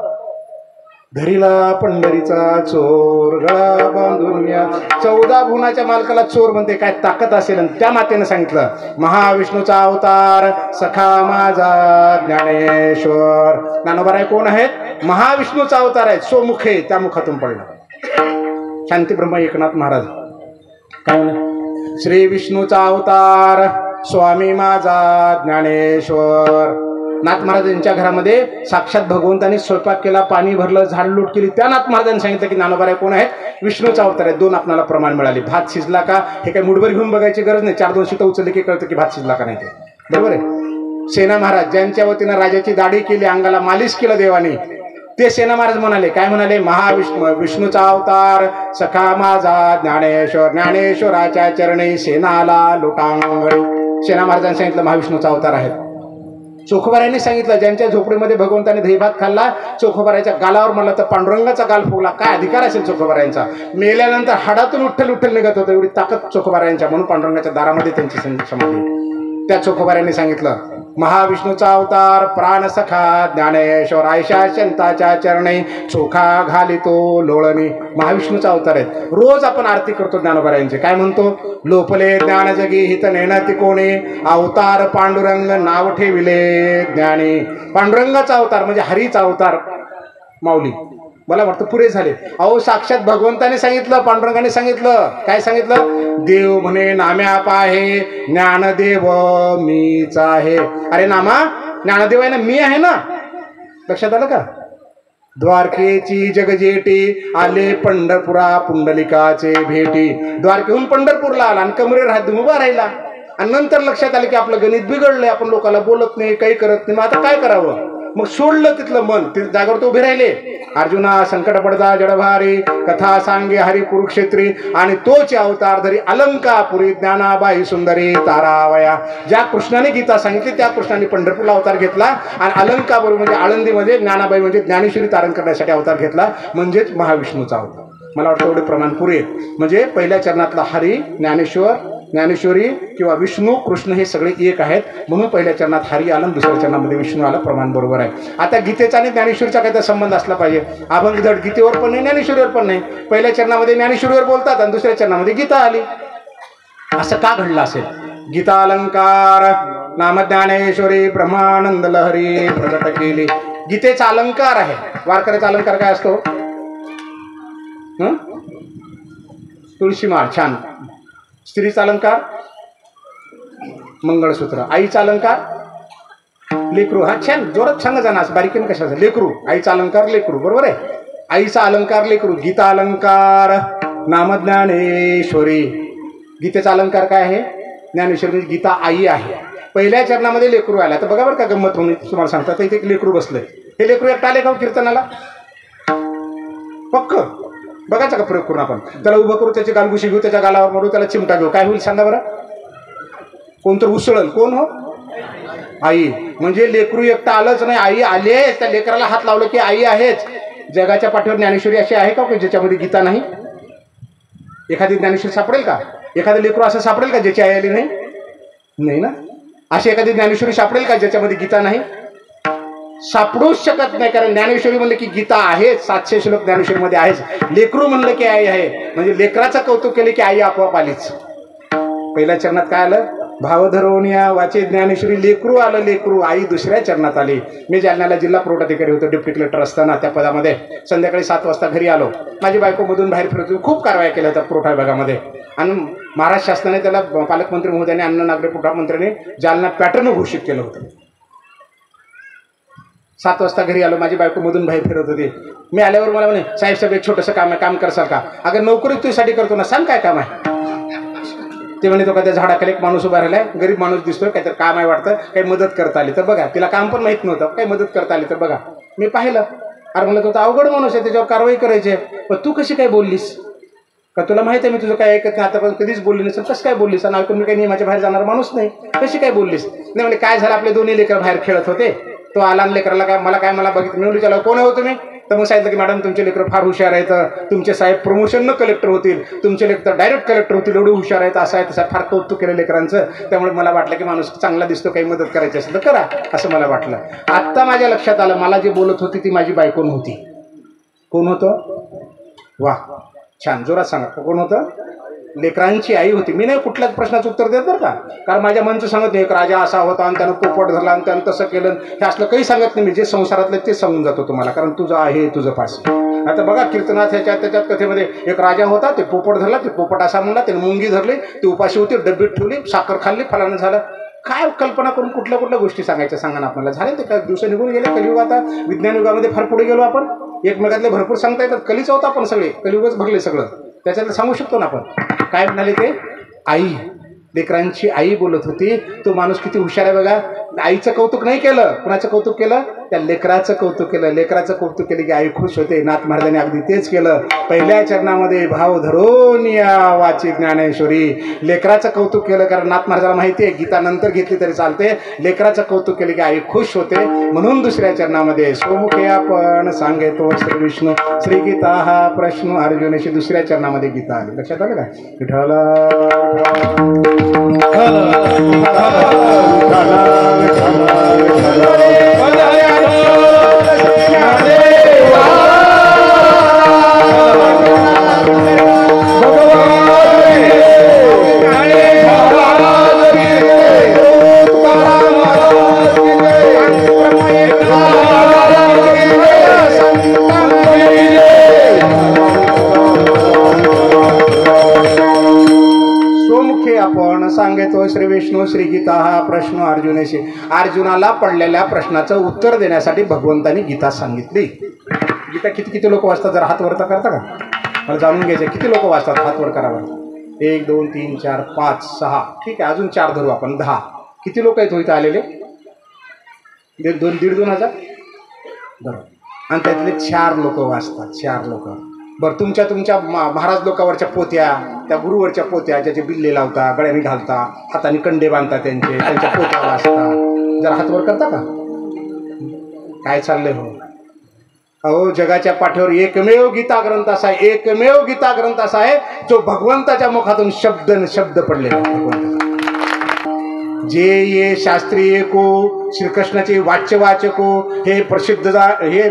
धरीला पंढरीचा चोर गळा बांधून या. 14 भुवनाच्या मालकाला चोर म्हणते. काय ताकद असेल? आणि त्या मातेनं सांगितलं महाविष्णूचा अवतार सखा माझा ज्ञानेश्वर. ज्ञानोबा कोण आहेत? महाविष्णूचा अवतार आहेत. सोमुखे, त्या मुखातून पडला. शांती ब्रह्म एकनाथ महाराज काय म्हणे? श्री विष्णूचा अवतार स्वामी माझा ज्ञानेश्वर. नाथ महाराजांच्या घरामध्ये साक्षात भगवंतांनी स्वयंपाक केला, पाणी भरलं, झाड लूट केली. त्या नाथ महाराजांनी सांगितलं की ज्ञानोबा कोण आहेत? विष्णूचा अवतार आहे. 2 आपल्याला प्रमाण मिळाले. भात शिजला का हे काही मुठभर घेऊन बघायची गरज नाही. 4-2 शिटं उचलले की कळतं की भात शिजला का नाही ते. बरोबर आहे. सेना महाराज ज्यांच्या वतीनं राजाची दाढी केली, अंगाला मालिश केलं देवाने, ते सेना महाराज म्हणाले. काय म्हणाले? विष्णूचा अवतार सखा माझा ज्ञानेश्वर. ज्ञानेश्वराच्या चरणी सेनाला लोटांगणी. सेना महाराजांनी सांगितलं महाविष्णूचा अवतार आहे. चोखोबाऱ्यांनी सांगितलं, ज्यांच्या झोपडीमध्ये भगवंताने दहीभात खाल्ला, चोखोबाऱ्याच्या गालावर म्हणलं तर पांडुरंगाचा गाल फुगला. काय अधिकार असेल चोखोबाऱ्यांचा? मेल्यानंतर हाडातून उठ्ठल उठ्ठल निघत होतं, एवढी ताकद चोखोबाऱ्यांच्या. म्हणून पांडुरंगाच्या दारामध्ये त्यांची समाधी. त्या चोखोबाऱ्यांनी सांगितलं, महाविष्णूचा अवतार प्राणसखा ज्ञानेश्वर आयशा शंताच्या चरणी चोखा घालितो लोळणी. महाविष्णूचा अवतार आहे. रोज आपण आरती करतो ज्ञानोबाऱ्यांची. काय म्हणतो? लोपले ज्ञान जगी हित नेणती कोणी, अवतार पांडुरंग नाव ठेविले ज्ञानी. पांडुरंगाचा अवतार म्हणजे हरीचा अवतार. माऊली मला वाटतं पुरे झाले. अहो साक्षात भगवंताने सांगितलं, पांडुरंगाने सांगितलं. काय सांगितलं? देव म्हणे नाम्या पाहे ज्ञानदेव मीच आहे. अरे नामा ज्ञानदेव आहे ना, मी आहे ना. लक्षात आलं का? द्वारकेची जगजेटी आले पंढरपुरा पुंडलिकाचे भेटी. द्वारकेहून पंढरपूरला आला आणि कमरेवर हात देऊन उभा राहिला. आणि नंतर लक्षात आलं की आपलं गणित बिघडलंय, आपण लोकांना बोलत नाही, काही करत नाही. मग आता काय करावं? मग सोडलं तिथलं मन, तिथं जागेवर ते उभे राहिले. अर्जुना संकट पडता जडभारी, कथा सांगे हरी कुरुक्षेत्री. आणि तोच अवतार धरी अलंकापुरी ज्ञानाबाई सुंदरी तारावया. ज्या कृष्णाने गीता सांगितली त्या कृष्णाने पंढरपूरला अवतार घेतला आणि अलंकापुरी म्हणजे आळंदीमध्ये ज्ञानाबाई म्हणजे ज्ञानेश्वरी तारण करण्यासाठी अवतार घेतला. म्हणजेच महाविष्णूचा अवतार. मला वाटतं एवढे प्रमाण पुरे. म्हणजे पहिल्या चरणातला हरी, ज्ञानेश्वर, ज्ञानेश्वरी किंवा विष्णू, कृष्ण हे सगळे एक आहेत. म्हणून पहिल्या चरणात हरी आलं, दुसऱ्या चरणामध्ये विष्णू आलं. प्रमाण बरोबर आहे. आता गीतेचा आणि ज्ञानेश्वरीचा काहीतरी संबंध असला पाहिजे. अभंग धड गीतेवर पण नाही, ज्ञानेश्वरीवर पण नाही. पहिल्या चरणामध्ये ज्ञानेश्वरीवर बोलतात आणि दुसऱ्या चरणामध्ये गीता आली. असं का घडलं असेल? गीता अलंकार नामज्ञानेश्वरी ब्रह्मानंद लहरी प्रगट केली. गीतेचा अलंकार आहे. वारकऱ्याचा अलंकार काय असतो? तुळशीमाळ. छान. स्त्रीचा अलंकार मंगळसूत्र. आईचा अलंकार लेकरू. हा छान, जोरात सांगा जाणार, बारीकीने कशाचं? लेकरू. आईचा अलंकार लेकरू. बरोबर आहे. आईचा अलंकार लेकरू. गीता अलंकार नामज्ञानेश्वरी. गीतेचा अलंकार काय आहे? ज्ञानेश्वरी. गीता आई आहे. पहिल्या चरणामध्ये लेकरू आला. तर बघा बरं का गंमत म्हणून तुम्हाला सांगतात, इथे एक लेकरू बसलंय. हे लेकरू एकटा आले का कीर्तनाला? पक्क बघायचा का प्रयोग करून आपण? त्याला उभं करू, त्याची गालगुशी घेऊ, त्याच्या गालावर मारू, त्याला चिमटा घेऊ. काय होईल सांगा बरं? कोणतर उसळल. कोण हो? आई. म्हणजे लेकरू एकटा आलंच नाही, आई आली आहे. त्या लेकराला हात लावलं की आई आहेच. जगाच्या पाठीवर ज्ञानेश्वरी अशी आहे का ज्याच्यामध्ये गीता नाही? एखादी ज्ञानेश्वरी सापडेल का? एखादं लेकरू असं सापडेल का ज्याची आई आली नाही? नाही ना. अशी एखादी ज्ञानेश्वरी सापडेल का ज्याच्यामध्ये गीता नाही? सापडूच शकत नाही. कारण ज्ञानेश्वरी म्हणलं की गीता आहे. 700 श्लोक ज्ञानेश्वरीमध्ये आहेच. लेकरू म्हणलं की आई आहे. म्हणजे लेकराचं कौतुक केलं की आई आपोआप आलीच. पहिल्या चरणात काय आलं? भावधरोनिया वाचे ज्ञानेश्वरी. लेकरू आलं. लेकरू. आई दुसऱ्या चरणात आली. मी जालन्याला जिल्हा पुरवठाधिकारी होतो, डेप्टी कलेक्टर असताना त्या पदामध्ये. संध्याकाळी 7 वाजता घरी आलो. माझी बायको मधून बाहेर फिरत होती. खूप कारवाया केल्या होत्या पुरवठा विभागामध्ये. आणि महाराष्ट्र शासनाने त्याला, पालकमंत्री महोदयाने, अन्न नागरी पुरवठा मंत्र्यांनी जालना पॅटर्न घोषित केलं होतं. 7 वाजता घरी आलो. माझी बायको मधून बाहेर फिरत होती. मी आल्यावर मला म्हणे, साहेब एक छोटंसं काम आहे, काम करसाल का? अगं नोकरी तुझ्यासाठी करतो ना, सांग काय काम आहे? ते म्हणे, तो का त्या झाडाखाली एक माणूस उभा राहिलाय, गरीब माणूस दिसतोय, काहीतरी काम आहे वाटतं, काही मदत करता आली तर बघा. तिला काम पण माहीत नव्हतं, काही मदत करता आली तर बघा. मी पाहिलं. अरे म्हणलं, तो तर अवघड माणूस आहे, त्याच्यावर कारवाई करायची आहे. पण तू कशी काय बोललीस? का तुला माहिती आहे मी तुझं काय ऐकत नाही, आतापर्यंत कधीच बोलली नसेल, कसं काय बोललीस? आणि ऐकून मी काही नियमाच्या बाहेर जाणार माणूस नाही, कशी काय बोललीस? नाही म्हणजे काय झालं, आपले दोन्ही लेकर बाहेर खेळत होते. तो आला लेकराला काय मला बघितलं. मी विचारलं, कोण आहे हो तुम्ही? तर मग सांगितलं की मॅडम तुमचे लेकर फार हुशार आहेत, तुमचे साहेब प्रमोशन न कलेक्टर होतील, तुमचे लेकर डायरेक्ट कलेक्टर होतील, एवढे हुशार आहेत, असं आहे तसं. फार कौतुक केलं लेकरांचं. त्यामुळे मला वाटलं की माणूस चांगला दिसतो, काही मदत करायची असेल तर करा, असं मला वाटलं. आत्ता माझ्या लक्षात आलं, मला जे बोलत होती ती माझी बायको नव्हती. कोण होतं? वा छान, जोरात सांगा. कोण होतं? लेकरांची आई होती. मी नाही कुठल्याच प्रश्नाचं उत्तर देत बरं का, कारण माझ्या मनचं सांगत नाही. एक राजा असा होता आणि त्यानं पोपट धरला आणि त्यानं तसं केलं, हे असलं काही सांगत नाही मी. जे संसारातलं ते सांगून जातो तुम्हाला, कारण तुझं आहे तुझं पास. आता बघा कीर्तनात ह्याच्यात त्याच्यात कथेमध्ये एक राजा होता, ते पोपट धरला, ते पोपट असा म्हणला, त्याने मुंगी धरली, ती उपाशी होती, डब्बीत ठेवली, साखर खाल्ली, फलानं झालं. काय कल्पना करून कुठल्या गोष्टी सांगायच्या सांगा ना आपल्याला. झाले ते काय दिवस निघून गेले. कलियुग, आता विज्ञान युगामध्ये फार पुढे गेलो आपण. एकमेकातले भरपूर सांगता येतात. कलीच होता आपण सगळे, कलियुगच भरले सगळं. त्याच्यातलं सांगू शकतो ना आपण. काय म्हणाले ते? आई. लेकरांची आई बोलत होती, तो माणूस किती हुशार आहे बघा. आईचं कौतुक नाही केलं, कुणाचं कौतुक केलं? त्या लेकराचं कौतुक केलं. लेकराचं कौतुक केलं की आई खुश होते. नाथ महाराजांनी अगदी तेच केलं. पहिल्या चरणामध्ये भाव धरून या वाची ज्ञानेश्वरी. लेकराचं कौतुक केलं, कारण नाथ महाराजांना माहिती आहे गीता नंतर घेतली तरी चालते. लेकराचं कौतुक केलं की आई खुश होते. म्हणून दुसऱ्या चरणामध्ये स्वमुखे आपण सांगेतो श्री विष्णू श्री गीता हा प्रश्न अर्जुनाशी दुसऱ्या चरणामध्ये गीता आली. लक्षात आलं का? विठ्ठल सांगतो श्री विष्णू श्री गीता हा प्रश्न अर्जुनाशी. अर्जुनाला पडलेल्या प्रश्नाचं उत्तर देण्यासाठी भगवंतांनी गीता सांगितली. गीता किती किती लोक वाचतात? जरा हात वर करता का? मला जाणून घ्यायचं किती लोक वाचतात. हात वर करावा. 1 2 3 4 5 6. ठीक आहे, अजून 4 धरू आपण. 10. किती लोक आहेत इथं आलेले? 1,500 2,000 बरोबर. आणि त्यातले 4 लोक वाचतात. 4 लोक. बरं, तुमच्या महाराज लोकांवरच्या पोत्या, त्या गुरुवरच्या पोत्या ज्याचे बिल्ले लावता, गळ्याने घालता, हाताने कंडे बांधता, त्यांच्या पोत्या वाचता. जरा हातवर करता का? काय चाललंय हो? अहो, जगाच्या पाठीवर एकमेव गीता ग्रंथ असा आहे, एकमेव गीता ग्रंथ असा आहे जो भगवंताच्या मुखातून शब्द पडलेला भगवंताचा. जे ये शास्त्रीय को श्रीकृष्णाचे वाच्यवाचको हे प्रसिद्ध जाणे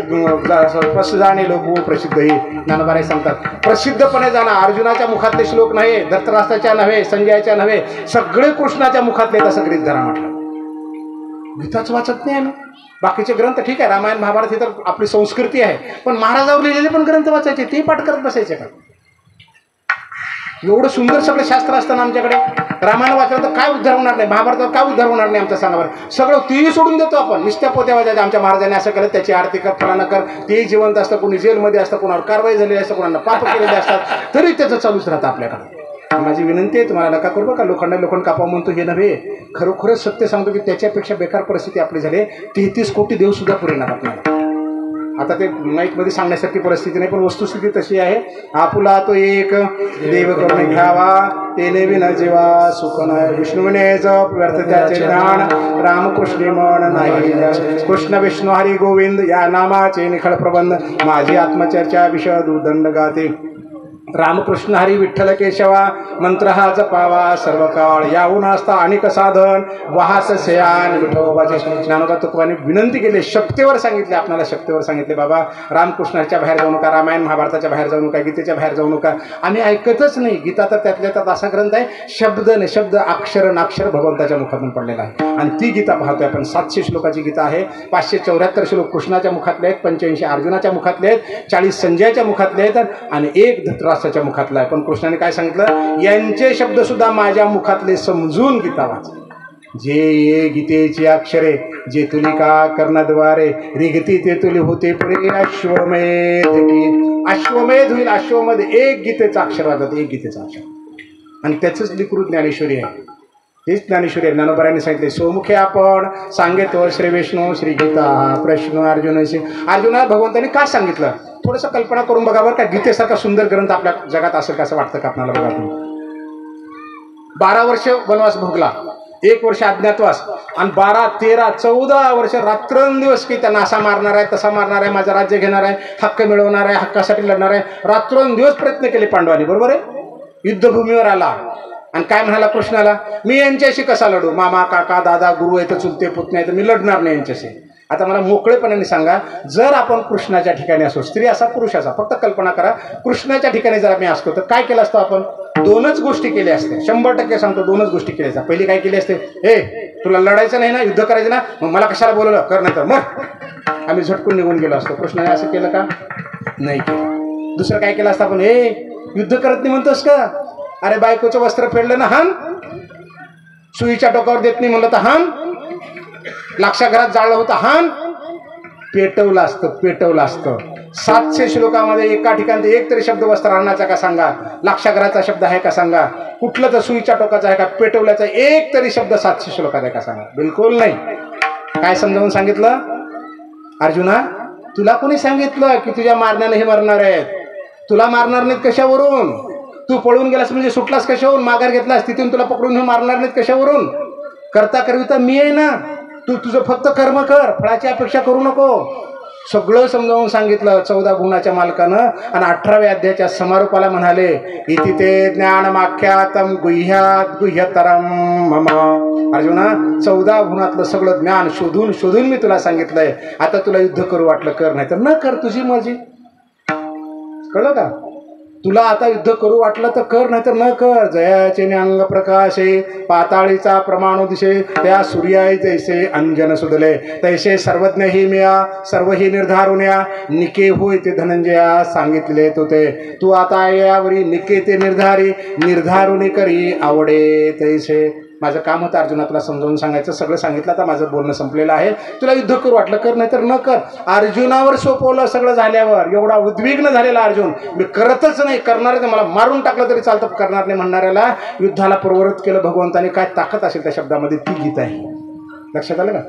लोक प्रसिद्ध हे ज्ञानोबाराय सांगतात. प्रसिद्धपणे जाणार. अर्जुनाच्या मुखातले श्लोक नव्हे, धृतराष्ट्राच्या नव्हे, संजयाच्या नव्हे, सगळे कृष्णाच्या मुखातले तसं गीत धरा म्हटलं. गीताच वाचत नाही आम्ही. बाकीचे ग्रंथ ठीक आहे, रामायण महाभारत ही तर आपली संस्कृती आहे, पण महाराजावर लिहिलेले पण ग्रंथ वाचायचे, ते पाठ करत बसायचे का? एवढं सुंदर सगळं शास्त्र असताना आमच्याकडे रामायण वाचलं तर काय उद्धार होणार नाही, महाभारतावर काय उद्धार होणार नाही आमच्या सांगावर. सगळं तेही सोडून देतो आपण. निस्त्या पोत्या वाजायच्या. आमच्या महाराजांनी असं केलं, त्याची आरती कर, फलाना कर. तेही जिवंत असतं, कोणी जेलमध्ये असतं, कोणावर कारवाई झालेली असतं, कोणाला पाप केलेले असतात, तरी त्याचं चालूच राहतं आपल्याकडे. माझी विनंती आहे तुम्हाला, नका करू का लोखंड कापा म्हणतो हे नव्हे. खरोखरच सत्य सांगतो की त्याच्यापेक्षा बेकार परिस्थिती आपली झाली. 33 कोटी देवसुद्धा पुरेणार आपल्याला. आता ते माईकमध्ये सांगण्यासारखी परिस्थिती नाही, पण वस्तुस्थिती तशी आहे. आपुला तो एक देव करून घ्यावा, तेने विना जीवा सुख नाही. विष्णूने जप व्यर्थ त्याचे ज्ञान, रामकृष्ण मन नाही. कृष्ण विष्णू हरी गोविंद या नामाचे निखळ प्रबंध, माझी आत्मचर्चा विशद उदंड गाते. रामकृष्ण हरी विठ्ठल केशवा मंत्र हा जपावा सर्व काळ, याहून असता अनेक साधन वाहास शयान विठोबाचे. ज्ञानोबा तुकोबांनी विनंती केली, शक्तीवर सांगितले, आपल्याला शक्तीवर सांगितले, बाबा रामकृष्णाच्या बाहेर जाऊ नका, रामायण महाभारताच्या बाहेर जाऊ नका, गीतेच्या बाहेर जाऊ नका. आम्ही ऐकतच नाही. गीता तर त्यातल्या त्यात असा ग्रंथ आहे, शब्द न शब्द, अक्षर नाक्षर भगवंताच्या मुखातून पडलेला आहे. आणि ती गीता पाहतोय आपण. 700 श्लोकाची गीता आहे. 574 श्लोक कृष्णाच्या मुखातले आहेत, 85 अर्जुनाच्या मुखातले आहेत, 40 संजयाच्या मुखातले आहेत आणि 1 धृतराष्ट्राच्या मुखातला आहे. पण कृष्णाने काय सांगितलं? यांचे शब्द सुद्धा माझ्या मुखातले समजून गीता वाच. जे ये गीतेची अक्षरे, जे तुलिका कर्णद्वारे, रिगती ते तुली होते पुरे अश्वमेध की. अश्वमेध होईल. अश्वमध्ये 1 गीतेचं अक्षर वाजत, 1 गीतेचं अक्षर. आणि त्याचंच लिकृत ज्ञानेश्वरी आहे. हेच ज्ञानेश्वरी आहे. ज्ञानोबारायांनी सांगितले, स्वमुखे आपण सांगेतो श्री विष्णू श्री गीता प्रश्न अर्जुनाशी. अर्जुनाला भगवंतांनी का सांगितलं? थोडंसं कल्पना करून बघा बरं का. गीतेसारखा सुंदर ग्रंथ आपल्या जगात असेल का असं वाटतं का आपल्याला? बघा तुम्ही. 12 वर्ष वनवास भोगला, 1 वर्ष अज्ञातवास, आणि 12, 13, 14 वर्ष रात्रंदिवस की त्यांना असा मारणार आहे, तसा मारणार आहे, माझं राज्य घेणार आहे, हक्क मिळवणार आहे, हक्कासाठी लढणार आहे. रात्रंदिवस प्रयत्न केले पांडवांनी. बरोबर आहे. युद्धभूमीवर आला आणि काय म्हणाला कृष्णाला? मी यांच्याशी कसा लढू? मामा, काका, दादा, गुरु आहेत, चुलते पुतणे आहेत, मी लढणार नाही यांच्याशी. आता मला मोकळेपणाने सांगा, जर आपण कृष्णाच्या ठिकाणी असो, स्त्री असा पुरुष असा, फक्त कल्पना करा, कृष्णाच्या ठिकाणी जर आम्ही असतो तर काय केलं असतं आपण? 2च गोष्टी केल्या असत्या. 100% सांगतो, 2च गोष्टी केल्या असत्या. पहिली काय केली असते? हे तुला लढायचं नाही ना, युद्ध करायचं ना, मग मला कशाला बोलवलं? कर नाही तर मग आम्ही झटकून निघून गेलो असतो. कृष्णाने असं केलं का? नाही केलं. दुसरं काय केलं असतं आपण? हे युद्ध करत नाही म्हणतोस का? अरे बायकोचं वस्त्र फेडलं ना, हान. सुईच्या टोकावर देत नाही म्हणलं तर हान. लाक्षाघरात जाळलं होतं, हान. पेटवलं असतं. 700 श्लोकामध्ये एका ठिकाणी एक तरी शब्द वस्त्रांनाचा का सांगा, लाक्षागराचा शब्द आहे का सांगा, कुठलं तर सुईच्या टोकाचा आहे का, पेटवल्याचा एक तरी शब्द 700 श्लोकात आहे का सांगा? बिलकुल नाही. काय समजावून सांगितलं? अर्जुना, तुला कोणी सांगितलं की तुझ्या मारण्याने हे मरणार आहेत? तुला मारणार नाहीत कशावरून? तू पळून गेलास म्हणजे सुटलास कशावरून? माघार घेतलास तिथून तुला पकडून मारणार नाहीत कशावरून? करता करविता मी आहे ना. तू तुझं फक्त कर्म कर, फळाची अपेक्षा करू नको. सगळं समजावून सांगितलं 14 गुणाच्या मालकानं. आणि 18व्या अध्यायाच्या समारोपाला म्हणाले, इति ते ज्ञानमाख्यातम गुह्यात गुह्यतरम मम. अर्जुना, 14 गुणातलं सगळं ज्ञान शोधून शोधून मी तुला सांगितलंय. आता तुला युद्ध करू वाटलं कर, नाही तर न कर, तुझी मर्जी. कळलं का? तुला आता युद्ध करू वाटलं तर कर, नाही तर न कर. जयाचे अंग प्रकाशे पाताळीचा प्रमाणो दिशे, त्या सूर्याय जैसे अंजन सुदले, तैसे सर्वज्ञ ही मिया सर्वही निर्धारुण्या, निके होय ते धनंजया सांगितले तो ते. तू आता यावरी निके ते निर्धारी, निर्धारुणी करी आवडे तैसे. माझं काम होतं अर्जुना तुला समजावून सांगायचं. सगळं सांगितलं, आता माझं बोलणं संपलेलं आहे. तुला युद्ध करू वाटलं कर, नाही तर न कर. अर्जुनावर सोपवलं सगळं झाल्यावर. एवढा उद्विग्न झालेला अर्जुन, मी करतच नाही, करणार नाही, मला मारून टाकलं तरी चालतं, करणार नाही म्हणणाऱ्याला युद्धाला प्रवृत्त केलं भगवंताने. काय ताकद असेल त्या शब्दामध्ये, ती गीता आहे. लक्षात आलं का?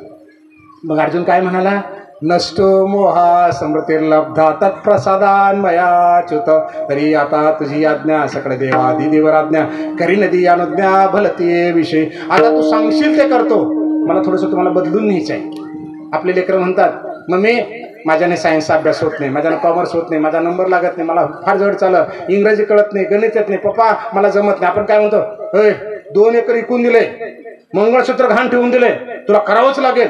मग अर्जुन काय म्हणाला? नष्टो मोहा समृतीर्लब्धा तत्प्रसादान्मयाच्युत, तरी आता तुझी आज्ञा सकळ देवादिदेवराज्ञा, करी नदी अनुज्ञा भलती विषय. आता तू सांगशील ते करतो. मला थोडंसं तुम्हाला बदलून न्यायचं आहे. आपले लेकरं म्हणतात, मम्मी माझ्याने सायन्सचा अभ्यास होत नाही, माझ्याने कॉमर्स होत नाही, माझा नंबर लागत नाही, मला फार जड चालं, इंग्रजी कळत नाही, गणित येत नाही, पप्पा मला जमत नाही. आपण काय म्हणतो? होय 2 एकर विकून दिले, मंगळसूत्र घाण ठेवून दिले, तुला करावंच लागेल.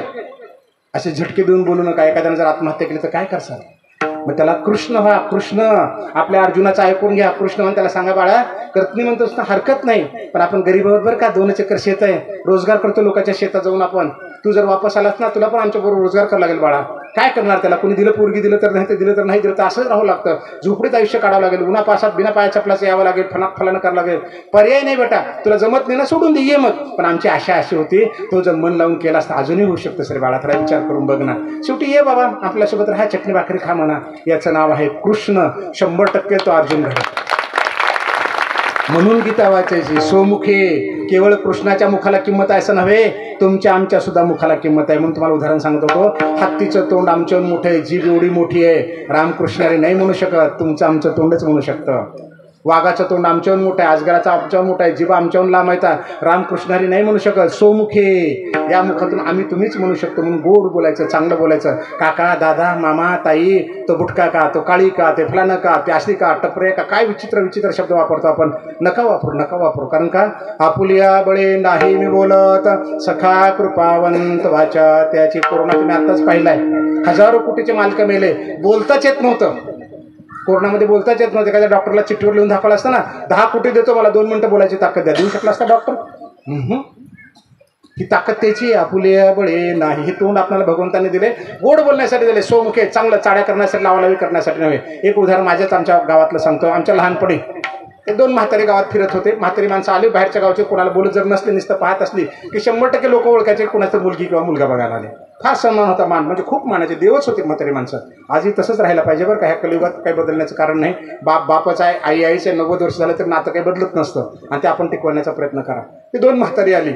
असे झटके देऊन बोलू नका. एखाद्याने जर आत्महत्या केली तर काय करसाल? मग त्याला कृष्ण व्हा. कृष्ण आपल्या अर्जुनाचं ऐकून घ्या. कृष्ण म्हणून त्याला सांगा, बाळा करत नाही म्हणतोस ना, हरकत नाही, पण आपण गरीब आहोत बरं का, 2 एकर शेत आहे, रोजगार करतो लोकांच्या शेतात जाऊन आपण. तू जर वापस आलास ना, तुला पण आमच्याबरोबर रोजगार करावा लागेल बाळा. काय करणार? त्याला कोणी दिलं, पोरगी दिलं तर नाही, तर दिलं तर नाही दिलं तर असंच राहावं लागतं. झोपडीत आयुष्य काढावं लागेल, उन्हापासात बिना पाया चपलाचं यावं लागेल, फलानं करावं लागेल. पर्याय नाही बेटा, तुला जमत नाही ना, सोडून दे, ये मग. पण आमची आशा अशी होती, तो जर मन लावून केला असता अजूनही होऊ शकतं सर बाळा, थोडा विचार करून बघ ना. शेवटी ये बाबा, आपल्यासोबत राहा, चटणी भाकरी खा म्हणा. याचं नाव आहे कृष्ण. 100% तो अर्जुन घडला. म्हणून गीता वाचायची. सोमुखे, केवळ कृष्णाच्या मुखाला किंमत आहे असं नव्हे, तुमच्या आमच्या सुद्धा मुखाला किंमत आहे. म्हणून तुम्हाला उदाहरण सांगत होतो, हत्तीचं तोंड आमच्याहून मोठं आहे, जीभ एवढी मोठी आहे, रामकृष्णाने नाही म्हणू शकत, तुमचं आमचं तोंडच म्हणू शकतं. वाघाचं तोंड आमच्याहून मोठं आहे, अजगराचा आमच्याहून मोठा आहे, जीभ आमच्याहून लांब आहे, रामकृष्णारी नाही म्हणू शकत. सोमुखे, या मुखातून आम्ही तुम्हीच म्हणू शकतो. म्हणून गोड बोलायचं, चांगलं बोलायचं. काका, दादा, मामा, ताई, तो बुटका का, तो काळी का, ते फलानं का, प्यासली का, टपरे का, काय विचित्र विचित्र शब्द वापरतो आपण. नका वापरू, नका वापरू. कारण का? आपुलिया बळे नाही मी बोलत, सखा कृपावंत वाचा. त्याची कोरोना तुम्ही आत्ताच पाहिलाय, हजारो कोटीचे मालक मेले, बोलताच येत नव्हतं. कोरोनामध्ये बोलताच येत नव्हते. एखाद्या डॉक्टरला चिठ्ठीवर लिहून दाखवलं असतं ना, 10 कोटी देतो मला 2 मिनिटं बोलायची ताकद द्या, देऊ शकला असता डॉक्टर? ही ताकद त्याची. आपुले बळे नाही. हे तोंड आपल्याला भगवंताने दिले, गोड बोलण्यासाठी दिले. सोमुखे, चांगलं चाड्या करण्यासाठी, लावालावी करण्यासाठी नव्हे. एक उदाहरण माझ्याच आमच्या गावातलं सांगतो. आमच्या लहानपणी 2 म्हातारे गावात फिरत होते. म्हातारी माणसं आली बाहेरच्या गावचे, कोणाला बोलत जर नसले, नुसतं पाहत असली की 100% लोक ओळखायचे कोणाचं मुलगी किंवा मुलगा बघायला आले. फार सन्मान होता, मान, म्हणजे खूप मानाचे, देवच होते म्हातारी माणसं. आजही तसंच राहायला पाहिजे बरं का. ह्या कलियुगात काही बदलण्याचं कारण नाही. बाप बापच आहे, आई आईच आहे. 90 वर्ष झालं तर नातं काही बदलत नसतं, आणि ते आपण टिकवण्याचा प्रयत्न करा. ते 2 म्हातारी आली.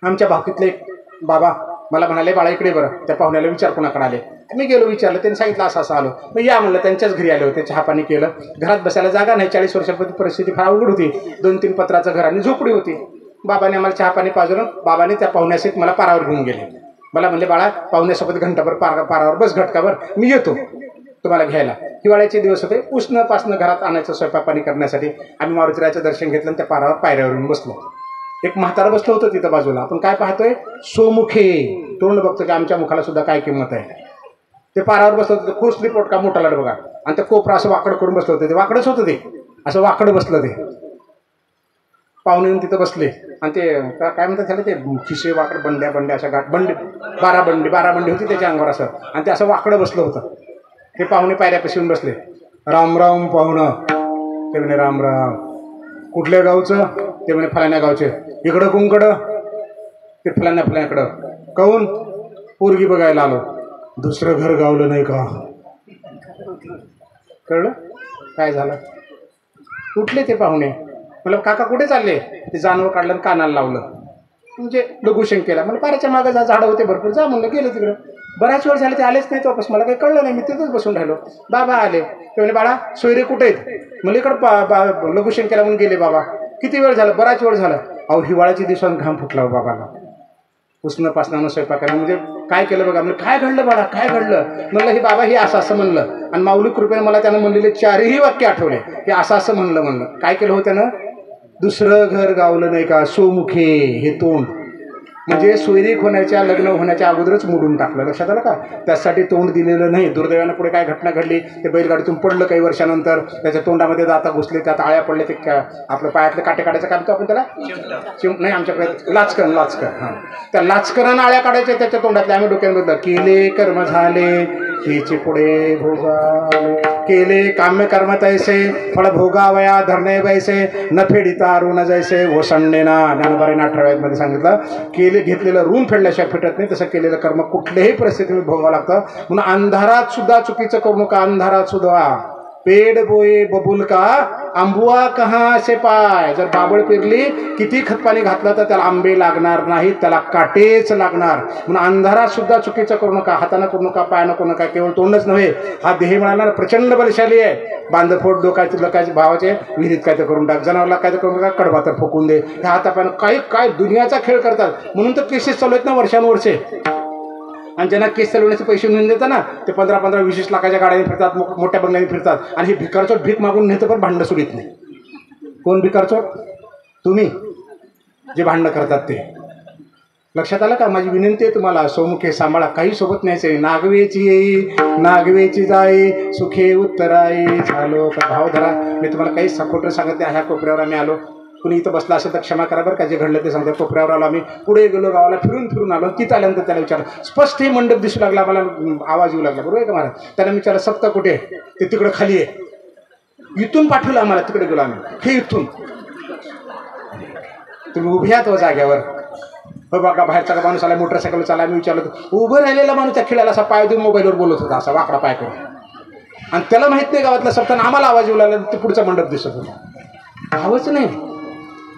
आमच्या भाकीतले एक बाबा मला म्हणाले, बाळा इकडे बरं. त्या पाहुण्याला विचार कोणाकडे आले. मी गेलो, विचारलं, त्यांनी सांगितलं असं असं आलो. मग या म्हणलं. त्यांच्याच घरी आले होते, चहा पाणी केलं. घरात बसायला जागा नाही, 40 वर्षापूर्वी परिस्थिती फार अवघड होती. 2-3 पत्राचं घर आणि झोपडी होती. बाबाने आम्हाला चहा पाणी पाजवलं. बाबाने त्या पाहुण्यासहित मला पारावर घेऊन गेले. मला म्हणले, बाळा पाहुण्यासोबत घंटाभर पारावर बस, घटकाभर मी येतो तुम्हाला घ्यायला. हिवाळ्याचे दिवस होते, उष्ण पासनं घरात आणायचं स्वयंपाक पाणी करण्यासाठी. आम्ही मारुतीरायाचं दर्शन घेतलं आणि त्या पारावर येऊन बसलो. एक म्हातारा बसलं होतं तिथं बाजूला. आपण काय पाहतोय? सोमुखे, तोंड बघतो की आमच्या मुखाला सुद्धा काय किंमत आहे. ते पारावर बसलं होतं, खुसली पोटका मोठा लाड बघा, आणि ते कोपरा असं वाकड करून बसलं होतं. ते वाकडच होतं, ते असं वाकडं बसलं. ते पाहुणे येऊन तिथं बसले, आणि ते काय म्हणतात त्याला, ते खिसे वाकड, बंड्या अशा गाठ, 12 बंडी होती त्याच्या अंगावर असं, आणि ते असं वाकडं बसलं होतं. ते पाहुणे पायऱ्यापाशी येऊन बसले. राम राम पाहुणं. ते म्हणे राम राम. कुठल्या गावचं? ते म्हणे फलाण्या गावचे. इकडं कुंकडं? ते फलाण्याकडं. काहून? पोरगी बघायला आलो. दुसरं घर गावलं नाही का? कळलं काय झालं? उठले ते पाहुणे, मला काका कुठे चालले? ते जानवर काढलं आणि कानाला लावलं, म्हणजे लघुशंकेला. मला पाराच्या मागं जा, झाडं होते भरपूर, जा म्हणलं. गेलं तिकडं. बराच वेळ झाले ते आलेच नाही वापस. मला काही कळलं नाही, मी तिथंच बसून राहिलो. बाबा आले, ते म्हणे बाळा सोयरे कुठे आहेत? मला इकडं लघुशंकेला म्हणून गेले. बाबा किती वेळ झाला? बराच वेळ झाला. अहो हिवाळ्याची दिवसांत घाम फुटला बाबाला, उष्ण पासनानं स्वयंपाक करा. म्हणजे काय केलं बघा. म्हणजे काय घडलं बाळा, काय घडलं? म्हणलं हे बाबा हे असं असं म्हणलं. आणि माऊली कृपेने मला त्यानं म्हणलेले 4ही वाक्य आठवले. हे असं असं म्हणलं. काय केलं हो त्यानं? दुसरं घर गावलं नाही का सोमुखे हे तोंड, म्हणजे सोयरीक होण्याच्या लग्न होण्याच्या अगोदरच मोडून टाकलं. लक्षात आलं का? त्यासाठी तोंड दिलेलं नाही. दुर्दैवानं पुढे काय घटना घडली, ते बैलगाडीतून पडलं काही वर्षानंतर, त्याच्या तोंडामध्ये दाता घुसले, त्यात आळ्या पडले, ते आपलं पायातले काटे काढायचं काम तो आपण त्याला नाही आमच्याकडे लाचकन. हां, त्या लाचकनानं आळ्या काढायच्या त्याच्या तोंडातल्या. आम्ही डोक्यामध्ये केले कर्म झाले तिचे पुढे भोगावे, केले काम्य कर्म तैसे फळ भोगावया धरणे बैसे न फेडिता ऋण जैसे ओसंडेना. ज्ञानोबाईंना 18व्या मध्ये सांगितलं, केले घेतलेलं ऋण फेडल्याशिवाय फेटत नाही. तसं केलेलं कर्म कुठल्याही परिस्थितीमध्ये भोगावं लागतं. म्हणून अंधारात सुद्धा चुकीचं करू नका. अंधारात सुद्धा पेड बोये बबुल का आंबुआ कहा से पाय. जर बाबळ पेरली, किती खतपाणी घातलं तर त्याला आंबे लागणार नाहीत, त्याला काटेच लागणार. म्हणून अंधारात सुद्धा चुकीचं करू नका. हातानं करू नका, पायानं करू नका. केवळ तोंडच नव्हे, हा देह मिळाला प्रचंड बलशाली आहे. बांधफोड डोकायचे भावाचे विहिरीत काय तर करून टाक, जनावरला काय तर करून टाक, कडबा तर फोकून दे. ह्या हातापायानं काही काय दुनियाचा खेळ करतात. म्हणून तर केसेस चालू आहेत ना वर्षानुवर्षे. आणि ज्यांना केस चालवण्याचे पैसे मिळून देतात ना, ते 15-15-20 लाखाच्या गाड्याने फिरतात, मोठ्या बंगल्याने फिरतात. आणि हे भिकारचोट भीक मागून नेतं पण भांडणं सुटीत नाही. कोण भिकारचोट? तुम्ही जे भांडणं करतात ते. लक्षात आलं का? माझी विनंती आहे तुम्हाला, सोमुखे सांभाळा. काही सोबत न्यायचं आहे. नागवेची येई नागवेची जाई सुखे उत्तराई झालो का. भाव धरा. मी तुम्हाला काही सखोटर सांगत नाही. ह्या कोपऱ्यावर आम्ही आलो. कुणी इथं बसला असेल तर क्षमा करा बरं का. जे घडलं ते सांगतो. कोपऱ्यावर आलो आम्ही, पुढे गेलो, गावाला फिरून आलो. तिथं आल्यानंतर त्याला विचारलं, स्पष्ट हे मंडप दिसू लागला, मला आवाज येऊ लागला. बरोबर आहे का महाराज? त्याला विचारलं सप्त कुठे? ते तिकडं खाली आहे. इथून पाठवलं आम्हाला, तिकडे गेलो आम्ही. हे इथून तुम्ही उभे आहात व जाग्यावर. हो बघा, बाहेरचा का माणूस आला, मोटरसायकल चाला. मी विचारलं, उभं राहिलेला माणूस त्या खेळाला असा पाय देऊन मोबाईलवर बोलत होता, असा वाकडा पाय करून. आणि त्याला माहित नाही गावातला सप्ताना. आम्हाला आवाज येऊ लागला, ते पुढचा मंडप दिसत होता. भावच नाही.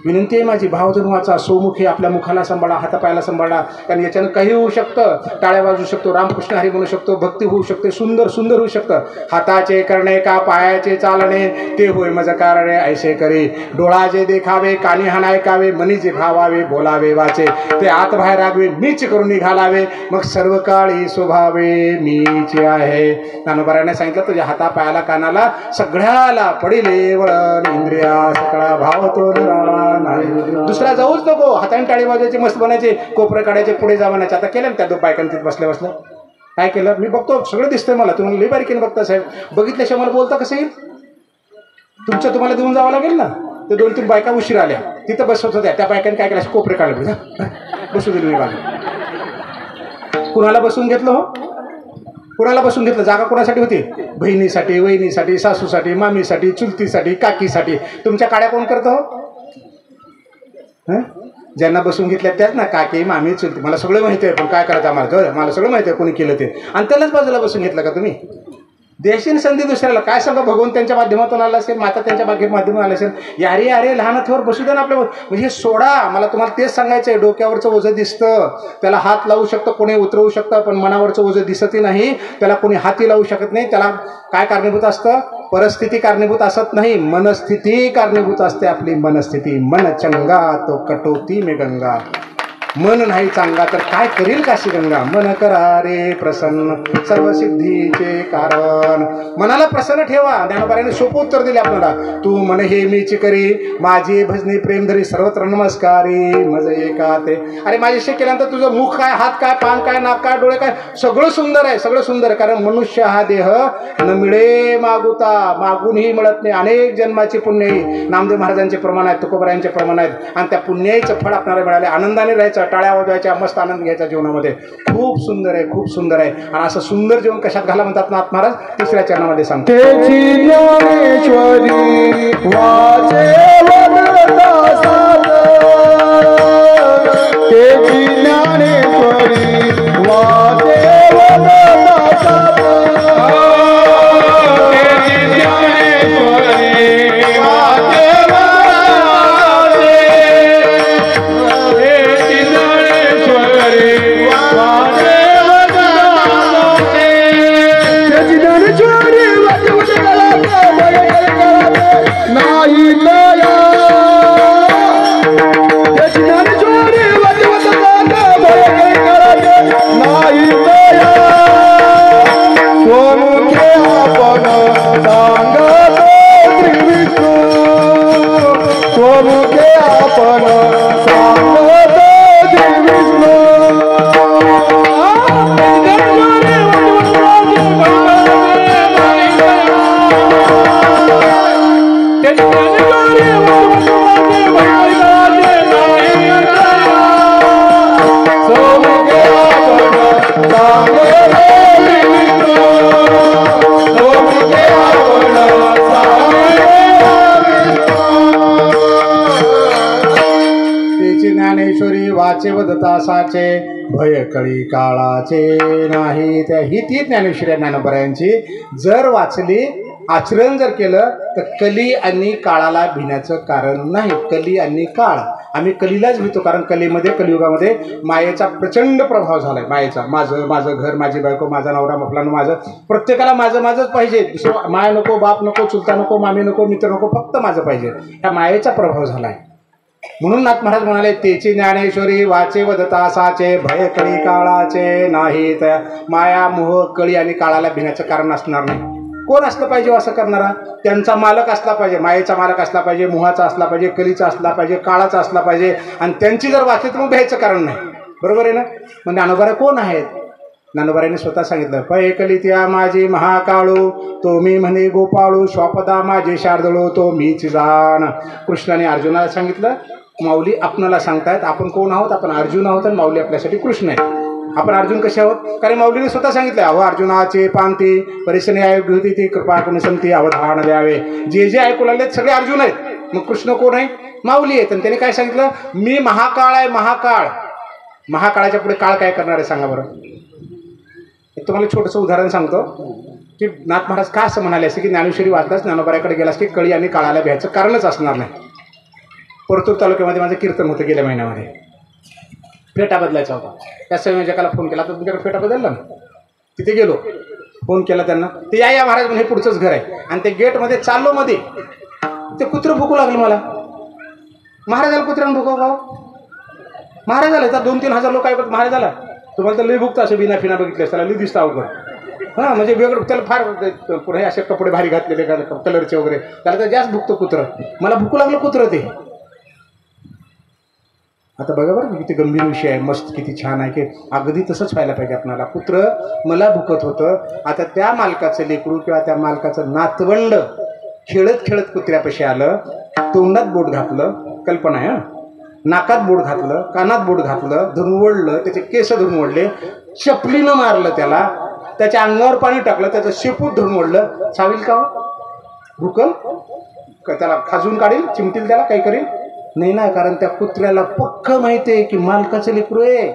विनंती आहे माझी, भाव धरून वाचा. सोमुखे आपल्या मुखाला सांभाळा, हातापायाला सांभाळा. कारण याच्यानं काही होऊ शकतं. टाळ्या वाजू शकतो, रामकृष्ण हरी म्हणू शकतो, भक्ती होऊ शकते, सुंदर सुंदर होऊ शकतं. हाताचे करणे का पायाचे चालणे, ते होय मज कारणे ऐसे करे. डोळा जे देखावे, कानी हान ऐकावे, मनी जे भावावे, बोलावे वाचे, ते आत बाहेर रागवे, मीच करून निघालावे, मग सर्व काळी स्वभावे मीच आहे. ज्ञानोबाराने सांगितलं, तुझ्या हातापायाला कानाला सगळ्याला पडिले वळण, इंद्रिया सगळा भाव तो निराळा. दुसरा जाऊच नको. हाताने टाळी वाजवायचे, मस्त बनायचे, कोपरे काढायचे, पुढे जा म्हणायचे. आता केलं ना त्या 2 बायकांनी तिथे बसल्या काय केलं? मी बघतो, सगळं दिसतंय मला. तुम्हाला लई बारीकीने बघता साहेब. बघितल्याशिवाय मला बोलता कसं येईल? तुमचं तुम्हाला देऊन जावं लागेल ना. ते 2-3 बायका उशीर आल्या, तिथं बसवत होत्या. त्या बायकांनी काय केलं, कोपरे काढले, बसू दिले मी बाजू. कुणाला बसून घेतलं हो? कुणाला बसून घेतलं? जागा कोणासाठी होती? बहिणीसाठी, वहिनीसाठी, सासूसाठी, मामीसाठी, चुलतीसाठी, काकीसाठी. तुमच्या काड्या कोण करतं हो? ज्यांना बसून घेतल्या त्याच ना, काकी, मामी, चुलती. मला सगळं माहिती आहे, पण काय करायचं आम्हाला? मला सगळं माहिती आहे कोणी केलं ते. आणि त्यालाच बाजूला बसून घेतलं का तुम्ही? देशील संधी दुसऱ्याला. काय सांगा, भगवान त्यांच्या माध्यमातून आला असेल, माता त्यांच्या माध्यमातून आला असेल. यारे लहान थोर बसू द्या ना आपल्या. म्हणजे सोडा. मला तुम्हाला तेच सांगायचं आहे. डोक्यावरचं ओझं दिसतं, त्याला हात लावू शकतं, कोणी उतरवू शकतं, पण मनावरचं ओझं दिसतही नाही. त्याला कोणी हाती लावू शकत नाही. त्याला काय कारणीभूत असतं? परिस्थिती कारणीभूत असत नाही, मनस्थिती कारणीभूत असते. आपली मनस्थिती. मन चंगा तो कटोती में गंगा. मन नाही चांगला तर काय करील काशी गंगा. मन करा रे प्रसन्न सर्व सिद्धीचे कारण. मनाला प्रसन्न ठेवा. ज्ञानोबाराने सोपं उत्तर दिले आपल्याला. तू मन हे मीची करी, माझी भजनी प्रेम धरी सर्वत्र नमस्कारी मज एका ते. अरे माझ्याशी केल्यानंतर तुझं मुख काय, हात काय, पान काय, नाक काय, डोळे काय, सगळं सुंदर आहे, सगळं सुंदर आहे. कारण मनुष्य हा देह न मिळे मागुता, मागूनही मिळत नाही. अनेक जन्माची पुण्य नामदेव महाराजांचे प्रमाण आहेत, तुकोबरायांचे प्रमाण आहेत. आणि त्या पुण्याचं फळ आपल्याला मिळाले. आनंदाने राहायचं, टाळ्या वाजवायच्या, मस्त आनंद घ्यायचा जीवनामध्ये. खूप सुंदर आहे, खूप सुंदर आहे. आणि असं सुंदर जीवन कशात घाला म्हणतात नाथ महाराज? तिसऱ्या चरणामध्ये सांगतो. वाचे वदता साचे भय कळी काळाचे नाही. त्या ही ती ज्ञानेश्वरी ज्ञानोबरायांची जर वाचली, आचरण जर केलं तर कली आणि काळाला भिण्याचं कारण नाही. कली आणि काळ, आम्ही कलीलाच भीतो कारण कलीमध्ये, कलियुगामध्ये मायेचा प्रचंड प्रभाव झाला आहे. मायेचा, माझं घर, माझी बायको, माझा नवरा, मफलानं माझं, प्रत्येकाला माझंच पाहिजे. दुसरं माय नको, बाप नको, चुलता नको, मामी नको, मित्र नको, फक्त माझं पाहिजे. ह्या मायेचा प्रभाव झाला आहे. म्हणून नाथ महाराज म्हणाले, तेची ज्ञानेश्वरी वाचे वदता साचे भय कळी काळाचे नाही. त्या माया, मोह, कळी आणि काळाला भिण्याचं कारण असणार नाही. कोण असलं पाहिजे असं करणारा? त्यांचा मालक असला पाहिजे, मायेचा मालक असला पाहिजे, मोहाचा असला पाहिजे, कलीचा असला पाहिजे, काळाचा असला पाहिजे. आणि त्यांची जर वाचली तर मग भ्यायचं कारण नाही. बरोबर आहे ना? मग ज्ञानोबा कोण आहेत? ज्ञानोबारांनी स्वतः सांगितलं, पै कलित्या माझी महाकाळू, तो मी म्हणे गोपाळू, श्वापदा माझे शार्दळू, तो मीच जाण. कृष्णाने अर्जुनाला सांगितलं, माऊली आपणाला सांगतायत आपण कोण आहोत? आपण अर्जुन आहोत आणि माऊली आपल्यासाठी कृष्ण आहे. आपण अर्जुन कसे आहोत? कारण माऊलीने स्वतः सांगितलं, अहो अर्जुनाचे पांती परिसने अयोग्य होती ती कृपा करून संती अवधान द्यावे. जे ऐकू लागले सगळे अर्जुन आहेत. मग कृष्ण कोण आहे? माऊली आहेत. आणि त्याने काय सांगितलं? मी महाकाळ आहे, महाकाळ. महाकाळाच्या पुढे काळ काय करणार आहे सांगा बरं? एक तुम्हाला छोटंसं उदाहरण सांगतो की नाथ महाराज का असं म्हणाले असे की ज्ञानेश्वरी वाचताच ज्ञानोबाऱ्याकडे गेलास की कळी आणि काळाला भ्यायचं कारणच असणार नाही. परतूर तालुक्यामध्ये माझं कीर्तन होतं गेल्या महिन्यामध्ये. फेटा बदलायचा होता. त्या संयोजकाला फोन केला, तर तुमच्याकडे फेटा बदलला ना? तिथे गेलो, फोन केला त्यांना. ते या महाराज म्हणजे हे पुढचंच घर आहे. आणि ते गेटमध्ये चाललो, मध्ये ते कुत्रं भुकू लागलं मला. महाराजाला कुत्र्यानं भुकाव गाव? महाराजाला तर 2-3 हजार लोक ऐकत. महाराजाला तुम्हाला तर लई भुकतं असं बिना फिना बघितलं, त्याला लई दिसतं अवघड. हां, म्हणजे वेगळं त्याला फार पुढे असे कपडे भारी घातलेले कलरचे वगैरे, त्याला तर जास्त भुकतं कुत्रं. मला भुकू लागलं कुत्रं ते. आता बघा बरं किती गंभीर विषय आहे, मस्त किती छान आहे की अगदी तसंच व्हायला पाहिजे आपणाला. कुत्र मला भुकत होतं. आता त्या मालकाचं लेकरू किंवा त्या मालकाचं नातवंड खेळत खेळत कुत्र्यापाशी आलं, तोंडात बोट घातलं, कल्पना आहे, नाकात बोट घातलं, कानात बोट घातलं, धरून ओढलं, त्याचे केस धरून ओढले, चपलीनं मारलं त्याला, त्याच्या अंगावर पाणी टाकलं, त्याचं शेपूट धरून ओढलं. चावेल का? भुकल का? त्याला खाजून काढील, चिमटील, त्याला काही करेल नाही ना. कारण त्या कुत्र्याला पक्क माहिती आहे की मालकाचं लेकरू आहे.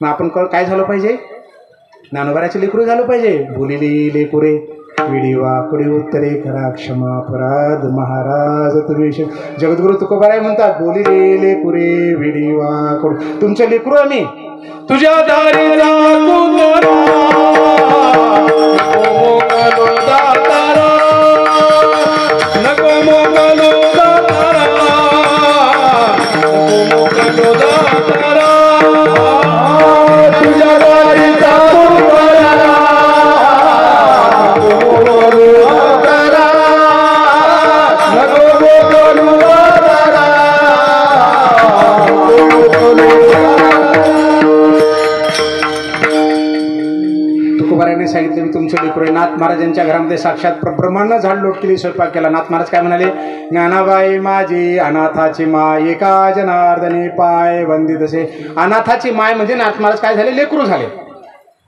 मग आपण काय झालं पाहिजे? ज्ञानोबाऱ्याचं लेकरू झालं पाहिजे. बोलिले लेकुरे विडीवा कुडी उत्तरे करा क्षमा अपराध महाराज तुम्ही. जगद्गुरु तुकोबाराय म्हणतात, बोलिले लेकुरे विडीवा कुडी. तुमचं लेकरू आम्ही. तुझ्या दारी सांगितलं, मी तुमचं लेकरू आहे. नाथ महाराजांच्या घरामध्ये साक्षात ब्रह्मांड झाड लोट केली, स्वयंपाक केला. नाथ महाराज काय म्हणाले? ज्ञानाबाई माझी अनाथाची माय, एका जनार्दनी पाय वंदित असे. अनाथाची माय म्हणजे नाथ महाराज काय झाले? लेकरू झाले.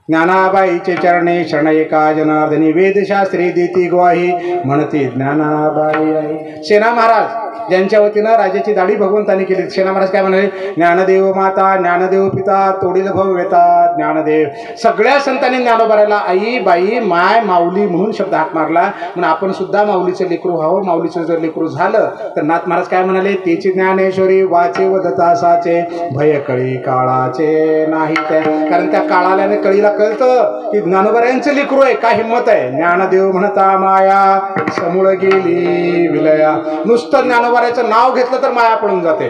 ज्ञानाबाईचे चरणे शरण एका जनार्दनी, वेदशास्त्री देती ग्वाही म्हणते ज्ञानाबाई आहे. सेना महाराज ज्यांच्या वतीनं राजाची दाढी भगवंतांनी केली. सेना महाराज काय म्हणाले? ज्ञानदेव माता, ज्ञानदेव पिता, तोडील भव्यता ज्ञानदेव. सगळ्या संतांनी ज्ञानोबाऱ्याला आई, बाई, माय, माऊली म्हणून शब्द हाक मारला. म्हणून आपण सुद्धा माऊलीचं लेकरू व्हावं. माऊलीचं जर लेकरू झालं तर नाथ महाराज काय म्हणाले? तेची ज्ञानेश्वरी वाचे वदता साचे भय कळी काळाचे नाही. त्या कारण त्या काळाला आणि कळीला कळतं की ज्ञानोबाऱ्यांचं लेकरू आहे. काय हिंमत आहे? ज्ञानदेव म्हणता माया समूळ गेली विलया. नुसतं ज्ञानोबाऱ्याचं नाव घेतलं तर माया पडून जाते.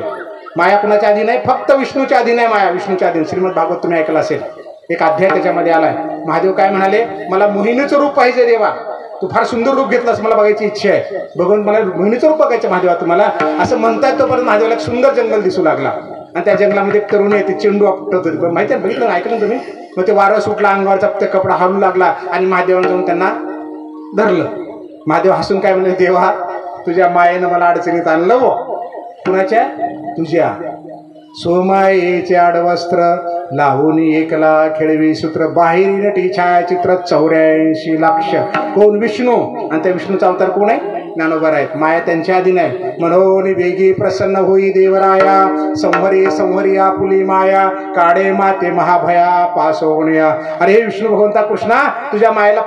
माया कुणाच्या अधीन आहे? फक्त विष्णूच्या अधीन आहे माया, विष्णूच्या अधीन. श्रीमद भागवत तुम्ही ऐकलं असेल, एक अध्याय त्याच्यामध्ये आलाय. महादेव काय म्हणाले? मला मोहिनीचं रूप पाहिजे देवा, तू फार सुंदर रूप घेतलास, मला बघायची इच्छा आहे. बघून मला मोहिनीचं रूप बघायचं महादेवा तुम्हाला, असं म्हणतात. तोपर्यंत महादेवाला एक सुंदर जंगल दिसू लागला. आणि त्या जंगलामध्ये एक तरुणी आहे, ती चेंडू आपटत होती. माहिती आहे, बघितलं, ऐकलं तुम्ही? मग ते वारं सुटला, अंगावरचा ते कपडा हलू लागला आणि महादेवानं जाऊन त्यांना धरलं. महादेव हसून काय म्हणले? देवा तुझ्या मायेनं मला अडचणीत आणलं. वो कुणाच्या? तुझ्या. सोमायेचे आडवस्त्र लावून एकला खेळवी सूत्र, बाहेर नटी छायाचित्र 84 लाख. कोण? विष्णू. आणि त्या विष्णूचा अवतार कोण आहे? ज्ञानोबा आहेत. माया त्यांच्या आधी नाही. म्हणून वेगी प्रसन्न होई देवराया, संवरी संवरी आपुली माया, काढे माते महाभया पासोनिया. अरे विष्णू भगवंता कृष्णा, तुझ्या मायेला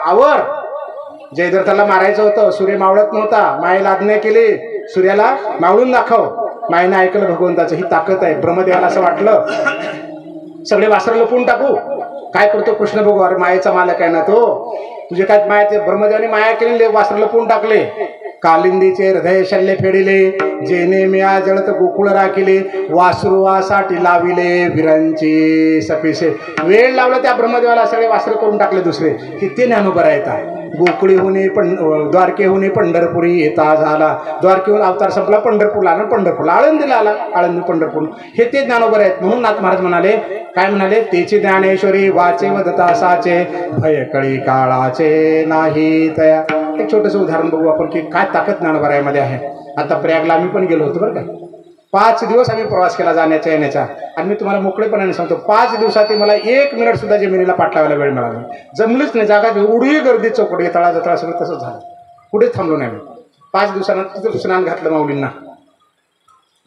आवर. जयद्रथाला मारायचं होतं, सूर्य मावळत नव्हता. मायेला आज्ञा केली, सूर्याला मावळून दाखव. मायेनं ऐकलं भगवंताचं. ही ताकद आहे. ब्रह्मदेवाला असं वाटलं सगळे वासर लपवून टाकू. काय करतो कृष्ण बघू, अरे मायेचा मालक आहे ना तो. तुझे काय माया, ते ब्रह्मदेवाने माया केली, वासर लपवून टाकले. कालिंदीचे हृदय शल्य फेडिले, जेने मिया जळत गोकुळ राखिले, वासुरुवासाठी लाविले विरांची सपिसे. वेळ लावला त्या ब्रह्मदेवाला, सगळे वासर करून टाकले दुसरे. किती ज्ञानोबा येतात. गोकुळीहुने द्वारकेहुने पंढरपुरी येता झाला. द्वारकेहून अवतार संपला, पंढरपूरला आला, पंढरपूरला आळंदीला आला, आळंदी पंढरपूर. हे ते ज्ञानोबर आहेत. म्हणून नाथ महाराज म्हणाले, काय म्हणाले, तेची ज्ञानेश्वरी वाचे वदता साचे, भय कळी काळाचे नाही तया. एक छोटंसं उदाहरण बघू आपण की काय ताकद ज्ञानोबरायामध्ये आहे. आता प्रयागला आम्ही पण गेलो होतो बरं का. 5 दिवस आम्ही प्रवास केला जाण्याच्या येण्याचा. आणि मी तुम्हाला मोकळेपणाने सांगतो, 5 दिवसात मला 1 मिनिट सुद्धा जमिनीला पाठ लावायला वेळ मिळाला नाही. जमलीच नाही. जागा एवढी गर्दी, चौकडी तळा जतळा सगळं तसंच झालं. कुठेच थांबलो नाही. 5 दिवसानंतर तिथं स्नान घातलं माऊलींना.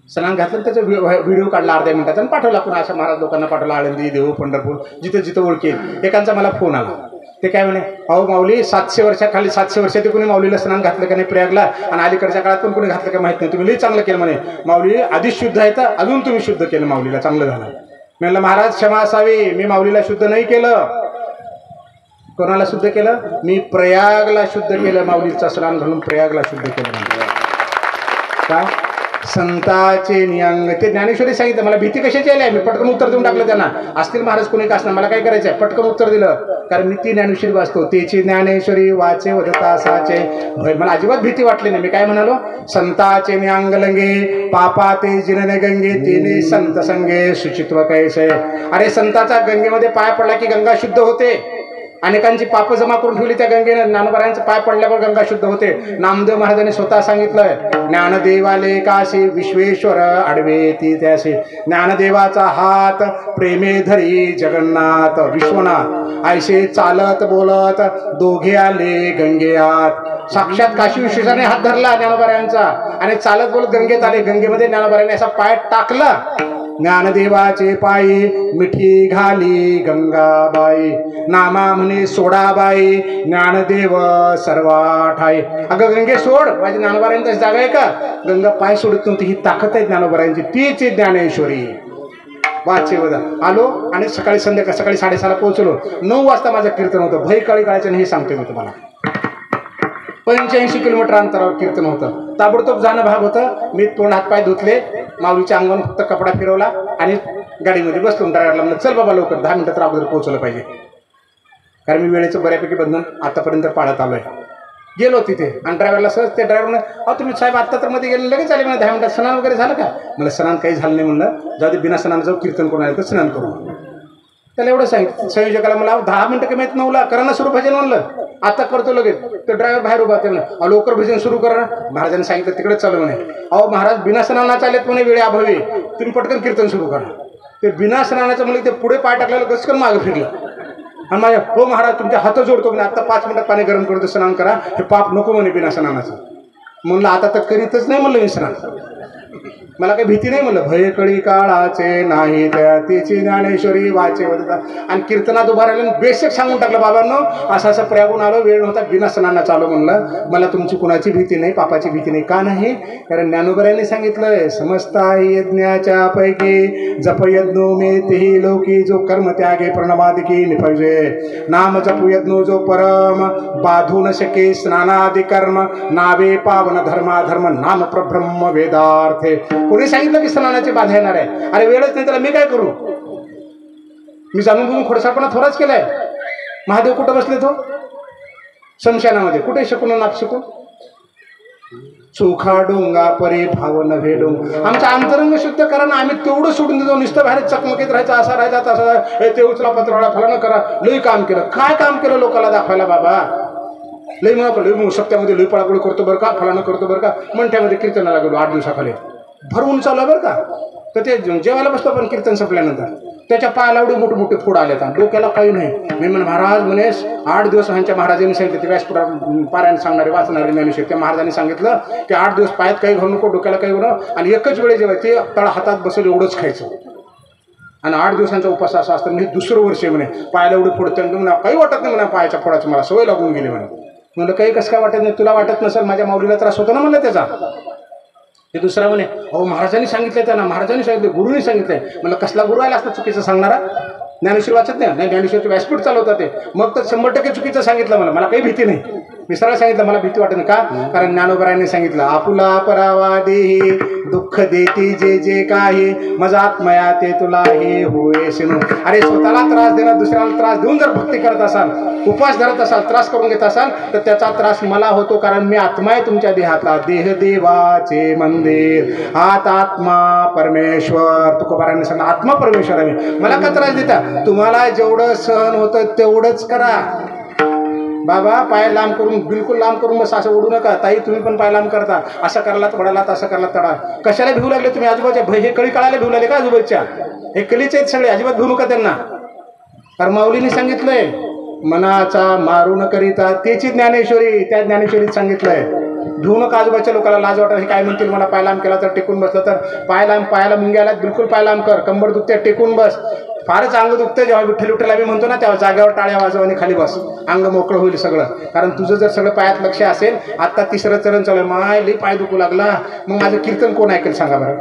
स्नान घातलं, त्याचा व्हिडिओ काढला अर्ध्या मिनिटाचा आणि पाठवला. पुन्हा अशा महाराज लोकांना पाठवला, आळंदी, देऊ, पंढरपूर, जिथं जिथं ओळखेल. एकांचा मला फोन आला. ते काय म्हणे, अहो माऊली 700 वर्षाखाली 700 वर्षात कोणी माऊलीला स्नान घातलं का नाही प्रयागला, आणि अलीकडच्या काळात पण कोणी घातलं का माहित नाही. तुम्ही लई चांगलं केलं म्हणे. माऊली आधीच शुद्ध आहे तर अजून तुम्ही शुद्ध केलं माऊलीला, चांगलं झालं. म्हणलं महाराज क्षमा असावी, मी माऊलीला शुद्ध नाही केलं. कोणाला शुद्ध केलं? मी प्रयागला शुद्ध केलं. माऊलीचा स्नान घालून प्रयागला शुद्ध केलं. का? संताचे नियंग. ते ज्ञानेश्वरी सांगितलं. मला भीती कशाची आली आहे, मी पटकन उत्तर देऊन टाकलं त्यांना. असतील महाराज कोणी का असणार, मला काय करायचं आहे, पटकन उत्तर दिलं. कारण मी ती ज्ञानेश्वरी वाचतो. तेची ज्ञानेश्वरी वाचे वदता साचे, मला अजिबात भीती वाटली नाही. मी काय म्हणालो, संताचे नियंग लंगे, पापा ते जिनने गंगे, तिने संत संगे सुचित्व कैसे. अरे संताचा गंगेमध्ये पाय पडला की गंगा शुद्ध होते. अनेकांची पाप जमा करून ठेवली त्या गंगेनं. ज्ञानोबरायांचं पाय पडल्यावर गंगा शुद्ध होते. नामदेव महाराजांनी स्वतः सांगितलंय, ज्ञानदेवाले काशी विश्वेश्वर आडवे ती त्याशी. ज्ञानदेवाचा हात प्रेमे धरी जगन्नाथ विश्वनाथ. ऐसे चालत बोलत दोघे आले गंगेयात. साक्षात काशी विश्वेश्वराने हात धरला ज्ञानोबरायांचा आणि चालत बोलत गंगेत आले. गंगेमध्ये ज्ञानोबरायांनी असा पाय टाकला. ज्ञानदेवाचे पायी मिठी घाली गंगाबाई, नामा म्हणे सोडाबाई, ज्ञानदेव सर्वा ठाई. अगं गंगे सोड, माझ्या ज्ञानोबरायांची जागा आहे का? गंगा पाय सोडत नव्हती. ही ताकद आहे ज्ञानोबरायांची. तीच ज्ञानेश्वरी वाचे वदा. आलो आणि सकाळी 6:30ला पोहोचलो. 9 वाजता माझं कीर्तन होतं. भय काळी काळाचं हे सांगते मी तुम्हाला. 85 किलोमीटर अंतरावर कीर्तन होतं. ताबडतोब जाणं भाग होतं. मी तोंड हातपाय धुतले, माऊलीच्या अंगावर फक्त कपडा फिरवला आणि गाडीमध्ये बसलो. ड्रायव्हरला म्हणलं, चल बाबा लवकर, 10 मिनिटात अगोदर पोहोचलं पाहिजे. कारण मी वेळेचं बऱ्यापैकी बंधन आतापर्यंत पाळत आलो आहे. गेलो तिथे आणि ड्रायव्हरला सहज ते ड्रायव्हरनं, अहो तुम्ही साहेब आत्ता तर मध्ये गेले, लगेच आले म्हणा 10 मिनिटात. स्नान वगैरे झालं का? मला स्नान काही झालं नाही. म्हणलं जाऊ दे, बिना स्नान जाऊ, कीर्तन करून आलं तर स्नान करू. त्याला एवढं सांगितलं. संयोजकाला मला 10 मिनिटं कमी येत 9ला करा ना सुरू भजन. म्हणलं आता करतो लगेच. तर ड्रायव्हर बाहेर उभा होते. म्हणलं लवकर भजन सुरू करा ना. महाराजांनी सांगितलं तिकडेच चालू म्हणे. अहो महाराज बिना स्नाना चालेत म्हणे, वेळे अभावी, तुम्ही पटकन कीर्तन सुरू करा. ते बिना स्नानाचं म्हणजे ते पुढे पाय टाकलेलं गचकन मागं फिरलं आणि माझ्या, हो महाराज तुमच्या हात जोडतो म्हणे, आता 5 मिनिटात पाणी गरम करतो, स्नान करा, हे पाप नको म्हणे बिना स्नानाचं. म्हणलं आता तर करीतच नाही म्हणलं मी स्नान. मला काही भीती नाही. म्हणलं भय कळी काळाचे नाही त्या, तिची ज्ञानेश्वरी वाचे वदता. आणि कीर्तनात उभा राहिलं, बेशक सांगून टाकलं, बाबांनो असं असं प्रयागून आलो, वेळ नव्हता, बिना स्नानानं चालू. म्हणलं मला तुमची कुणाची भीती नाही, पापाची भीती नाही. का नाही? कारण ज्ञानोबरायांनी सांगितलंय, समजता यज्ञाच्या पैकी जप यज्ञो मे तेही लोकी, जो कर्म त्यागे प्रणवादिकी निपजे. नाम जपू यज्ञो जो परम, बाधू न शके स्नानादि कर्म, नावे पावन धर्माधर्म, नाम प्रब्रह्म वेदार्थे. कोणी सांगितलं की स्नानाची बाधा येणार आहे? अरे वेळच नाही त्याला, मी काय करू? मी जाणून बुजून खोडसाळपणा थोडाच केलाय. महादेव कुठं बसले? तो शमशानामध्ये. कुठे शकून नाप शकून? चोखा डोंगा परी भाव नव्हे डोंग. आमचं अंतरंग शुद्ध करा ना. आम्ही तेवढं सोडून देतो, नुसतं बाहेर चकमकीत राहायचं, असा राहायचा तसा, ते उचला पत्रवाळा फलानं करा. लई काम केलं. काय काम केलं लोकांना दाखवायला बाबा? लई म्हणा लई सप्त्यामध्ये लई पळापळी करतो बरं का, फलानं करतो बरं का. मंठ्यामध्ये कीर्तनाला गेलो 8 दिवसाखाली, भरवून चालू आहे बरं का. तर ते जेवायला बसतो पण कीर्तन संपल्यानंतर त्याच्या पायाला एवढे मोठे मोठे फोड आले आता, डोक्याला काही नाही. मी म्हणे महाराज म्हणे 8 दिवस ह्यांच्या महाराजांनी सांगितलं, ते व्यासपुरा पारायण सांगणारे वाचणारे ज्ञानेश्वर त्या महाराजांनी सांगितलं की 8 दिवस पायात काही घालू नको, डोक्याला काही घालू, आणि एकच वेळे जेव्हा ते तळ हातात बसवलं एवढंच खायचं. आणि 8 दिवसांचा उपास असा असतं. म्हणजे दुसरं वर्ष म्हणे पायाला एवढे फोडतं म्हणा, काही वाटत नाही म्हणा, पायाच्या फोडाचं मला सवय लागून गेली म्हणे. म्हणलं काही कसं काय वाटत नाही, तुला वाटत नसेल, माझ्या माऊलीला त्रास होतो ना म्हणलं त्याचा. ते दुसरा म्हणे अहो महाराजांनी सांगितलं त्यांना, महाराजांनी सांगितलं, गुरुनी सांगितलंय. म्हणलं कसला गुरु आला असता चुकीचं सांगणारा? ज्ञानेश्वर वाचत नाही, ज्ञानेश्वरचं व्यासपीठ चालवतात ते, मग तर 100% चुकीचं सांगितलं. मला काही भीती नाही, मी सरळ सांगितलं, मला भीती वाटत नाही. का? कारण ज्ञानोबरायांनी सांगितलं आपुला परावा देही दुःख देती जे जे काही मजा आत्मया ते तुला हे होय शिनू. अरे स्वतःला त्रास देणं, दुसऱ्याला त्रास देऊन जर भक्ती करत असाल, उपास धरत असाल, त्रास करून घेत असाल, तर त्याचा त्रास मला होतो. कारण मी आत्मा आहे तुमच्या देहातला, देह देवाचे मंदिर, आत आत्मा परमेश्वर. तुकोबारांनी सांगितलं आत्मा परमेश्वर आहे. मला का त्रास देता? तुम्हाला जेवढं सहन होतं तेवढंच करा. बाबा पाय लांब करून, बिलकुल लांब करून बस, असं ओढू नका. ताई तुम्ही पण पाय लांब करता, असं करला वडाला, तसं करला तडा. कशाला भिवू लागले तुम्ही? आजूबाजूच्या हे कळी काळाला भिवू लागले का? आजूबाजूच्या हे कळीचे आहेत सगळे, अजिबात भिवू नका त्यांना. कारण माऊलीने सांगितलंय मनाचा मारून करिता त्याची ज्ञानेश्वरी, त्या ज्ञानेश्वरीत सांगितलंय भिवू नका. आजूबाजूच्या लोकांना लाज वाटत, हे काय म्हणतील, मला पाय लांब केला तर, टेकून बसलं तर, पाय लांब, पायाला मुंग्याला बिलकुल पाय लांब कर, कंबर दुखते टेकून बस. फारच अंग दुखतं जेव्हा विठ्ठल विठ्ठल आम्ही म्हणतो ना, तेव्हा जागेवर टाळ्या वाजवाने खाली बस, अंग मोकळं होईल सगळं. कारण तुझं जर सगळं पायात लक्ष असेल, आत्ता 3रं चरण चालू आहे, माय लई पाय दुखू लागला, मग माझं कीर्तन कोण ऐकेल सांगा बरं?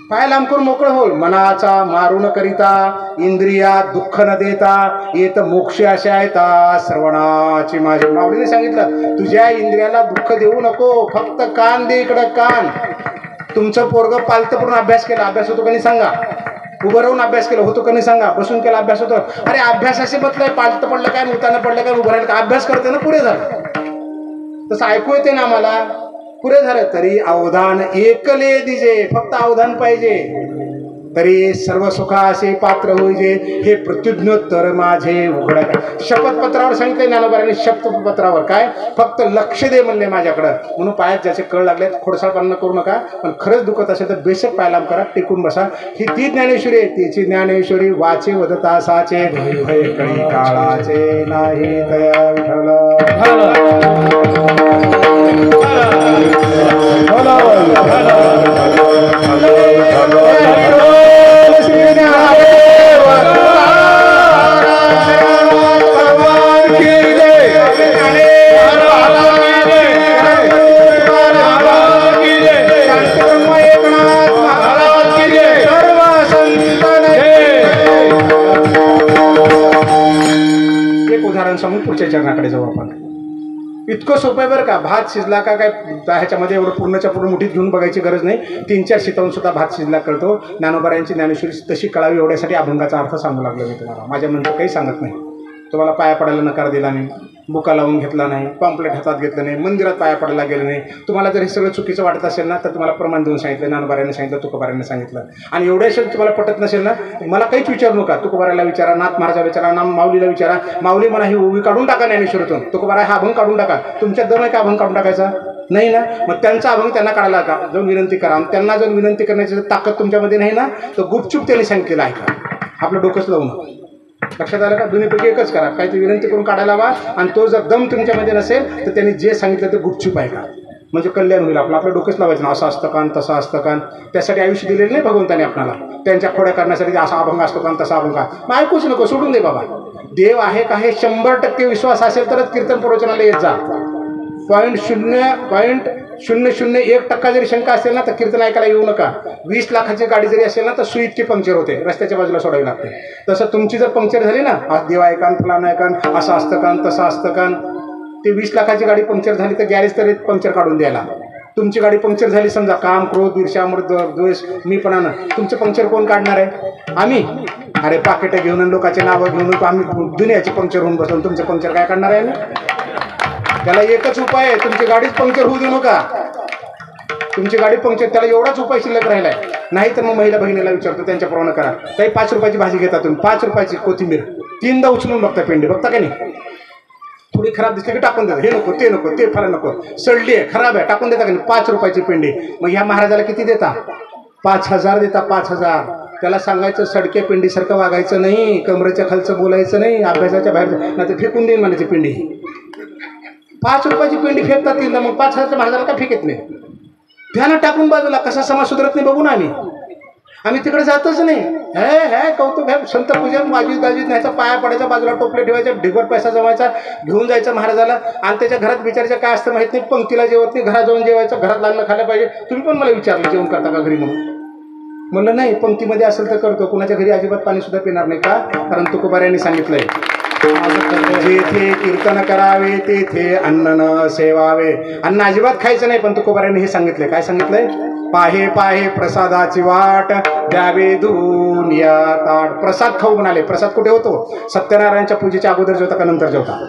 पाय लांब करून मोकळं होईल. मनाचा मारून करिता इंद्रिया दुःख न देता येत मोक्ष अशा येता श्रवणाची माझी. माऊलीने सांगितलं तुझ्या इंद्रियाला दुःख देऊ नको, फक्त कान दे इकडं कान. तुमचं पोरगं पालतं पूर्ण अभ्यास केला, अभ्यास होतो का नाही सांगा? उभं राहून अभ्यास केला होतो का नाही सांगा? बसून केला अभ्यास होतो? अरे अभ्यास असे बदलाय, पालतं पडलं काय, उताना पडलं काय, उभं राहिलं का, अभ्यास करते ना, पुढे झालं. तसं ऐकू येते ना आम्हाला, पुढे झालं. तरी अवधान एकले दिजे, फक्त अवधान पाहिजे, तरी सर्व सुखाचे पात्र होईजे, हे प्रत्युज्ञोत्तर माझे उघड. शपथपत्रावर सांगितले ज्ञानोबारांनी, शपथपत्रावर काय, फक्त लक्ष दे म्हणले माझ्याकडं. म्हणून पायात ज्याचे कळ लागले खोडसाळपणा करू नका, पण खरंच दुखत असेल तर बेशक पायलाम करा, टेकून बसा. ही ती ज्ञानेश्वरी आहे, तिची ज्ञानेश्वरी वाचे वदता साचे, भय कळी काळाचे नाही तया विठ्ठल. सांगून पुढच्या चरणाकडे जाऊ आपण. इतकं सोपं आहे बरं का. भात शिजला का काय ह्याच्यामध्ये एवढं पूर्णच्या पूर्ण मुठीत घेऊन बघायची गरज नाही. 3-4 शितावून सुद्धा भात शिजला कळतो. ज्ञानोबारायांची ज्ञानेश्वरी तशी कळावी एवढ्यासाठी अभंगाचा अर्थ सांगू लागलो मी तुम्हाला. माझ्या नंतर काही सांगत नाही. तुम्हाला पाया पडायला नकार दिला नाही, बुका लावून घेतला नाही, पॉम्पलेट हातात घेतलं नाही, मंदिरात पाया पडायला गेलं नाही. तुम्हाला जर हे सगळं चुकीचं वाटत असेल ना, तर तुम्हाला प्रमाण देऊन सांगितलं, ज्ञानोबारायांनी सांगितलं, तुकोबारायांनी सांगितलं. आणि एवढ्याशी तुम्हाला पटत नसेल ना, मला काहीच विचारू नका. तुकोबाराला विचारा, नाथ महाराजाला विचारा, नाम माऊलीला विचारा. माऊली मला ही ओवी काढून टाका ज्ञानेश्वरीतून, तुकोबारा हा अभंग काढून टाका. तुमच्या दम आहे का अभंग काढून टाकायचा? नाही ना. मग त्यांचा अभंग त्यांना काढायला का जाऊन विनंती करा. त्यांना जाऊन विनंती करण्याची ताकद तुमच्यामध्ये नाही ना, तर गुपचूप त्यांनी सांगितलेलं आहे का, आपलं डोकंच लावून. लक्षात आलं का? दोन्हीपैकी एकच करा. काहीतरी विनंती करून काढायला हवा, आणि तो जर दम तुमच्यामध्ये नसेल तर त्यांनी जे सांगितलं ते गुपचूप आहे का, म्हणजे कल्याण होईल. आपलं डोकंच लावायचं ना, असं असतं कान तसं असतं कान. त्यासाठी आयुष्य दिलेलं नाही भगवंताने आपल्याला, त्यांच्या खोड्या करण्यासाठी असा अभंग असतो कान तसा अभंग. मग ऐकूच नको, सोडून दे बाबा. देव आहे का हे 100% विश्वास असेल तरच कीर्तन प्रवचनाला येत जा. 0.0001% जरी शंका असेल ना, तर कीर्तन ऐकायला येऊ नका. 20 लाखाची गाडी जरी असेल ना, तर सुई इतकी पंक्चर होते, रस्त्याच्या बाजूला सोडावी लागते. तसं तुमची जर पंक्चर झाली ना, आज देव आहे कान, फलान आहे कान, असं असतं कान तसं असतं कान, ते 20 लाखाची गाडी पंक्चर झाली तर गॅरेज तरी पंक्चर काढून द्यायला. तुमची गाडी पंक्चर झाली समजा, काम, क्रोध, ईर्ष्या, मृद, द्वेष, मीपणानं, तुमचं पंक्चर कोण काढणार आहे? आम्ही. अरे पाकिटं घेऊन लोकांचे नावं घेऊन आम्ही दुनियाची पंक्चर होऊन बसलो, तुमचं पंक्चर काय काढणार आहे आम्ही? त्याला एकच उपाय आहे, तुमची गाडीच पंक्चर होऊ देऊ नका. तुमची गाडी पंक्चर, त्याला एवढाच उपाय शिल्लक राहिलाय. नाही तर मग महिला बहिणीला विचारतो, त्यांच्या प्रमाणे करा. काही 5 रुपयाची भाजी घेता तुम्ही, 5 रुपयाची कोथिंबीर 3दा उचलून बघता, पेंडी बघता का नाही? थोडी खराब दिसली की टाकून देता, हे नको ते नको ते फला नको, सडली आहे खराब आहे टाकून देता का नाही? 5 रुपयाची पेंडी. मग ह्या महाराजाला किती देता? 5000 देता. 5000 त्याला सांगायचं सडक्या पिंडीसारखं वागायचं नाही, कमरेच्या खालचं बोलायचं नाही, अभ्यासाच्या बाहेर नाही तर फेकून देईन म्हणायची पिंडी. 5 रुपयाची पिंडी फेकतात तिला, मग 5,000च्या महाजाला का फेकत नाही? ध्यानात टाकून बाजूला, कसा समाज सुधरत नाही बघू ना आम्ही तिकडे जातच नाही. हे कौतुक आहे, संत पूजन वाजीत गाजीत न्यायचा, पाया पडायचा, बाजूला टोपले ठेवायचा, ढिगभर पैसा जमायचा, घेऊन जायचं महाराजाला. आणि त्याच्या घरात बिचारायचं काय असतं माहित नाही, पंक्तीला जेवत नाही, घरात जाऊन जेवायचं, घरात लागलं खायला पाहिजे. तुम्ही पण मला विचारलं जेवण करता का घरी म्हणून. म्हणलं नाही, पंक्तीमध्ये असेल तर करतो, कुणाच्या घरी अजिबात पाणी सुद्धा पिणार नाही. का? कारण तुकोबाऱ्यांनी सांगितलंय, जेथे कीर्तन करावे तेथे अन्न न सेवावे. अन्न अजिबात खायचं नाही, पण तुकोबाऱ्यांनी हे सांगितलंय. काय सांगितलंय? पाहे पाहे प्रसादाची वाट, द्यावे दुनिया ताट. प्रसाद खाऊ म्हणाले. प्रसाद कुठे होतो? सत्यनारायणच्या पूजेच्या अगोदर जेवता का नंतर जेवता?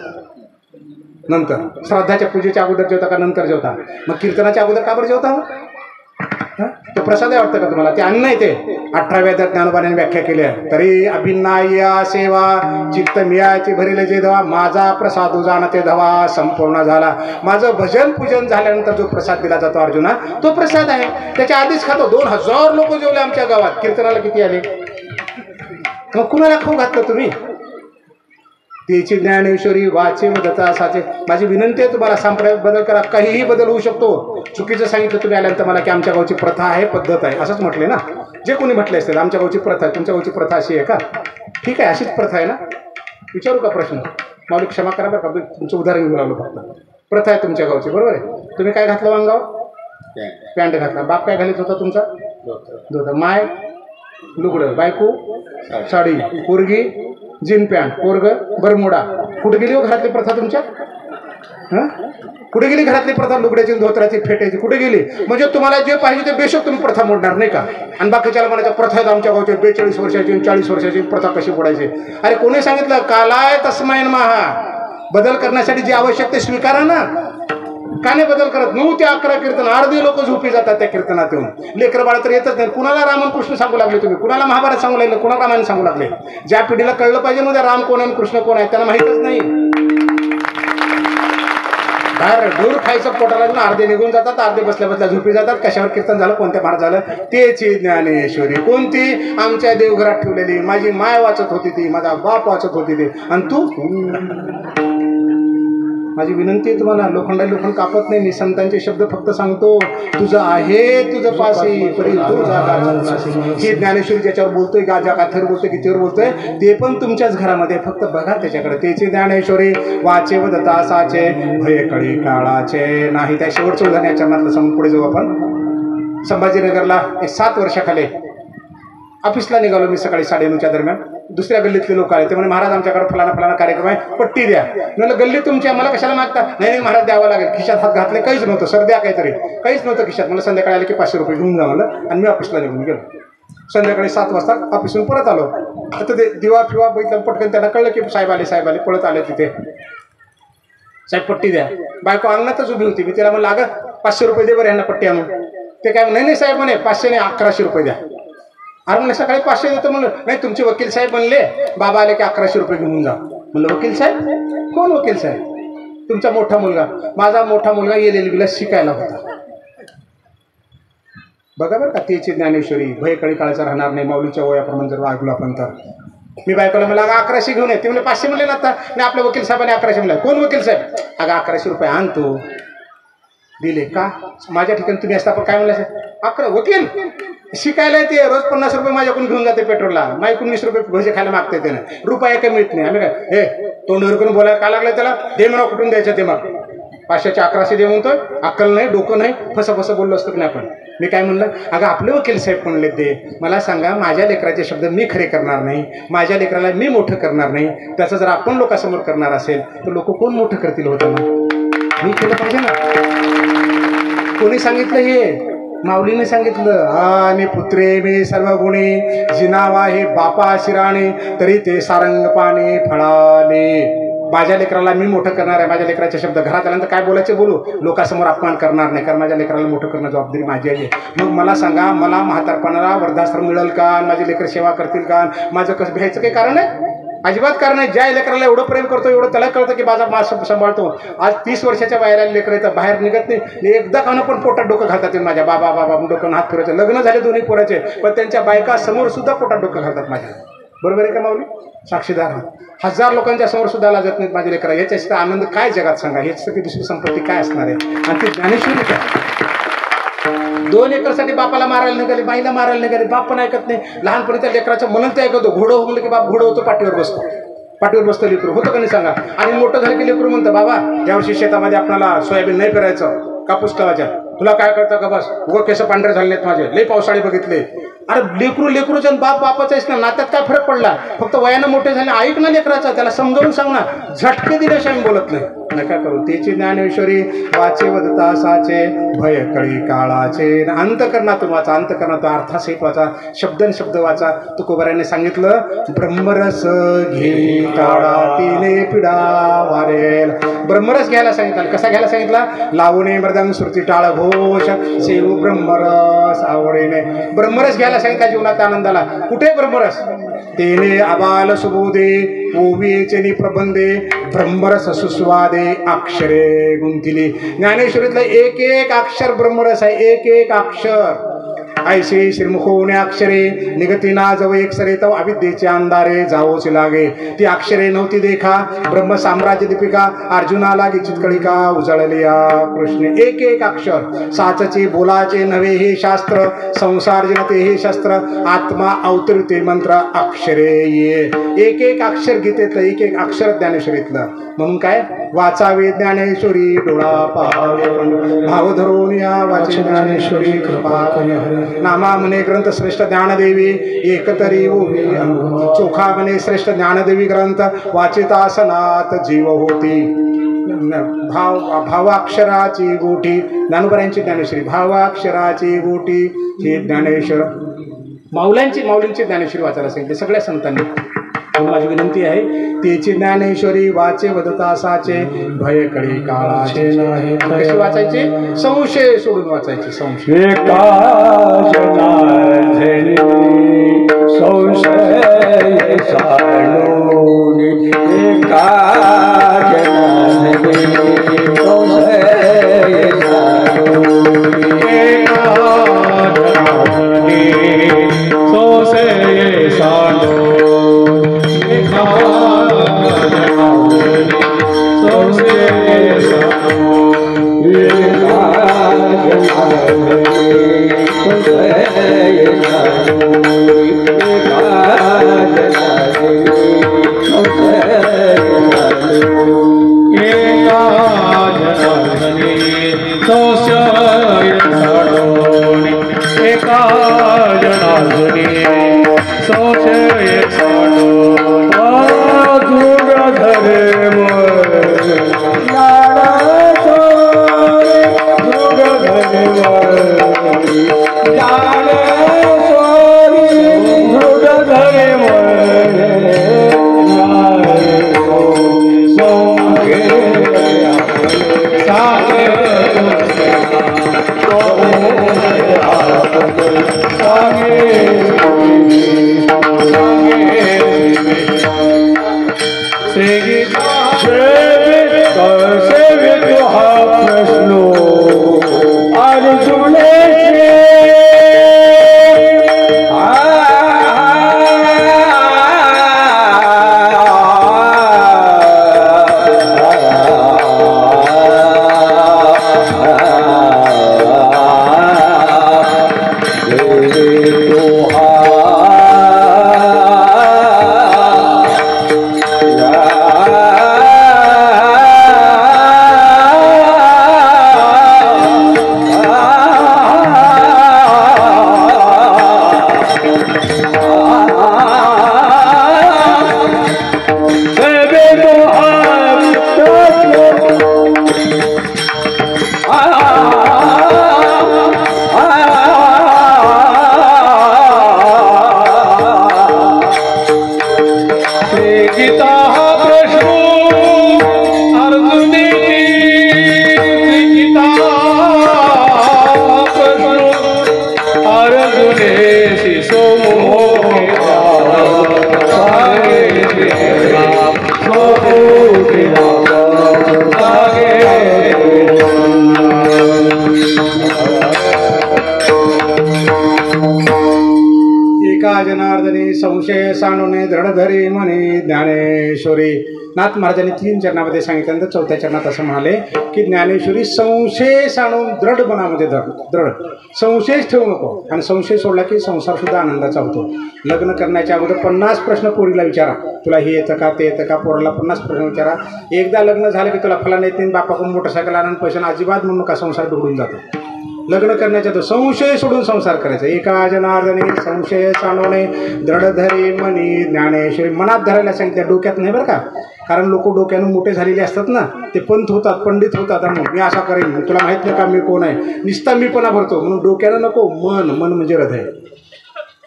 नंतर. श्राद्धाच्या पूजेच्या अगोदर जेवता का नंतर जेवता? मग कीर्तनाच्या अगोदर का बरं जेवता? तो प्रसाद आहे वाटतं का तुम्हाला? ते अन्न आहे. ते 18व्या ज्ञानोबाने व्याख्या केल्या. तरी अभिन्नाया सेवा चित्त मियाची भरिले जे धवा, माझा प्रसाद जाणते धवा संपूर्ण झाला. माझं भजन पूजन झाल्यानंतर जो प्रसाद दिला जातो अर्जुना, तो प्रसाद आहे. त्याच्या आधीच खातो. 2000 लोक जेवले आमच्या गावात. कीर्तनाला किती आले? मग कुणाला खाऊ घातलं तुम्ही? तेची ज्ञानेश्वरी वाचे मदता साचे. माझी विनंती आहे तुम्हाला, संप्रदायात बदल करा, काहीही बदल होऊ शकतो. चुकीचं सांगितलं तुम्ही आल्यानंतर मला की आमच्या गावची प्रथा आहे, पद्धत आहे, असंच म्हटले ना. जे कोणी म्हटले असेल आमच्या गावची प्रथा आहे, तुमच्या गावची प्रथा अशी आहे का? ठीक आहे, अशीच प्रथा आहे ना? विचारू का प्रश्न? माऊली क्षमा करा बरं का, तुमचं उदाहरण घेऊन आलो फक्त. प्रथा आहे तुमच्या गावची, बरोबर आहे. तुम्ही काय घातलं वांगाव? पॅन्ट घातला. बाप काय घालत होता तुमचा? धोतर. माय लुगडं, बायको साडी, पोरगी जीन पॅन्ट, पोरग बरमुडा. कुठे गेली हो घरातली प्रथा तुमच्या? कुठे गेली घरातली प्रथा? लुगड्याची, धोत्राची, फेटायची कुठे गेली? म्हणजे तुम्हाला जे पाहिजे ते बेशक तुम्ही प्रथा मोडणार नाही का? आणि बाकीच्याला म्हणायच्या प्रथा आहेत आमच्या गावच्या, 42 वर्षाची 40 वर्षाची प्रथा कशी मोडायची? अरे कोणी सांगितलं? कालाय तस्माय नमः. बदल करण्यासाठी जे आवश्यक ते स्वीकारा ना. का नाही बदल करत? 9 ते 11 कीर्तन, अर्धे लोक झोपी जातात त्या कीर्तनात येऊन. लेकर बाळ तर येतच नाही. कुणाला रामन कृष्ण सांगू लागले तुम्ही? कुणाला महाभारत सांगू लागले? कुणाला रामायण सांगू लागले? ज्या पिढीला कळलं पाहिजे ना राम कोण आहे कृष्ण कोण आहे, त्यांना माहीतच नाही. बाहेर दूर खायचं पोटाला, अर्धे निघून जातात, अर्धे बसल्या बसल्या झोपी जातात. कशावर कीर्तन झालं, कोणत्या महाराज झालं? तेची ज्ञानेश्वरी. कोणती? आमच्या देवघरात ठेवलेली. माझी माय वाचत होती ती, माझा बाप वाचत होती ती. आणि तू? माझी विनंती आहे तुम्हाला, लोखंडाला लोखंड कापत नाही मी. संतांचे शब्द फक्त सांगतो. तुझं आहे तुझं पासी परी तुझा. ही ज्ञानेश्वरी ज्याच्यावर बोलतोय, गाजा काथर बोलतोय, कितीवर बोलतोय, ते पण तुमच्याच घरामध्ये. फक्त बघा त्याच्याकडे. त्याची ज्ञानेश्वरी वाचे वदता साचे, भयकळी काळाचे नाही. त्या शेवटचं उदाहरण या चरणातलं सांगून पुढे जाऊ आपण. संभाजीनगरला 7 वर्षाखाली ऑफिसला निघालो मी सकाळी 9:30च्या दरम्यान. दुसऱ्या गल्लीतले लोक आले. ते म्हणे महाराज आमच्याकडे फलाना कार्यक्रम आहे, पट्टी द्या. म्हणलं गल्ली तुमची, आम्हाला कशाला मागता? नाही महाराज द्यावं लागेल. खिशात हात घातले, काहीच नव्हतं. सर द्या काहीतरी, काहीच नव्हतं खिशात. मला संध्याकाळी आले की 500 रुपये घेऊन जा म्हणलं, आणि मी ऑफिसला निघून गेलो. संध्याकाळी 7 वाजता ऑफिसून परत आलो. आता ते दिवा फिवा बघितलं, पटकन त्यांना कळलं की साहेब आले पळत आले तिथे. साहेब पट्टी द्या. बायको अंगणातच उभी होती. मी तिला म्हणलं अगं 500 रुपये दे बरं यांना पट्टी आणून. ते काय नाही साहेब म्हणे 500 नाही 1100 रुपये द्या. अरे म्हणलं सकाळी 500 देतो. म्हणलं नाही तुमचे वकील साहेब म्हणले बाबा आले की 1100 रुपये घेऊन जा. म्हणलं वकील साहेब? कोण वकील साहेब? तुमचा मोठा मुलगा. माझा मोठा मुलगा LLB ला शिकायला होता. बघा बरं का, त्याची ज्ञानेश्वरी. भयकळी काळाचा राहणार नाही. माऊलीच्या वयाप्रमाणे जर वागलो आपण तर. मी बायकोला मला 1100 घेऊन ये. ते म्हणजे 500 म्हणले ना आता. नाही आपल्या वकील साहेबांनी 1100 म्हणलं. कोण वकील साहेब? अगं 1100 रुपये आणतो. दिले का? माझ्या ठिकाणी तुम्ही असता पण काय म्हणलं? 11 वकील शिकायला येते, रोज 50 रुपये माझ्याकडून घेऊन जाते पेट्रोलला. माझ्याकडून 20 रुपये भजे खायला मागते त्यानं. रुपया काही मिळत नाही. आम्ही काय हे तोंडवर करून बोलायला का लागलं त्याला? दे म्हणा कुठून द्यायचं ते. मग 500चे 1100 दे म्हणतोय. अक्कल नाही, डोकं नाही. फसं बोललो असतो की नाही आपण. मी काय म्हणलं? अगं आपले वकील साहेब म्हणले दे. मला सांगा, माझ्या लेकराचे शब्द मी खरे करणार नाही, माझ्या लेकराला मी मोठं करणार नाही, त्याचं जर आपण लोकांसमोर करणार असेल तर लोक कोण मोठं करतील होतं? मी केलं पाहिजे ना. कोणी सांगितलं हे? माऊलीने सांगितलं. आणि पुत्रे मी सर्व गुणी, जिनावा हे बापा शिराणे, तरी ते सारंग पाणी फळाले. माझ्या लेकराला मी मोठं करणार आहे. माझ्या लेकराचे शब्द घरात आल्यानंतर काय बोलायचे बोलू, लोकांसमोर अपमान करणार नाही, कारण माझ्या लेकराला मोठं करणं जबाबदारी माझी आहे. मग मला सांगा, मला म्हातारपणाला वृद्धाश्रम मिळेल का? माझे लेकर सेवा करतील का? माझं कसं भ्यायचं काही कारण आहे? अजिबात कारण नाही. ज्या लेकराला एवढं प्रेम करतो, एवढं त्याला कळतं की माझा मास सांभाळतो. आज 30 वर्षाच्या वयाला लेकर येतं, बाहेर निघत नाही. एकदा कानं पण पोटात डोकं घालतात माझ्या. बाबा बाबा डोकं हात फिरायचं. लग्न झाले दोन्ही पोराचे, पण त्यांच्या बायका समोर सुद्धा पोटात डोकं घालतात माझ्या. बरोबर आहे का माऊली? साक्षीदार. 1000 लोकांच्या समोर सुद्धा लागत नाहीत माझे लेकरं. याच्याशी आनंद काय जगात सांगा. हेच सगळी दुसरी संपत्ती काय असणार आहे? आणि ती ज्ञानेश्वरी काय. 2 एकरसाठी बापाला मारायला निघाले, बाईला मारायला निघाले. बाप पण ऐकत नाही. लहानपणी त्या लेकराचं म्हणून ते ऐकतो. घोडं होऊन की बाप घोडं होतो, पाठीवर बसतो. पाठीवर बसतं लेकरू. होतं का नाही सांगा. आणि मोठं झालं की लेकरू म्हणतं बाबा यावर्षी शेतामध्ये आपल्याला सोयाबीन नाही पेरायचं, कापूस लावायचा. तुला काय कळतं का? बस उगं केस पांढरे झाले नाहीत माझे, लई पावसाळी बघितले. अरे लेकरू लेकरूच्या बाप बापाचाच ना, नात्यात काय फरक पडला? फक्त वयानं मोठे झाले. ऐक ना लेकराचा, त्याला समजावून सांग ना. झटके दिल्याशिवाय बोलत नाही. नका करू. त्याची ज्ञानेश्वरी वाचे वदता साचे, भय कळी काळाचे. अंतकरणातून वाचा, अंतकरणातून अर्थासहित वाचा, शब्दन शब्द वाचा. तुकोबाराने सांगितलं ब्रह्मरस घे काळातीने पिढा वारेल. ब्रह्मरस घ्यायला सांगितलं. कसा घ्यायला सांगितला? लावणे मृदंग श्रुती टाळ घोष सेव ब्रह्मरस आवडीने. ब्रह्मरस घ्यायला सांगितला जीवनात आनंदाला. कुठे ब्रह्मरस? तेने आबाल सुबोधे ओवीचे प्रबंधे ब्रह्मरस सुस्वादे अक्षरे गुंतिली. ज्ञानेश्वरीतलं एक एक अक्षर ब्रह्मरस आहे. एक एक अक्षर. ऐसे श्रीमुखोने अक्षरे निगती ना जव एक सरे तव अविद्येचे अंधारे जावोचे लागे. ती अक्षरे नव्हती देखा ब्रह्म साम्राज्य दीपिका अर्जुना लागे चितकळिका उजळले या कृष्ण. एक एक अक्षर. साचचे बोलाचे नव्हे हे शास्त्र, संसार जनते हे शस्त्र, आत्मा अवतरते मंत्र अक्षरे ये. एक एक अक्षर गीतेतलं, एक एक अक्षर ज्ञानेश्वरीतलं. म्हणून काय? वाचावे ज्ञानेश्वरी डोळा पाहावे भाव धरून या वाचे ज्ञानेश्वरी कृपा करी. नामा म्हणे ग्रंथ श्रेष्ठ ज्ञानदेवी एकतरी ओवी. चोखा म्हणे श्रेष्ठ ज्ञानदेवी ग्रंथ वाचितासनात जीव होती. भावाक्षराची गोटी. ज्ञानोबरांची ज्ञानेश्वरी भावाक्षराची गोटी हे ज्ञानेश्वर. माऊलींची ज्ञानेश्वरी वाचायला सांगितले सगळ्या संतांनी. माझी विनंती आहे त्याची ज्ञानेश्वरी वाचे वदता साचे, भय कळी काळाचे नाही. कशी वाचायची? संशय सोडून वाचायची. संशय Yeah. संशय सांडूने दृढ धरी म्हणे ज्ञानेश्वरी. नाथ महाराजांनी 3 चरणामध्ये सांगितल्यानंतर 4थ्या चरणात असं म्हणाले की ज्ञानेश्वरी संशय सांडून दृढ मनामध्ये दृढ संशयच ठेवू नको. आणि संशय सोडला की संसार सुद्धा आनंदाचा होतो. लग्न करण्याच्या अगोदर 50 प्रश्न पोरीला विचारा, तुला हे येतं का ते येतं का. पोराला 50 प्रश्न विचारा. एकदा लग्न झालं की तुला फलाना येत नाही, बापाकडून मोटरसायकल आणून पैशाने अजिबात म्हणून का संसार बिघडून जातो. लग्न करण्याच्या तो संशय सोडून संसार करायचा. एका जनार्दनी संशय सांडवणे दृढ धरी मनी ज्ञानेश्वरी. मनात धरायला सांगितलं, डोक्यात नाही बरं का. कारण लोक डोक्यानं मोठे झालेले असतात ना, ते पंत होतात, पंडित होतात. आणि मी असा करेन, तुला माहीत नाही का मी कोण आहे, निस्ता मीपणा भरतो. म्हणून डोक्यानं नको, मन म्हणजे हृदय.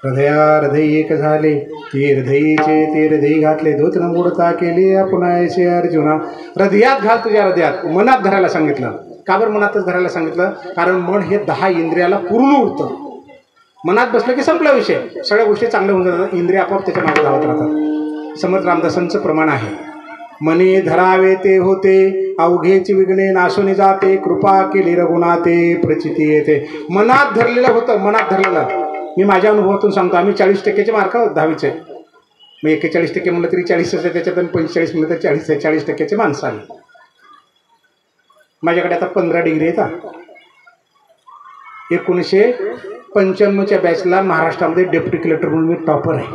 हृदय एक झाले ते हृदयीचे ते हृदय घातले धोत्र मोडता केली आपणायचे अर्जुना. हृदयात घाल, तुझ्या हृदयात. मनात धरायला सांगितलं. का बरं मनातच धरायला सांगितलं? कारण मन हे 10 इंद्रियाला पूर्ण उरतं. मनात बसलं की संपला विषय, सगळ्या गोष्टी चांगल्या होऊन जातात. इंद्रिय आपोआप त्याच्या मागे धावत राहतात. समर्थ रामदासांचं प्रमाण आहे, मनी धरावे ते होते अवघेची विघ्ने नाशून जाते कृपा केली रघुनाथे प्रचिती येते. मनात धरलेलं होतं, मनात धरलेलं. मी माझ्या अनुभवातून सांगतो, आम्ही 40% मार्क आहोत 10वीचे. मग 41% म्हणलं तरी 40 आहे त्याच्यात, आणि 45 म्हणलं तर 40 आहे. 40% माणसं आली. माझ्याकडे आता 15 डिग्री आहेत. 1995च्या बॅचला महाराष्ट्रामध्ये डेप्युटी कलेक्टर म्हणून मी टॉपर आहे.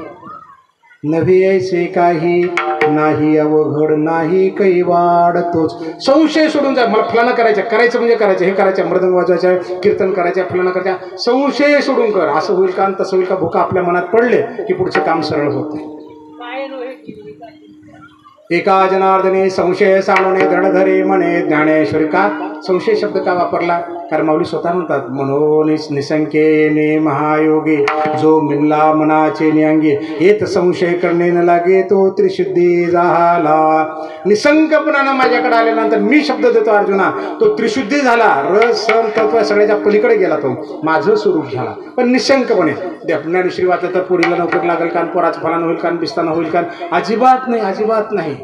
नव्हे ऐसे काही नाही अवघड नाही काही वाढतोच. संशय सोडून जा. मला फलाना करायचं म्हणजे करायचं, हे करायचं, मृदंग वाजवायचं, कीर्तन करायचं, फलाना करायचं. संशय सोडून कर. असं होईल का तसं होईल का, भुका आपल्या मनात पडले की पुढचे काम सरळ होत नाही. एका जनार्दनी संशय सांडवणे दृढ धरी म्हणे ज्ञानेश्वरी. का संशय शब्द का वापरला? कारण माऊली स्वतः म्हणतात, म्हणून निसंख्येने महायोगी जो मिनला मनाचे निअंगी येत संशय करणे न लागे तो त्रिशुद्धी झाला. निसंकपणानं माझ्याकडे आल्यानंतर मी शब्द देतो अर्जुना, तो त्रिशुद्धी झाला. रस सम तत्व सगळ्याच्या पलीकडे गेला, तो माझं स्वरूप झाला. पण निशंकपणे ज्ञानेश्वरी वाचलं तर पुरीला नोकरी लागेल का, पोराचं फलानं होईल का, बिस्ताना होईल का, अजिबात नाही, अजिबात नाही.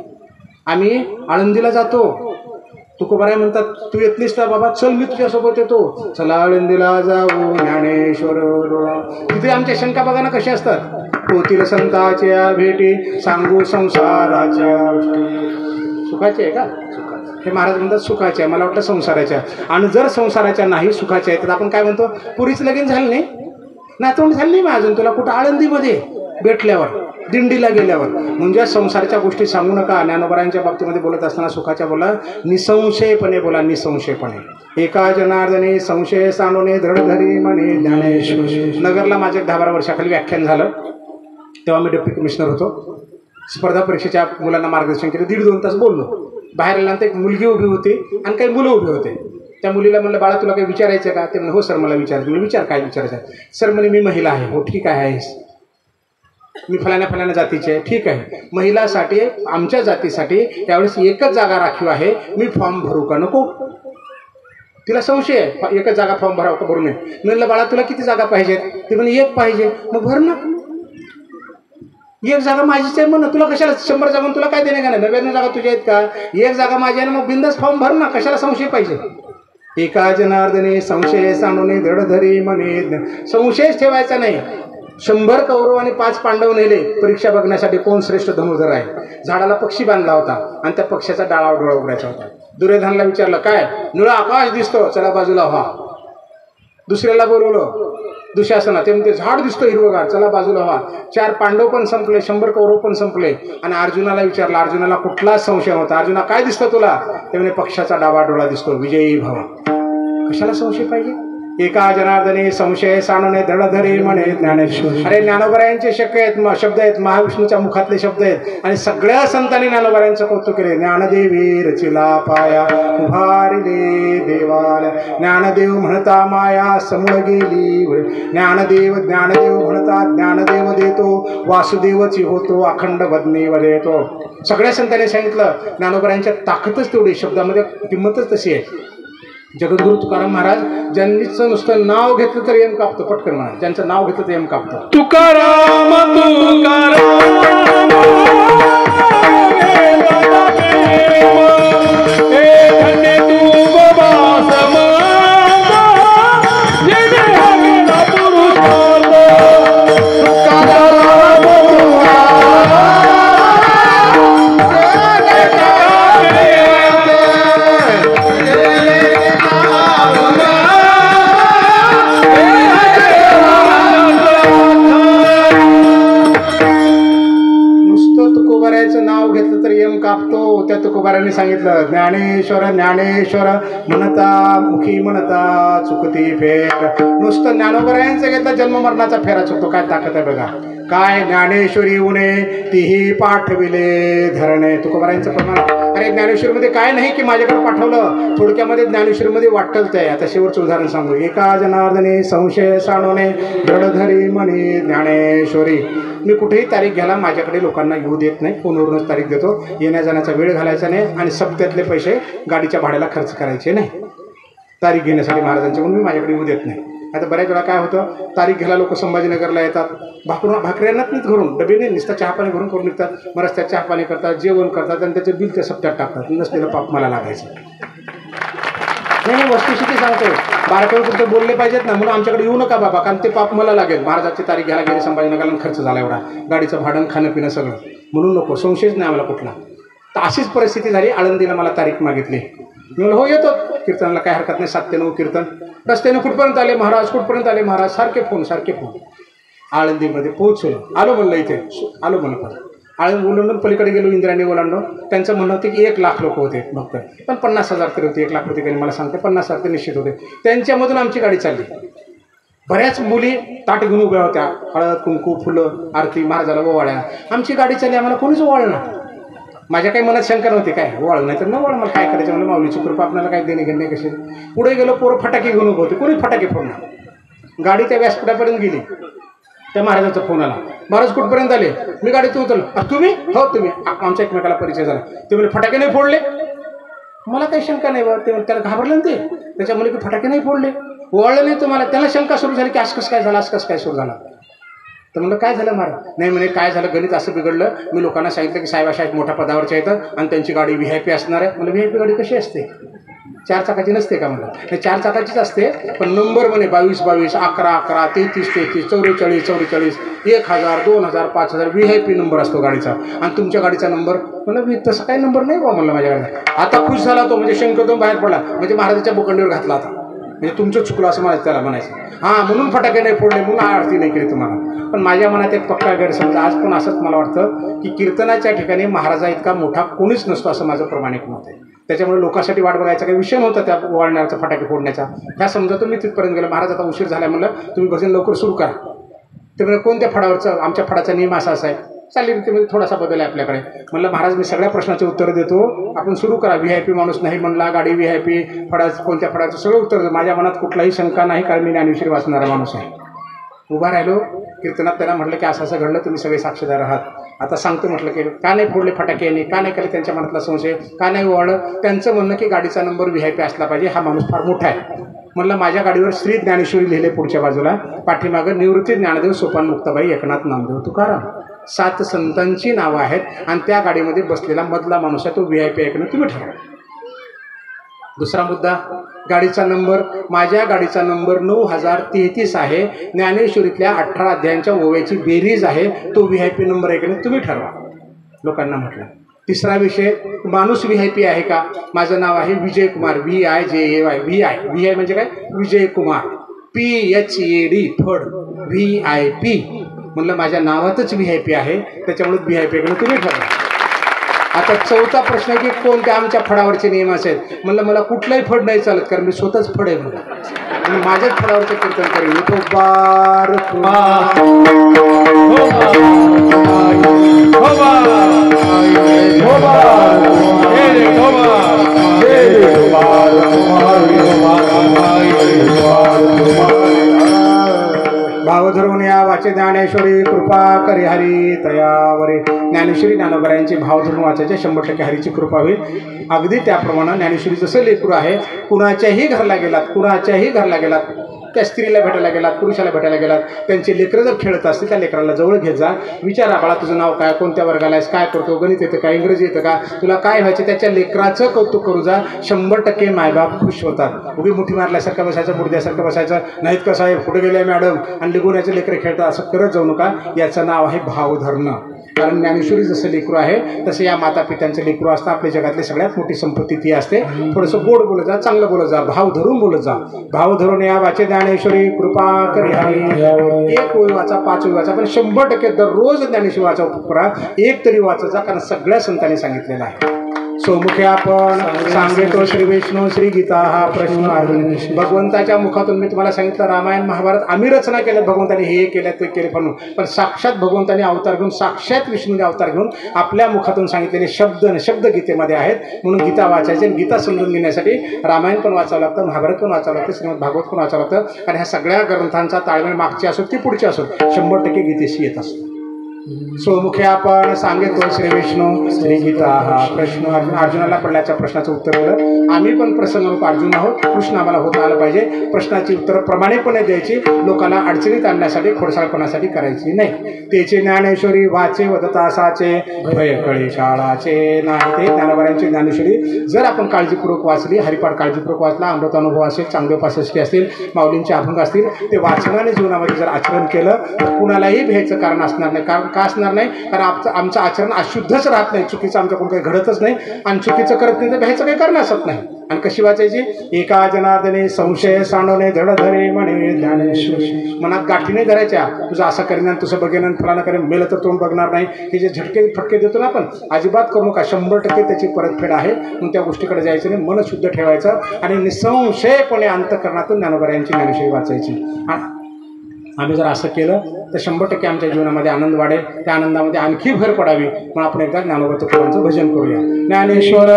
आम्ही आळंदीला जातो. तुकोबाराय म्हणतात, तू येत नाहीस का बाबा, चल मी तुझ्यासोबत येतो. चला आळंदीला जाऊ ज्ञानेश्वर. तिथे आमच्या शंका बघा ना कशा असतात. होतील संताच्या भेटी सांगू संसाराच्या गोष्टी. सुखाचे आहे का? हे महाराज म्हणतात सुखाचे आहे. मला वाटलं संसाराच्या. आणि जर संसाराच्या नाही सुखाच्या आहे तर आपण काय म्हणतो, पुरीच लगीन झालं नाही, नातवंड झाली नाही मग अजून तुला कुठं आळंदीमध्ये भेटल्यावर, दिंडीला गेल्यावर. म्हणजे संसाराच्या गोष्टी सांगू नका. ज्ञानोबरायांच्या बाबतीमध्ये बोलत असताना सुखाच्या बोला, निसंशयपणे बोला, निसंशयपणे. एका जनार्दनी संशय सांडवणे दृढ धरी म्हणे ज्ञानेश्वरी. नगरला माझ्या 10-12 वर्षाखाली व्याख्यान झालं. तेव्हा मी डेप्युटी कमिशनर होतो. स्पर्धा परीक्षेच्या मुलांना मार्गदर्शन केलं. 1.5-2 तास बोललो. बाहेर आल्यानंतर एक मुलगी उभी होती आणि काही मुलं उभी होते. त्या मुलीला म्हणलं, बाळा तुला काही विचारायचं का? ते म्हणलं, हो सर मला विचारायचं. म्हणलं, विचार, काय विचारायचं आहे? सर म्हणे, मी महिला आहे. हो ठीक आहेस. मी फलाण्या जातीचे आहे. ठीक आहे. महिलासाठी, आमच्या जातीसाठी त्यावेळेस एकच जागा राखीव आहे, मी फॉर्म भरू का नको? तिला संशय आहे, एकच जागा फॉर्म भरावं का भरू नये. म्हणलं, बाळा तुला किती जागा पाहिजेत? ते म्हणे 1 पाहिजे. मग भर ना. 1 जागा माझीच आहे म्हणून तुला कशाला 100 जागा, तुला काय देणे का नाही? 99 जागा तुझ्या आहेत का? 1 जागा माझी आहे ना, मग बिंदास फॉर्म भर ना, कशाला संशय पाहिजे? एका जनार्दनी संशय सांडवणे दृढ धरी म्हणे. संशयच ठेवायचा नाही. 100 कौरव आणि 5 पांडव नेले परीक्षा बघण्यासाठी कोण श्रेष्ठ धनुर्धर आहे. झाडाला पक्षी बांधला होता आणि त्या पक्षाचा डाळावर डोळा उघडायचा होता. दुर्योधनाला विचारलं, काय निळा आकाश दिसतो, चला बाजूला व्हा. दुसऱ्याला बोलवलं दुःशासना, ते म्हणते झाड दिसतं हिरवगार, चला बाजूला व्हा. 4 पांडव पण संपले, 100 कौरव पण संपले. आणि अर्जुनाला विचारलं, अर्जुनाला कुठलाच संशय नव्हता. अर्जुना काय दिसतं तुला? ते म्हणे पक्षाचा डावा डोळा दिसतो, विजयी भव. कशाला संशय पाहिजे? एका जनार्दनी संशय सांडवणे दृढ धरी म्हणे ज्ञानेश्वरी. अरे ज्ञानोबरायांचे शब्द आहेत, महाविष्णूच्या मुखातले शब्द आहेत. आणि सगळ्या संतांनी ज्ञानोबरायांचं कौतुक केले. ज्ञानदेवी रचिला पाया उभारिले देवाला, ज्ञानदेव म्हणता माया समूळ गेली. ज्ञानदेव म्हणता ज्ञानदेव देतो, वासुदेवची होतो अखंड बदनी देतो. सगळ्या संतांनी सांगितलं. ज्ञानोबरायांच्या ताकदच तेवढी, शब्दामध्ये किंमतच तशी आहे. जगद्गुरु तुकाराम महाराज ज्यांचं नुसतं नाव घेतलं तर यम कापतो. पटकन म्हणा, ज्यांचं नाव घेतलं तर यम कापतो. तुकाराम तुकाराम ज्ञानेश्वर ज्ञानेश्वर म्हणता मुखी म्हणता चुकती फेर. नुसतं ज्ञानोबरायांचं घेतलं जन्म मरणाचा फेरा चुकतो. काय ताकद आहे बघा. काय ज्ञानेश्वरी उणे तीही पाठविले धरणे. तुकोबरायांचं प्रमाण. अरे ज्ञानेश्वरीमध्ये काय नाही की माझ्याकडे पाठवलं. थोडक्यामध्ये ज्ञानेश्वरीमध्ये वाटतच आहे. आता शेवटचं उदाहरण सांगू. एका जनार्दने संशय साणवणे दृढधरी म्हणे ज्ञानेश्वरी. मी कुठेही तारीख घ्यायला माझ्याकडे लोकांना येऊ देत नाही. फोनवरूनच तारीख देतो. येण्या जाण्याचा वेळ घालायचा नाही आणि सप्त्यातले पैसे गाडीच्या भाड्याला खर्च करायचे नाही तारीख घेण्यासाठी महाराजांच्या. म्हणून मी माझ्याकडे येऊ देत नाही. आता बऱ्याच वेळा काय होतं, तारीख घ्यायला लोक संभाजीनगरला येतात. भाकऱ्यांनाच नाहीत घरून, डबेने नुसतं चहापाणी घरून करून निघतात. मग रस्त्यात चहापाणी करतात, जेवण करतात आणि त्याचं बिल त्या सप्त्यात टाकतात. नसलेलं पाप मला लागायचं नाही. वस्तुस्थिती सांगतो. बारकाईवर कुठे बोलले पाहिजेत ना, म्हणून आमच्याकडे येऊ नका बाबा, कारण ते पाप मला लागेल. महाराजाची तारीख घ्यायला गेले संभाजीनगरला, खर्च झाला एवढा, गाडीचं भाडं खाणं पिणं सगळं. म्हणून नको, संशयच नाही आम्हाला कुठला. तर अशीच परिस्थिती झाली. आळंदीला मला तारीख मागितली. मी म्हणलं हो येतो कीर्तनाला, काय हरकत नाही. 7 ते 9 कीर्तन. रस्त्याने कुठपर्यंत आले महाराज, कुठपर्यंत आले महाराज, सारखे फोन. आळंदीमध्ये पोहोचलो. आलो म्हणलं इथे, आलो म्हणलं. आळंदी ओलांडून पलीकडे गेलो, इंद्रायणी ओलांडून. त्यांचं म्हणणं होतं की 1 लाख लोक होते भक्त, पण 50,000 तरी होते. 1 लाख होते काही मला सांगते, 50,000 ते निश्चित होते. त्यांच्यामधून आमची गाडी चालली. बऱ्याच मुली ताट घेऊन उभ्या होत्या, हळद कुंकू फुलं आरती महाराजाला ओवाळ्या. आमची गाडी चालली, आम्हाला कोणीच ओवाळणार. माझ्या काही मनात शंका नव्हती, काय ओवाळ नाही तर न ओवाळ, मला काय करायचं म्हणलं. माऊलीची कृपा, आपल्याला काय देणे घेणे कसे. पुढे गेलो, पोरं फटाके घेऊन उभं होते. कोणी फटाके फोडणार. गाडी त्या व्यासपीठापर्यंत गेली. त्या महाराजांचा फोन आला. महाराज कुठपर्यंत आले. मी गाडीतून उतरलो. तुम्ही हो तुम्ही. आमच्या एकमेकाला परिचय झाला. ते म्हणजे फटाके नाही फोडले. मला काही शंका नाही बा. ते त्याला घाबरलं ना ते. त्याच्यामुळे की फटाके नाही फोडले, ओवाळलं नाही तुम्हाला. त्याला शंका सुरू झाली की असं कसं काय झालं, असं कसं काय सुरू झाला. तर म्हणलं काय झालं महाराज. नाही म्हणे काय झालं, गणित असं बिघडलं. मी लोकांना सांगितलं की साहेब अशा मोठ्या पदावरच्या येतात आणि त्यांची गाडी VIP असणार आहे. म्हणजे VIP गाडी कशी असते, 4 चाकाची नसते का म्हणलं. हे 4 चाकाचीच असते, पण नंबर म्हणे 22 22 11 11 33 33 44 44 1000 2000 5000 VIP नंबर असतो गाडीचा. आणि तुमच्या गाडीचा नंबर म्हणलं मी तसं काही नंबर नाही बा म्हणलं माझ्या गाडीचा. आता खुश झाला तो, म्हणजे शंकरदम बाहेर पडला. म्हणजे महाराजाच्या बोकंडीवर घातला आता. म्हणजे तुमचं चुकलं असं मला त्याला म्हणायचं. हां म्हणून फटाके नाही फोडले, म्हणून आरती नाही केली तुम्हाला. पण माझ्या मनात एक पक्का गैरसमज आज पण असंच मला वाटतं की कीर्तनाच्या ठिकाणी महाराजा इतका मोठा कोणीच नसतो असं माझं प्रामाणिक मत आहे. त्याच्यामुळे लोकांसाठी वाट बघायचा काही विषय नव्हता त्या वाळण्याचा फटाके फोडण्याचा. ह्या समजा मी तिथपर्यंत गेलो. महाराज आता उशीर झाला म्हणलं, तुम्ही भजन लवकर सुरू करा. ते म्हणजे कोणत्या फळावरचं, आमच्या फळाचा नियम असा आहे. चालली रीतीमध्ये थोडासा बदल आहे आपल्याकडे. म्हणलं महाराज मी सगळ्या प्रश्नाचे उत्तर देतो, आपण सुरू करा. VIP माणूस नाही म्हणला, गाडी VIP, फळाचं कोणत्या फळाचं सगळं उत्तर देतो. माझ्या मनात कुठलाही शंका नाही, कारण मी ज्ञानेश्वरी वाचणारा माणूस आहे. उभा राहिलो कीर्तनात. त्यांना म्हटलं की असं असं घडलं, तुम्ही सगळे साक्षीदार आहात. आता सांगतो म्हटलं की का नाही फोडले फटाके यांनी, का नाही केले, त्यांच्या मनातला संशय का नाही ओवाळलं. त्यांचं म्हणणं की गाडीचा नंबर VIP असला पाहिजे, हा माणूस फार मोठा आहे. म्हणलं माझ्या गाडीवर श्री ज्ञानेश्वरी लिहिले पुढच्या बाजूला, पाठीमागं निवृत्ती ज्ञानदेव सोपान मुक्ताबाई एकनाथ नामदेव तुकाराम. 7 संतांची नावं आहेत आणि त्या गाडीमध्ये बसलेला मधला माणूस आहे, तो VIP ऐकणं तुम्ही ठरवा. दुसरा मुद्दा, गाडीचा नंबर, माझ्या गाडीचा नंबर 9033 आहे. ज्ञानेश्वरीतल्या 18 अध्यायांच्या ओव्याची बेरीज आहे, तो VIP नंबर ऐकणं तुम्ही ठरवा. लोकांना म्हटलं. तिसरा विषय, माणूस VIP आहे का. माझं नाव आहे विजय कुमार, VIJAY. VI म्हणजे काय, विजय कुमार. PHAD फड, VIP. म्हणलं माझ्या नावातच VIP आहे, त्याच्यामुळे VIP ऐकणं तुम्ही ठरवा. आता चौथा प्रश्न आहे की कोणत्या आमच्या फळावरचे नियम असेल. म्हणलं मला कुठलाही फड नाही चालत, कारण मी स्वतःच फड आहे म्हणलं, आणि माझ्याच फळावरचं कीर्तन करेन. तो बार भाव धरून या वाचे ज्ञानेश्वरी कृपा करी हरी तयावरे. ज्ञानेश्वरी ज्ञानोबरायांची भाव धरून वाचायचे 100% हरीची कृपा होईल. अगदी त्याप्रमाणे ज्ञानेश्वरी जसं लेकरू आहे, कुणाच्याही घरला गेलात, त्या स्त्रीला भेटायला गेलात, पुरुषाला भेटायला गेलात, त्यांचे लेकरं जर खेळत असते, त्या लेकराला जवळ घेत जा. विचारा बाळा तुझं नाव काय, कोणत्या वर्गाला आहेस, काय करतो, गणित येतं का, इंग्रजी येतं का, तुला काय व्हायचं, त्याच्या लेकराचं कौतुक करू जा. 100% मायबाप खुश होतात. उभी मुठी मारल्यासारखं बसायचं, मुडद्यासारखं बसायचं नाहीत का साहेब, कुठे गेले मॅडम, आणि लिगुण्याचे लेकरं खेळतात, असं करत जाऊ नका. याचं नाव आहे भाव धरणं. कारण ज्ञानेश्वरी जसं लेकरू आहे तसं या माता पित्यांचं लेकरू असतं. आपल्या जगातली सगळ्यात मोठी संपत्ती ती असते. थोडंसं गोड बोलत जा, चांगलं बोलत जा, भाव धरून बोलत जा. भाव धरून या वाचे ज्ञानेश्वरी कृपा करी हरी. 1 ओळी वाचा, 5 ओळी वाचा, पण 100% दररोज ज्ञानेश्वरी वाचा करा. 1 तरी वाचायचा, कारण सगळ्या संतांनी सांगितलेलं आहे. सोमुखे आपण सांगेतो श्री विष्णू श्री गीता हा प्रश्न आहे. भगवंताच्या मुखातून मी तुम्हाला सांगितलं रामायण महाभारत आम्ही रचना केल्यात, भगवंताने हे केलं ते केले, पण साक्षात भगवंताने अवतार घेऊन, साक्षात विष्णूने अवतार घेऊन आपल्या मुखातून सांगितलेले शब्द गीतेमध्ये आहेत. म्हणून गीता वाचायचे आणि गीता समजून घेण्यासाठी रामायण पण वाचावं लागतं, महाभारत पण वाचावं लागतं, श्रीमद भागवत पण वाचावं लागतं. आणि ह्या सगळ्या ग्रंथांचा ताळमेळ मागचे असो की पुढचे असो 100% गीतेशी येत असतो. सोमुखे आपण सांगितलं श्री विष्णू श्री गीता हा प्रश्न अर्जुनाला पडल्याच्या प्रश्नाचं उत्तर दिलं. आम्ही पण प्रसन्न अर्जुन आहोत, कृष्ण आम्हाला होता आलं पाहिजे. प्रश्नाची उत्तरं प्रामाणिकपणे द्यायची, लोकांना अडचणीत आणण्यासाठी खोडसाळपणासाठी करायची नाही. तेचे ज्ञानेश्वरी वाचे वदता साचे भय कळे शाळाचे नाही. ते ज्ञानोबांची ज्ञानेश्वरी जर आपण काळजीपूर्वक वाचली, हरिपाठ काळजीपूर्वक वाचला, अमृतानुभव असेल, चांगदेव पासष्टी असतील, माऊलींचे अभंग असतील, ते वाचनाने जीवनामध्ये जर आचरण केलं तर कुणालाही भ्यायचं कारण असणार नाही. कारण का असणार नाही? कारण आमचं आचरण अशुद्धच राहत नाही, चुकीचं आमच्याकडून काही घडतच नाही आणि चुकीचं करत नाही तर भ्यायचं काही कारण असत नाही. आणि कशी वाचायची? एका जनार्दने संशय सांडवणे धड धरे म्हणे ज्ञानेश्वरी. मनात गाठी नाही धरायच्या, तुझं असं करेन आणि तुझं बघेन आणि फलाना करेन, मेलं तर तोंड बघणार नाही. हे जे झटके फटके देतो ना आपण, अजिबात करू नका. 100% त्याची परतफेड आहे. म्हणून त्या गोष्टीकडे जायचं नाही, मन शुद्ध ठेवायचं आणि निसंशयपणे अंतःकरणातून ज्ञानोबांची ज्ञानेश्वरी वाचायची. आम्ही जर असं केलं तर 100% आमच्या जीवनामध्ये आनंद वाढेल. त्या आनंदामध्ये आणखी भर पडावी. म्हणून आपण एकदा ज्ञानोबा तुकारामांचं भजन करूया. ज्ञानेश्वर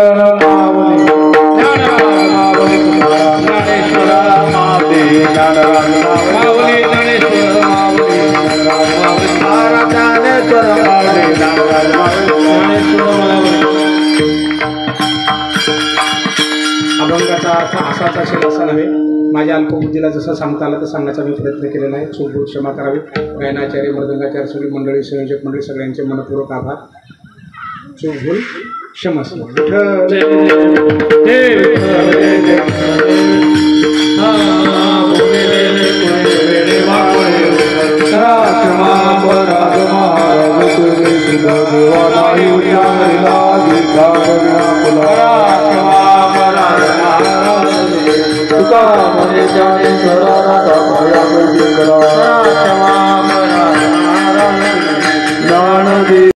अभंगाचा अर्थ असाच असेल असं नव्हे. माझ्या अल्पबुद्धीला जसं सांगता आलं तर सांगण्याचा मी प्रयत्न केलेला आहे. चूक क्षमा करावी. गायनाचार्य मृदंगाचार्य सगळी मंडळी, संयोजक मंडळी सगळ्यांचे मनपूर्वक आभार. चूक भूल क्षमस्व. तुका म्हणे ज्ञानेश्वरा